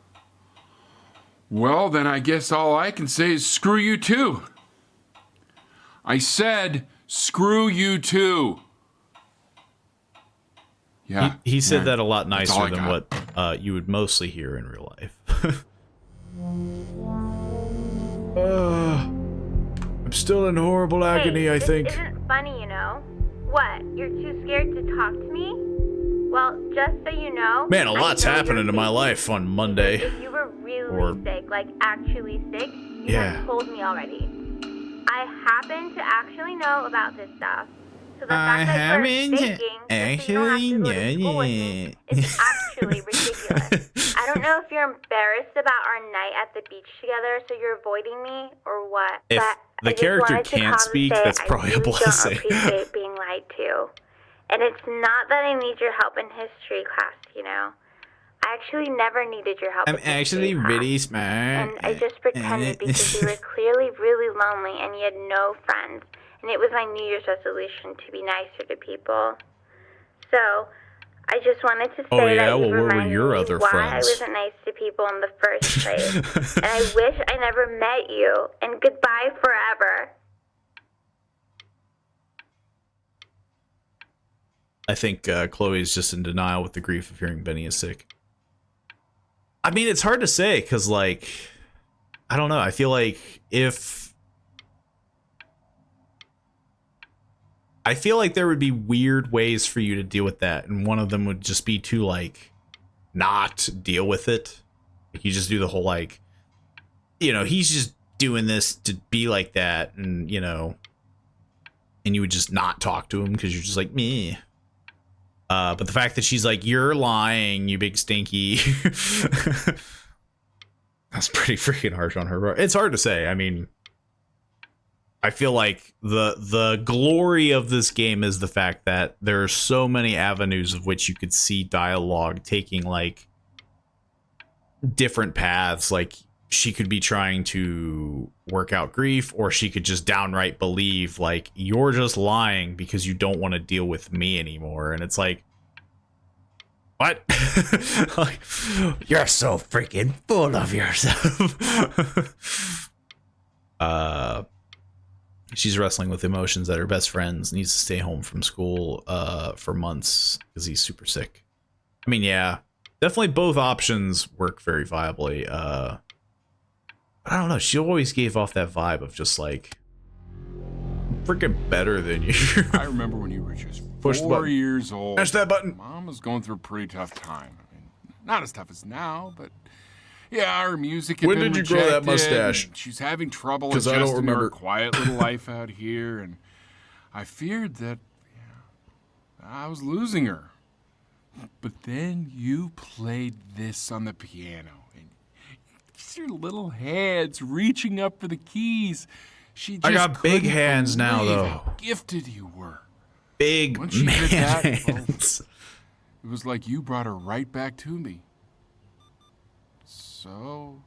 then I guess all I can say is screw you too. I said screw you too. Yeah. He said yeah, that a lot that's all nicer I than got. what you would mostly hear in real life. I'm still in horrible agony, I think. This isn't funny, you know. What? You're too scared to talk to me? Well, just so you know... Man, a lot's happening in my life on Monday. If you were really sick, like actually sick, you had told me already. I happen to actually know about this stuff. So the fact that you're faking is actually ridiculous. I don't know if you're embarrassed about our night at the beach together, so you're avoiding me, or what. If but the character can't speak, that's probably a blessing. I appreciate being lied to. And it's not that I need your help in history class, you know. I actually never needed your help. I'm actually really smart. And I just pretended because you were clearly really lonely and you had no friends. And it was my New Year's resolution to be nicer to people. So, I just wanted to say that you reminded me why I wasn't nice to people in the first place. And I wish I never met you. And goodbye forever. I think Chloe's just in denial with the grief of hearing Benny is sick. I mean, it's hard to say, because, like, I don't know. I feel like there would be weird ways for you to deal with that, and one of them would just be to, like, not deal with it. Like, you just do the whole, like, you know, he's just doing this to be like that, and, you know, and you would just not talk to him because you're just like, meh. But the fact that she's like, you're lying, you big stinky. That's pretty freaking harsh on her. It's hard to say. I mean, I feel like the glory of this game is the fact that there are so many avenues of which you could see dialogue taking like different paths. Like she could be trying to work out grief, or she could just downright believe like you're just lying because you don't want to deal with me anymore. And it's like, what? Like, you're so freaking full of yourself. She's wrestling with emotions that her best friend needs to stay home from school for months because he's super sick. I mean, yeah, definitely both options work very viably. But I don't know. She always gave off that vibe of just like, I'm freaking better than you. I remember when you were just Push the 4 button. years old. Push that button. Mom was going through a pretty tough time. I mean, not as tough as now, but yeah, her music had When been did you grow that rejected, mustache? and she's having trouble 'Cause I don't adjusting to her remember. quiet little life out here, and I feared that I was losing her. But then you played this on the piano, and just your little hands reaching up for the keys. She just I got big couldn't hands now, believe though. how gifted you were. Big Once she man did that, hands. it was like you brought her right back to me. So,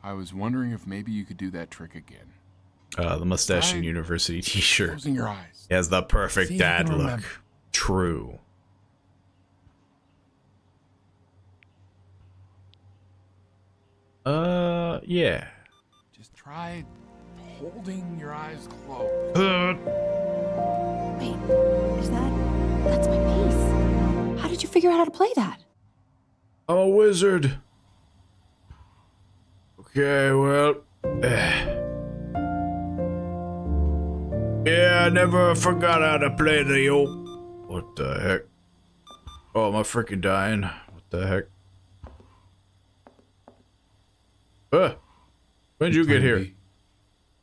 I was wondering if maybe you could do that trick again. The mustache and Right. university t-shirt. Closing your eyes. He has the perfect See if you dad can look. remember. True. Yeah. Just try holding your eyes closed. Wait, that's my piece. How did you figure out how to play that? I'm a wizard. Okay, well. Yeah, I never forgot how to play the old. What the heck? Oh, am I freaking dying? What the heck? When did you get here?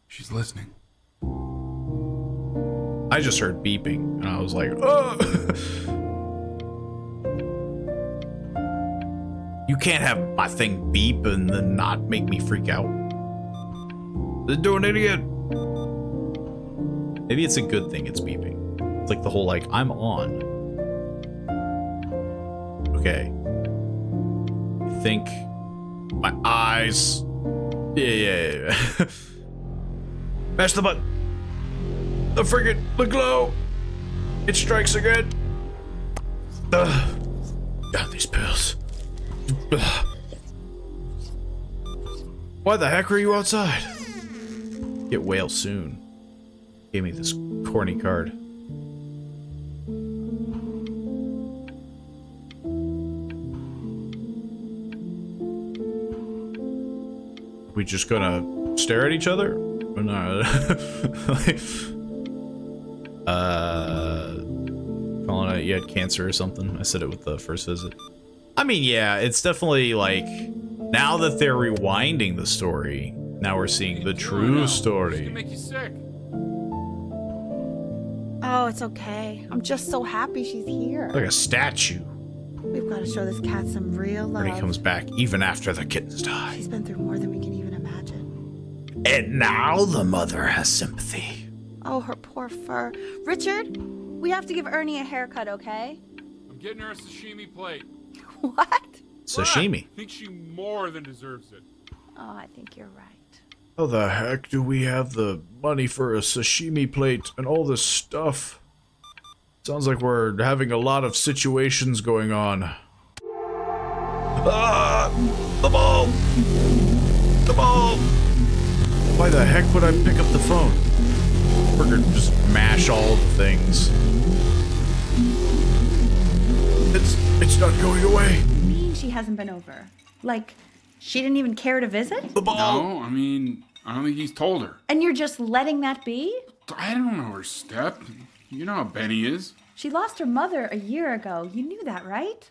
She's listening. I just heard beeping, and I was like, You can't have my thing beep and then not make me freak out. They're doing it again. Maybe it's a good thing it's beeping. It's like the whole, like, I'm on. Okay. I think my eyes. Yeah. Mash the button. The friggin' the glow. It strikes again. God, these pills. Why the heck are you outside? Get well soon. Gave me this corny card. We just gonna stare at each other? Or not? Calling it you had cancer or something. I said it with the first visit. I mean, yeah, it's definitely like now that they're rewinding the story, now we're seeing the true story. Make you sick. Oh, it's okay. I'm just so happy she's here. Like a statue. We've got to show this cat some real love. When he comes back, even after the kittens die. She's been through more than we can even imagine. And now the mother has sympathy. Oh, her poor fur. Richard, we have to give Ernie a haircut, okay? I'm getting her a sashimi plate. What? Sashimi. I think she more than deserves it. Oh, I think you're right. How the heck do we have the money for a sashimi plate and all this stuff? Sounds like we're having a lot of situations going on. Ah! The ball! The ball! Why the heck would I pick up the phone? We're gonna just mash all the things. It's not going away. What do you mean she hasn't been over? Like, she didn't even care to visit? The ball! No, I mean, I don't think he's told her. And you're just letting that be? I don't know her step. You know how Benny is. She lost her mother a year ago. You knew that, right?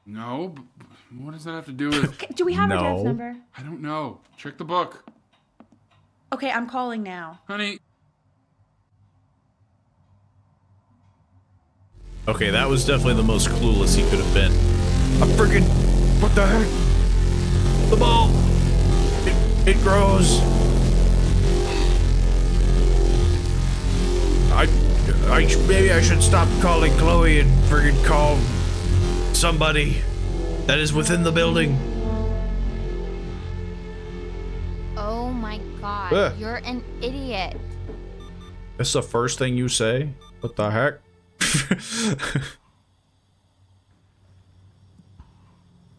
No, but what does that have to do with... Okay, do we have her dad's number? I don't know. Check the book. Okay, I'm calling now. Honey. Okay, that was definitely the most clueless he could have been. I'm freaking... What the heck? The ball. It grows. Maybe I should stop calling Chloe and friggin' call somebody that is within the building. Oh my god, you're an idiot. That's the first thing you say? What the heck?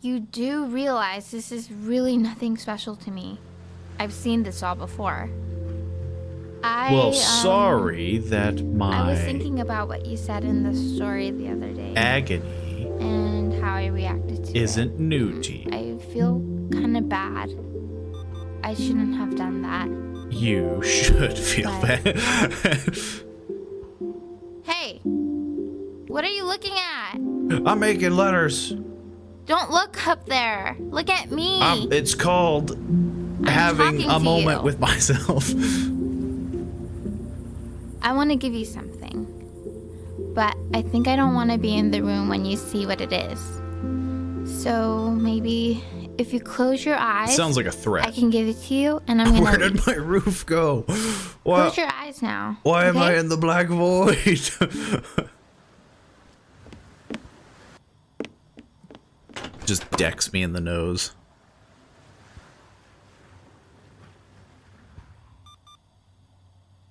You do realize this is really nothing special to me. I've seen this all before. Sorry that I was thinking about what you said in the story the other day. Agony and how I reacted to isn't new to you. I feel kind of bad. I shouldn't have done that. You should feel bad. Hey, what are you looking at? I'm making letters. Don't look up there. Look at me. It's called having a moment with myself. I want to give you something, but I think I don't want to be in the room when you see what it is. So maybe if you close your eyes, Sounds like a threat. I can give it to you, and I'm gonna. Where did my roof go? Close your eyes now. Why am okay? I in the black void? Just decks me in the nose.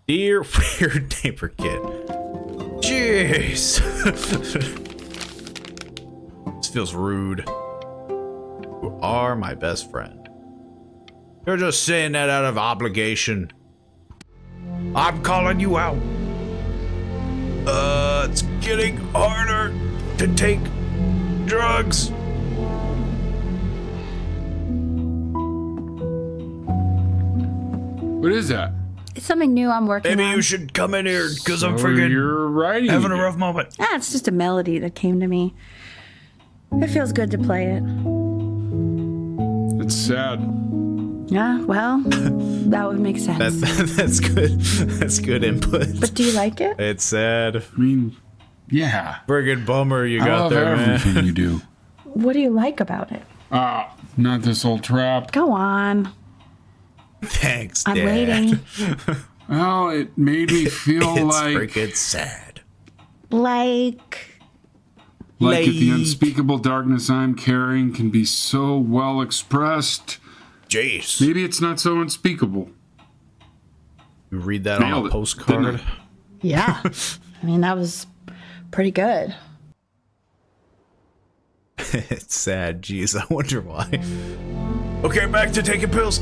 Dear weird neighbor kid. Jeez. This feels rude. You are my best friend. You're just saying that out of obligation. I'm calling you out. It's getting harder to take drugs. What is that? It's something new I'm working on. Maybe you should come in here because I'm So freaking you're writing having a again. rough moment. Ah, it's just a melody that came to me. It feels good to play it. It's sad. Yeah, well, that would make sense. That's good. That's good input. But do you like it? It's sad. I mean, yeah. Friggin' bummer you I got love there, man. everything you do. What do you like about it? Not this old trap. Go on. Thanks, I'm Dad. waiting. Well, it made me feel It's like freaking sad. Like if the unspeakable darkness I'm carrying can be so well expressed. Jeez. Maybe it's not so unspeakable. You read that on Nailed a it, postcard? didn't Yeah. I mean, that was pretty good. It's sad. Jeez, I wonder why. Okay, back to taking pills.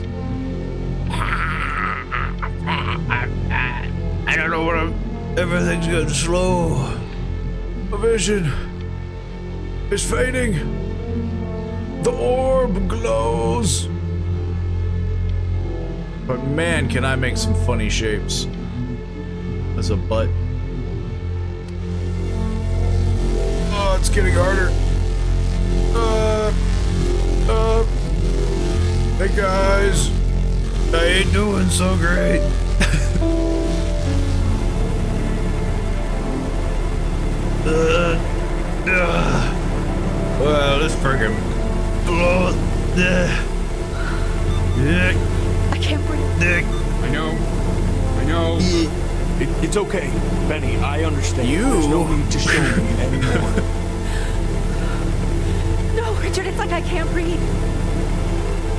I don't know what everything's getting slow. My vision is fading. The orb glows. But man, can I make some funny shapes. As a butt. Oh, it's getting harder. Hey guys. I ain't doing so great. Well, this friggin' blow. I can't breathe. I know. It's okay, Benny. I understand. There's no need to show me anymore. No, Richard, it's like I can't breathe.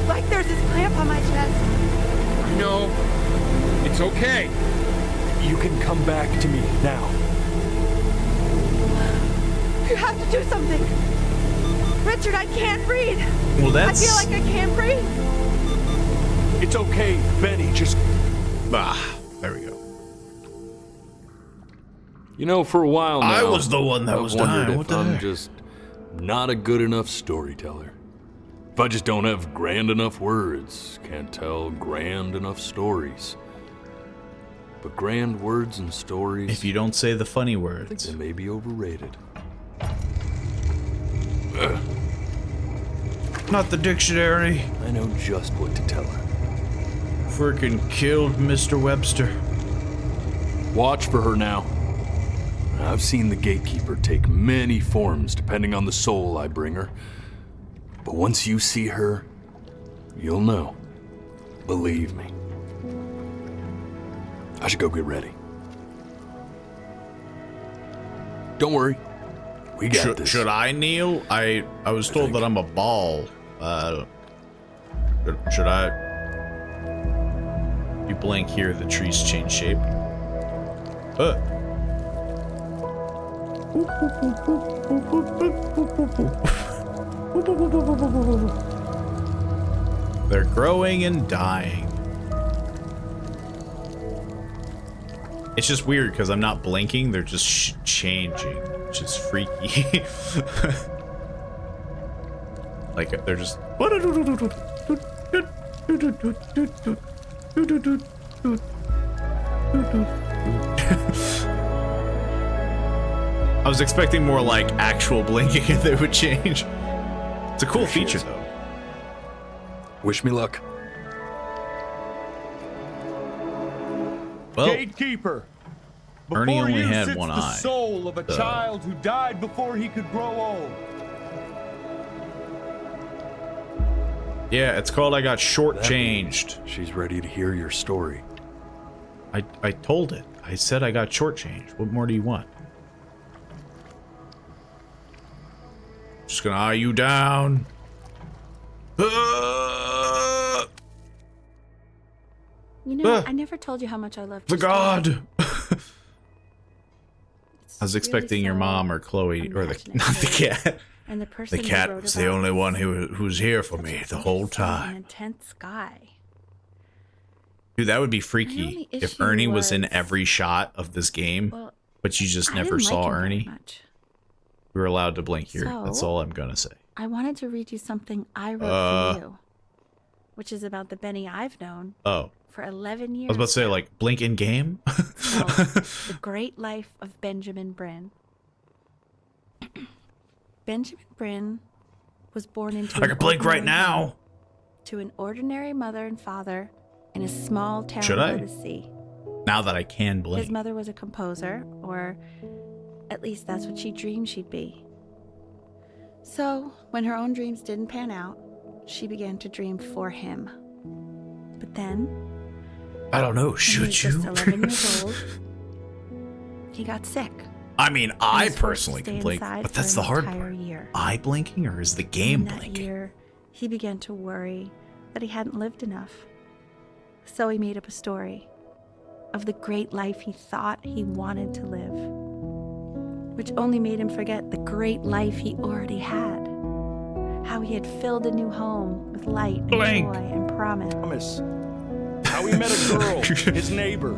Like there's this clamp on my chest. I know. It's okay. You can come back to me now. You have to do something. Richard, I can't breathe. Well, that's... I feel like I can't breathe. It's okay, Benny. Just... there we go. You know, for a while now, I was the one that was I've wondered dying. if What the I'm heck? just not a good enough storyteller. If I just don't have grand enough words, can't tell grand enough stories. But grand words and stories, If you don't say the funny I words. think they may be overrated. Not the dictionary. I know just what to tell her. Freaking killed Mr. Webster. Watch for her now. I've seen the gatekeeper take many forms depending on the soul I bring her. But once you see her, You'll know. Believe me. I should go get ready. Don't worry. We got this. Should I kneel? I was told that I'm a ball. Should I? You blink here, the trees change shape. They're growing and dying. It's just weird because I'm not blinking, they're just changing, which is freaky. Like they're just. I was expecting more like actual blinking and they would change. It's a cool feature though. Wish me luck. Well, Gatekeeper. Ernie Before only you had sits one the eye. soul of a So- child who died before he could grow old. Yeah, it's called I Got Shortchanged. She's ready to hear your story. I told it. I said I got shortchanged. What more do you want? Just gonna eye you down. You know, I never told you how much I love The you. god. I was expecting your mom or Chloe or the not the cat. And the person The who cat wrote was the about only this one who's here for me the whole an time. intense sky. Dude, that would be My freaky only if issue Ernie was in was- every shot of this game, Well, but you just I never didn't saw like him very Ernie. much. We were allowed to blink here. That's So- all I'm gonna say. I wanted to read you something I wrote for you, which is about the Benny I've known Oh. for 11 years. I was about to say, like, blink in game? The Great Life of Benjamin Bryn. Benjamin Bryn was born into I can blink right now. to an ordinary mother and father in a small town Should I? by the sea. Now that I can His blink. mother was a composer, or at least that's what she dreamed she'd be. So, when her own dreams didn't pan out, she began to dream for him. But then, I don't know. when he Should was just you? 11 years old, he got sick. I mean, and I was forced to personally stay can blink, inside but for that's an the hard entire part. year. Eye blinking or is the In game that blinking? year, he began to worry that he hadn't lived enough. So he made up a story of the great life he thought he wanted to live, which only made him forget the great life he already had. How he had filled a new home with light and Blank. joy and promise. How he met a girl, his neighbor,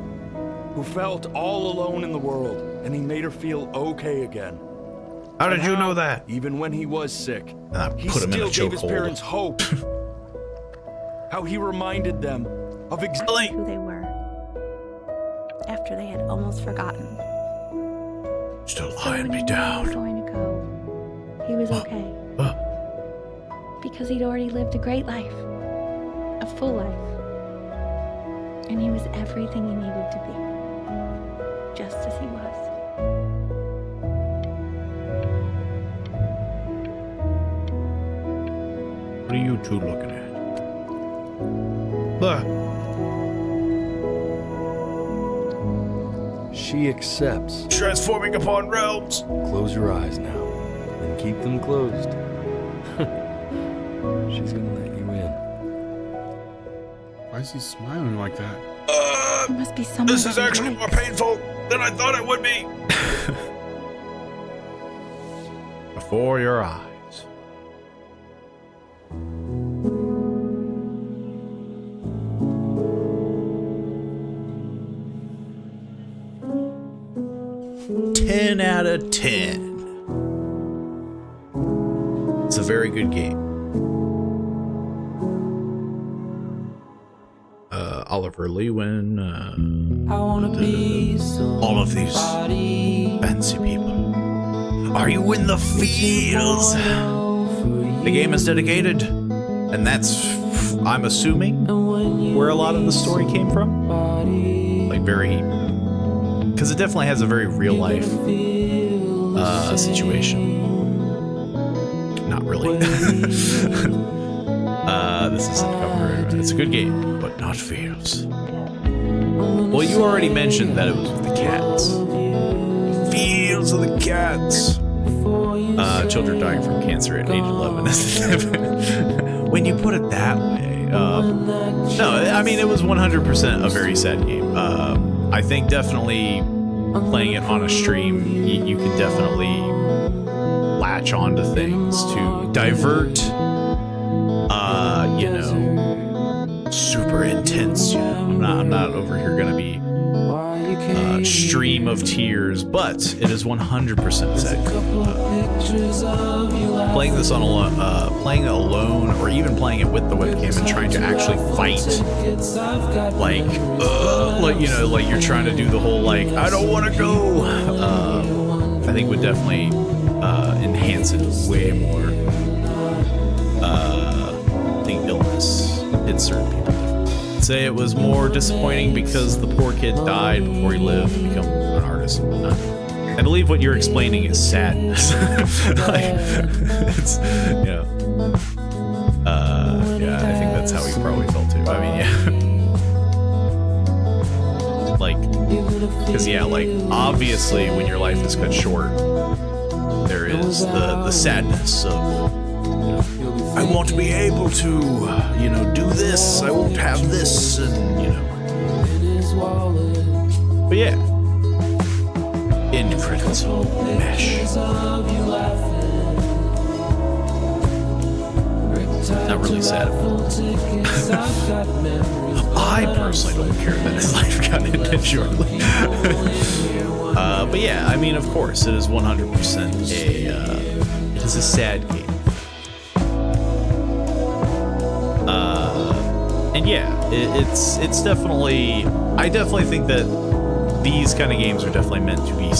who felt all alone in the world, and he made her feel okay again. How did And you know that? Even when he was sick, he put him in a still gave his chokehold. parents hope. How he reminded them of exactly who they were after they had almost forgotten. Still So eyeing when me he knew down. he was going to go, he was okay. Because he'd already lived a great life, a full life. And he was everything he needed to be, just as he was. What are you two looking at? Look. She accepts. Transforming upon realms. Close your eyes now, and keep them closed. She's gonna let you in. Why is he smiling like that? He must be someone This is that he actually more likes. painful than I thought it would be. Before your eyes. Ten out of 10. It's a very good game. Oliver Lewin, all of these fancy people. Are you in the fields? The game is dedicated, and that's, I'm assuming, where a lot of the story came from. Like very, because it definitely has a very real life situation. Not really. This isn't covered. It's a good game, but not feels. Well, you already mentioned that it was with the cats. Feels of the cats. Children dying from cancer at age 11. When you put it that way, no, I mean it was 100% a very sad game. I think definitely playing it on a stream, you can definitely latch onto things to divert. You know, super intense. You know, I'm not over here gonna be stream of tears, but it is 100% sad. Playing this on playing it alone, or even playing it with the webcam and trying to actually fight, like you know, like you're trying to do the whole like I don't want to go. I think would definitely enhance it way more. I think illness hit certain people differently. I'd say it was more disappointing because the poor kid died before he lived to become an artist and whatnot. I believe what you're explaining is sadness. Like, it's, you know, yeah, I think that's how he probably felt too. I mean, yeah. Like, because yeah, like, obviously when your life is cut short, there is the sadness of, I won't be able to, you know, do this, I won't have this, and, you know. But yeah. End credits. Mesh. Not really sad. I personally don't care that his life got ended shortly. But yeah, I mean, of course, it is 100% it is a sad game. And yeah, it's definitely, I definitely think that these kind of games are definitely meant to be you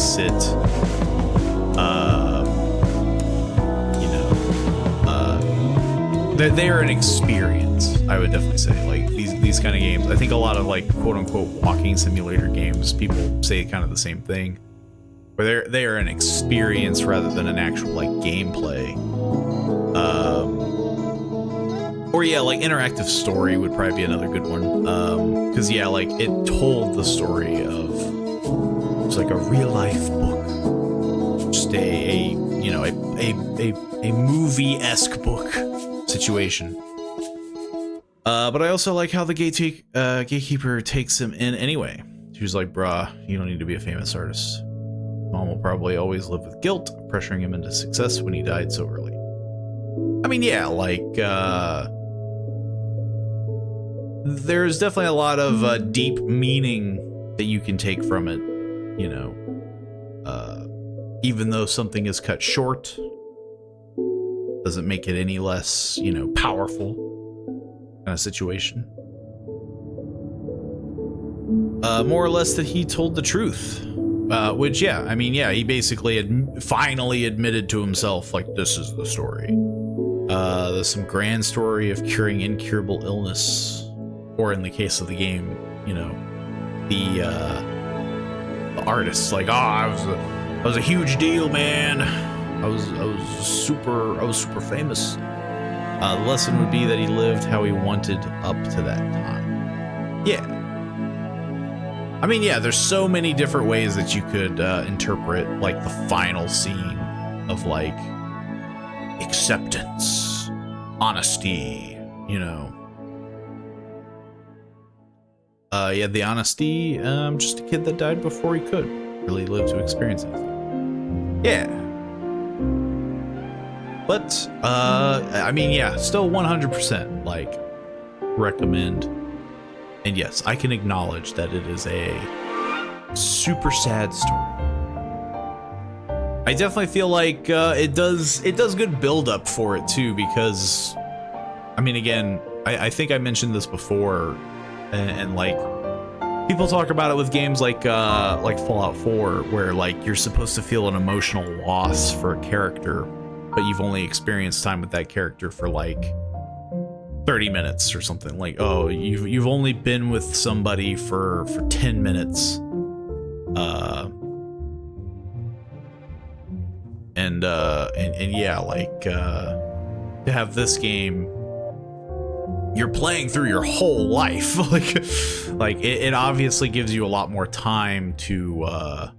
know, they are an experience. I would definitely say, like, these kind of games. I think a lot of like quote unquote walking simulator games, people say kind of the same thing, where they are an experience rather than an actual like gameplay. Or yeah, like interactive story would probably be another good one. Because yeah, like it told the story of, it's like a real life book, just a you know, a movie-esque book situation. But I also like how the gatekeeper takes him in anyway. She was like, bruh, you don't need to be a famous artist. Mom will probably always live with guilt, pressuring him into success when he died so early. I mean, yeah, like, there's definitely a lot of deep meaning that you can take from it, you know. Even though something is cut short, doesn't make it any less, you know, powerful kind of situation. More or less that he told the truth. Which, yeah, I mean, yeah, he basically finally admitted to himself, like, this is the story. There's some grand story of curing incurable illness. Or in the case of the game, you know, the artist's like, oh, I was a huge deal, man. I was super famous. The lesson would be that he lived how he wanted up to that time. Yeah. I mean, yeah, there's so many different ways that you could interpret, like, the final scene of, like, acceptance, honesty, you know. Yeah, the honesty, just a kid that died before he could really live to experience anything. Yeah. But, I mean, yeah, still 100%, like, recommend. And yes, I can acknowledge that it is a super sad story. I definitely feel like it does good build up for it too, because, I mean, again, I think I mentioned this before, and like, people talk about it with games like Fallout 4, where like you're supposed to feel an emotional loss for a character, but you've only experienced time with that character for like 30 minutes or something. Like, oh, you've only been with somebody for 10 minutes. And yeah, like, to have this game you're playing through your whole life. like it obviously gives you a lot more time to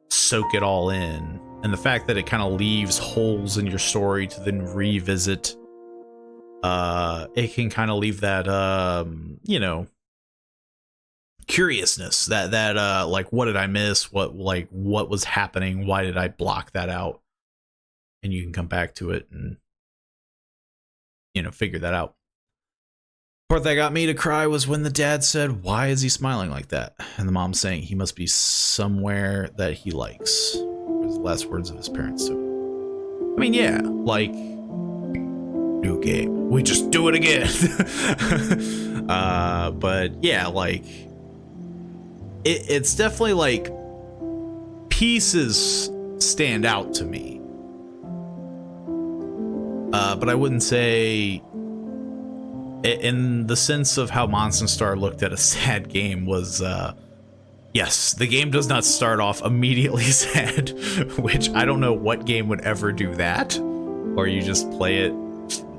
soak it all in. And the fact that it kind of leaves holes in your story to then revisit, it can kind of leave that, you know, curiousness, that like, what did I miss? What was happening? Why did I block that out? And you can come back to it and, you know, figure that out. The part that got me to cry was when the dad said, "Why is he smiling like that?" And the mom saying, "He must be somewhere that he likes." It was the last words of his parents. So, I mean, yeah, like, new game. We just do it again. But yeah, like, it's definitely like pieces stand out to me. But I wouldn't say, in the sense of how Monster Star looked at a sad game, was, yes, the game does not start off immediately sad, which I don't know what game would ever do that. Or you just play it,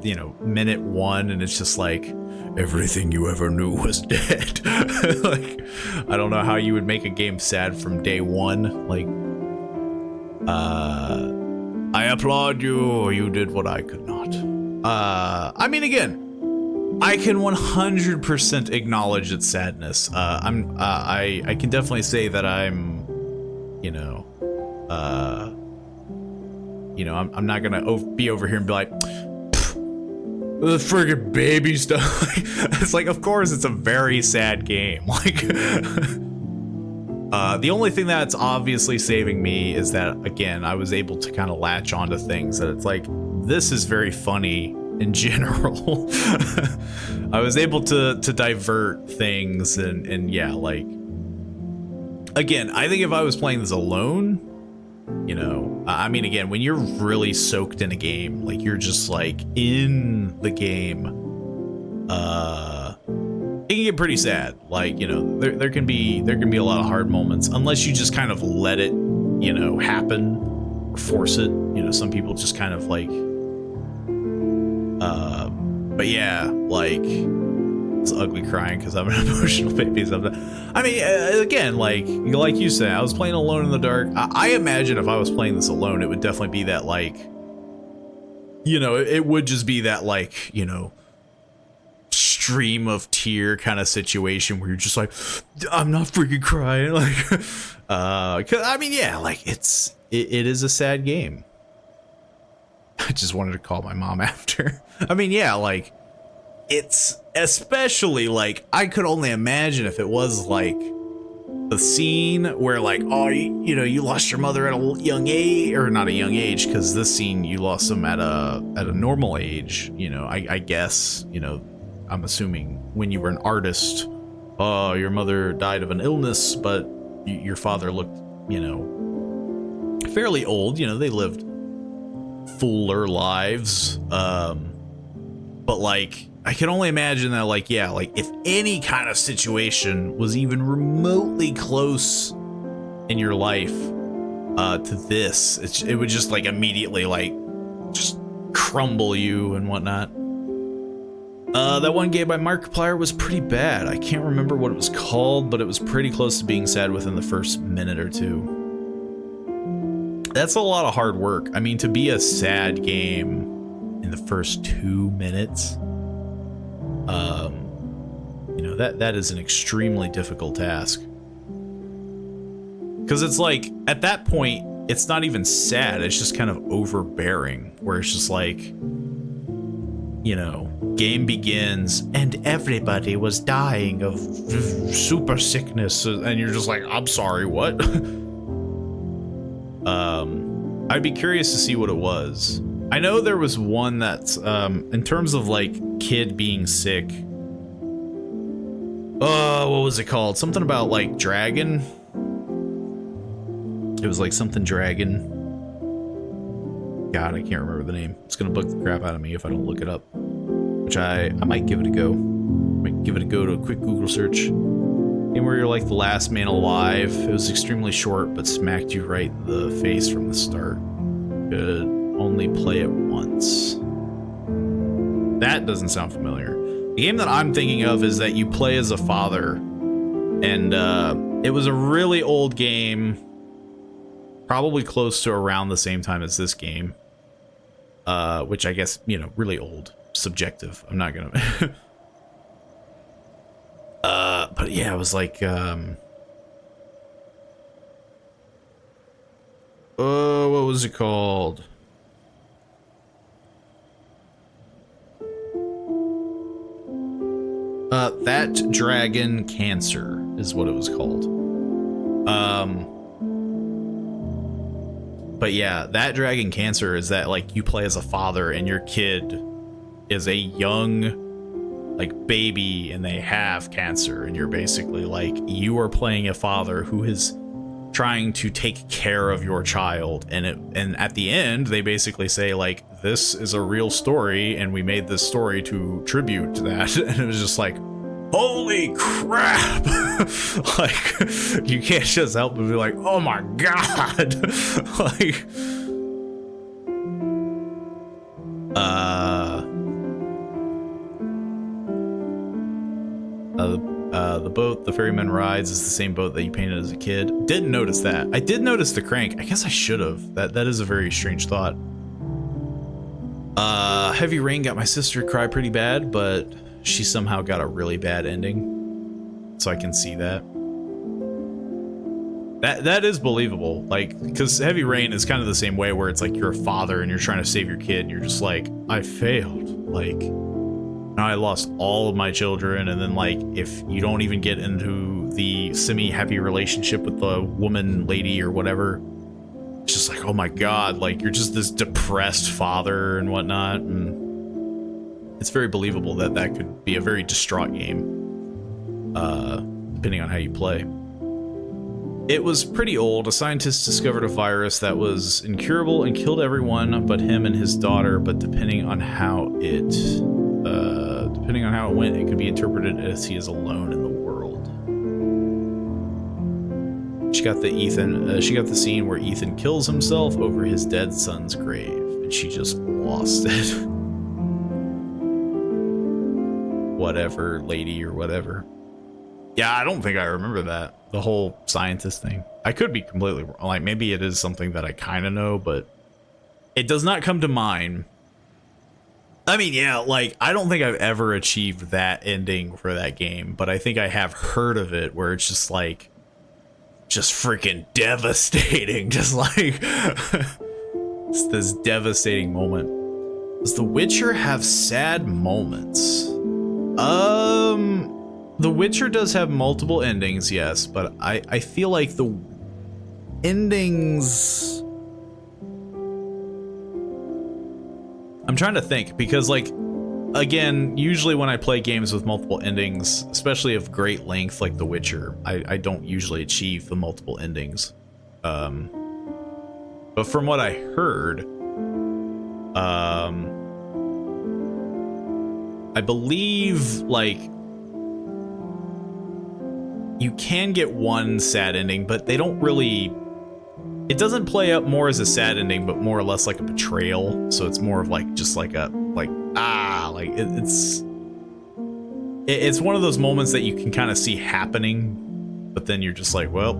you know, minute 1 and it's just like, everything you ever knew was dead. Like, I don't know how you would make a game sad from day 1. Like, I applaud you. You did what I could not. I mean, again, I can 100% acknowledge its sadness. I can definitely say that I'm, you know, I'm not gonna be over here and be like, the friggin' baby stuff. It's like, of course, it's a very sad game. Like, the only thing that's obviously saving me is that, again, I was able to kind of latch onto things that it's like, this is very funny in general. I was able to divert things and yeah, like, again, I think if I was playing this alone, you know, I mean, again, when you're really soaked in a game, like, you're just like in the game, it can get pretty sad. Like, you know, there can be a lot of hard moments unless you just kind of let it, you know, happen or force it. You know, some people just kind of like, but yeah, like, it's ugly crying because I'm an emotional baby. I mean, again, like you said, I was playing alone in the dark. I imagine if I was playing this alone, it would definitely be that, like, you know, it would just be that, like, you know, stream of tear kind of situation where you're just like, I'm not freaking crying. Like, 'cause, I mean, yeah, like, it is a sad game. I just wanted to call my mom after. I mean, yeah, like, it's especially, like, I could only imagine if it was like the scene where, like, oh, you know, you lost your mother at a young age, or not a young age, because this scene you lost them at a normal age. You know, I guess, you know, I'm assuming when you were an artist, oh, your mother died of an illness, but your father looked, you know, fairly old. You know, they lived fuller lives. But, like, I can only imagine that, like, yeah, like, if any kind of situation was even remotely close in your life to this, it would just, like, immediately, like, just crumble you and whatnot. That one game by Markiplier was pretty bad. I can't remember what it was called, but it was pretty close to being sad within the first minute or two. That's a lot of hard work. I mean, to be a sad game in the first 2 minutes, you know, that is an extremely difficult task. Because it's like, at that point, it's not even sad, it's just kind of overbearing, where it's just like, you know, game begins and everybody was dying of super sickness, and you're just like, I'm sorry, what? I'd be curious to see what it was. I know there was one that's, in terms of, like, kid being sick. What was it called? Something about, like, dragon. It was like something dragon. God, I can't remember the name. It's gonna bug the crap out of me if I don't look it up. Which I might give it a go. Might give it a go to a quick Google search. And where you're like the last man alive. It was extremely short, but smacked you right in the face from the start. Could only play it once. That doesn't sound familiar. The game that I'm thinking of is that you play as a father, and it was a really old game, probably close to around the same time as this game, which I guess, you know, really old, subjective. I'm not gonna. But yeah, it was like what was it called? That Dragon Cancer is what it was called. But yeah, That Dragon Cancer is that, like, you play as a father and your kid is a young, like, baby, and they have cancer, and you're basically like, you are playing a father who is trying to take care of your child, and at the end they basically say, like, this is a real story and we made this story to tribute to that. And it was just like, holy crap. Like, you can't just help but be like, oh my god. Like, the boat the ferryman rides is the same boat that you painted as a kid. Didn't notice that. I did notice the crank. I guess I should have. That is a very strange thought. Heavy Rain got my sister to cry pretty bad, but she somehow got a really bad ending. So I can see that. That is believable. Like, because Heavy Rain is kind of the same way, where it's like you're a father and you're trying to save your kid and you're just like, I failed. Like, now I lost all of my children, and then, like, if you don't even get into the semi-happy relationship with the woman, lady, or whatever, it's just like, oh my god, like, you're just this depressed father and whatnot, and it's very believable that that could be a very distraught game, depending on how you play. It was pretty old. A scientist discovered a virus that was incurable and killed everyone but him and his daughter, but depending on how it went, it could be interpreted as he is alone in the world. She got the scene where Ethan kills himself over his dead son's grave, and she just lost it. Whatever, lady, or whatever. Yeah, I don't think I remember that. The whole scientist thing. I could be completely wrong. Like, maybe it is something that I kind of know, but it does not come to mind. I mean, yeah, like, I don't think I've ever achieved that ending for that game, but I think I have heard of it, where it's just like, just freaking devastating. Just like, it's this devastating moment. Does The Witcher have sad moments? The Witcher does have multiple endings, yes, but I feel like the endings... I'm trying to think, because, like, again, usually when I play games with multiple endings, especially of great length like The Witcher, I don't usually achieve the multiple endings. But from what I heard, I believe, like, you can get one sad ending, but they don't really... It doesn't play up more as a sad ending, but more or less like a betrayal. So it's more of like, just like a, like, like, it's one of those moments that you can kind of see happening, but then you're just like, well...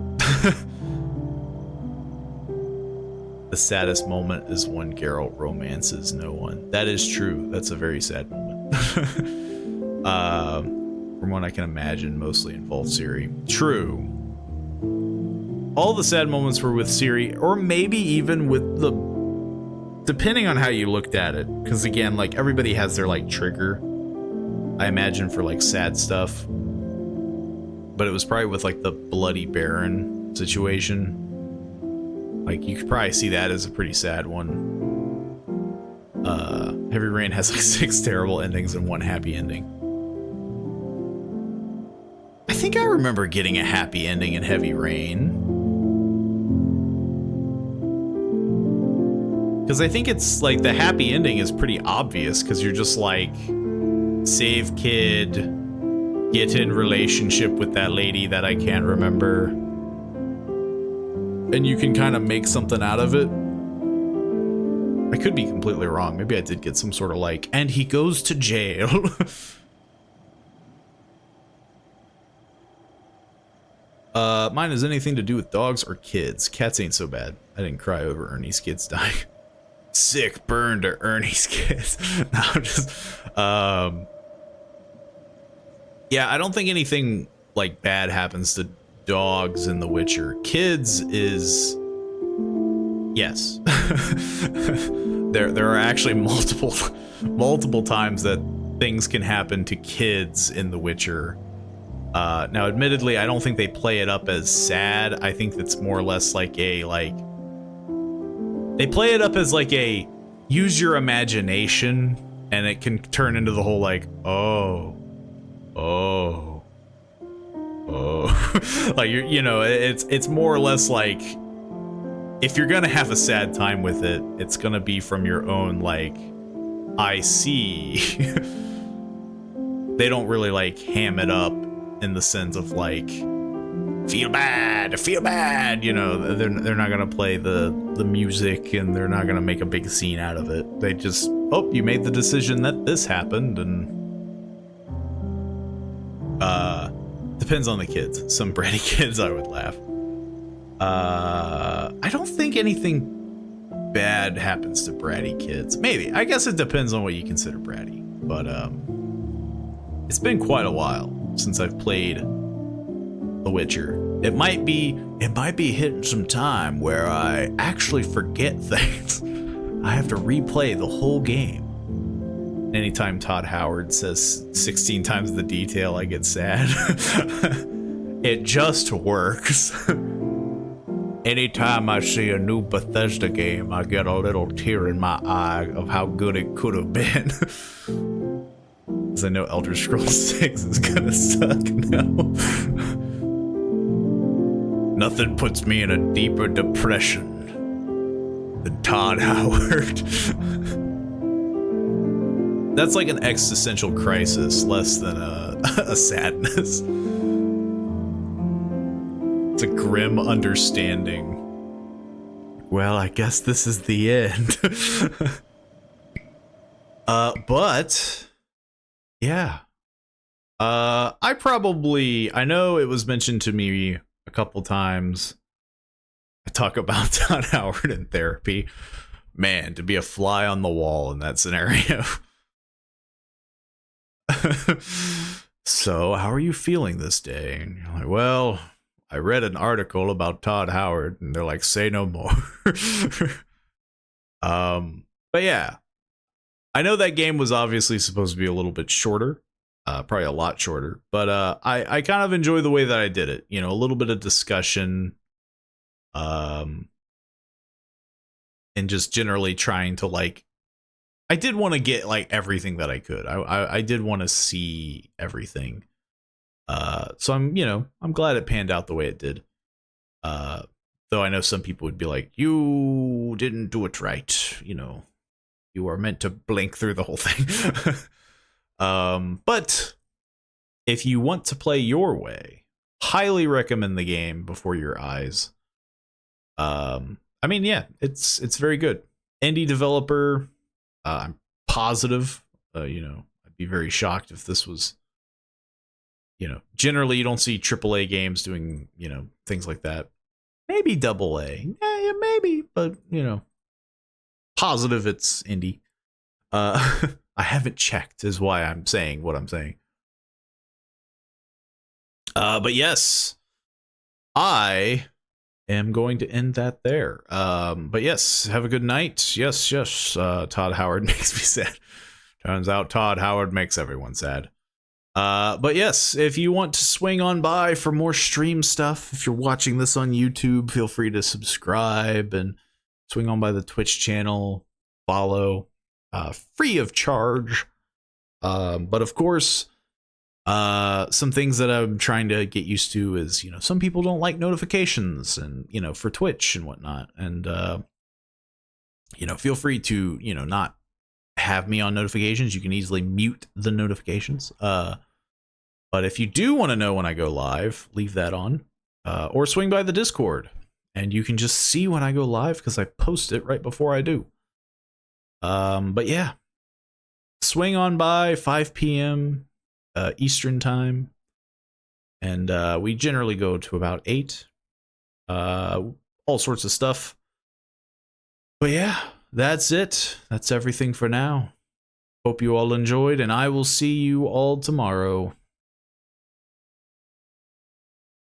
The saddest moment is when Geralt romances no one. That is true. That's a very sad moment. From what I can imagine, mostly involved Ciri. True. All the sad moments were with Ciri, or maybe even with the... Depending on how you looked at it. Because again, like, everybody has their, like, trigger. I imagine for, like, sad stuff. But it was probably with, like, the Bloody Baron situation. Like, you could probably see that as a pretty sad one. Heavy Rain has, like, 6 terrible endings and 1 happy ending. I think I remember getting a happy ending in Heavy Rain. Because I think it's, like, the happy ending is pretty obvious, because you're just like, save kid, get in relationship with that lady that I can't remember. And you can kind of make something out of it. I could be completely wrong. Maybe I did get some sort of like, and he goes to jail. Mine has anything to do with dogs or kids. Cats ain't so bad. I didn't cry over Ernie's kids dying. Sick burn to Ernie's kids. No, I'm just, yeah, I don't think anything like bad happens to dogs in The Witcher. Kids is, yes. There are actually multiple times that things can happen to kids in The Witcher. Now, admittedly, I don't think they play it up as sad. I think it's more or less like a, they play it up as like a use your imagination, and it can turn into the whole like, oh. Like, you know, it's more or less like, if you're gonna have a sad time with it, it's gonna be from your own, like, I see. They don't really like ham it up in the sense of like, feel bad, you know. They're not gonna play the music, and they're not gonna make a big scene out of it. They just, oh, you made the decision that this happened, and depends on the kids. Some bratty kids, I would laugh. I don't think anything bad happens to bratty kids. Maybe. I guess it depends on what you consider bratty. But it's been quite a while since I've played The Witcher. It might be hitting some time where I actually forget things. I have to replay the whole game. Anytime Todd Howard says 16 times the detail, I get sad. It just works. Anytime I see a new Bethesda game, I get a little tear in my eye of how good it could have been. Because I know Elder Scrolls 6 is gonna suck now. Nothing puts me in a deeper depression than Todd Howard. That's like an existential crisis, less than a sadness. It's a grim understanding. Well, I guess this is the end. But yeah. I know it was mentioned to me a couple times. I talk about Todd Howard in therapy. Man, to be a fly on the wall in that scenario. So, how are you feeling this day? And you're like, well, I read an article about Todd Howard, and they're like, say no more. But yeah, I know that game was obviously supposed to be a little bit shorter, probably a lot shorter, but I kind of enjoy the way that I did it. You know, a little bit of discussion, and just generally trying to, like, I did want to get like everything that I could. I did want to see everything. So I'm glad it panned out the way it did. Though I know some people would be like, you didn't do it right. You know, you are meant to blink through the whole thing. But if you want to play your way, highly recommend the game Before Your Eyes. I mean, yeah, it's very good. Indie developer. I'm positive, I'd be very shocked if this was, generally you don't see AAA games doing, things like that. Maybe AA. Yeah, maybe, but, positive it's indie. I haven't checked is why I'm saying what I'm saying. But yes, I am going to end that there. But yes, have a good night. Yes. Todd Howard makes me sad. Turns out Todd Howard makes everyone sad. But yes, if you want to swing on by for more stream stuff, if you're watching this on YouTube, feel free to subscribe and swing on by the Twitch channel, follow, free of charge. But of course, some things that I'm trying to get used to is, some people don't like notifications and, for Twitch and whatnot. And, feel free to, not have me on notifications. You can easily mute the notifications. But if you do want to know when I go live, leave that on, or swing by the Discord and you can just see when I go live because I post it right before I do. But yeah, swing on by 5 p.m. Eastern time, and we generally go to about 8. All sorts of stuff. But yeah, that's it. That's everything for now. Hope you all enjoyed, and I will see you all tomorrow.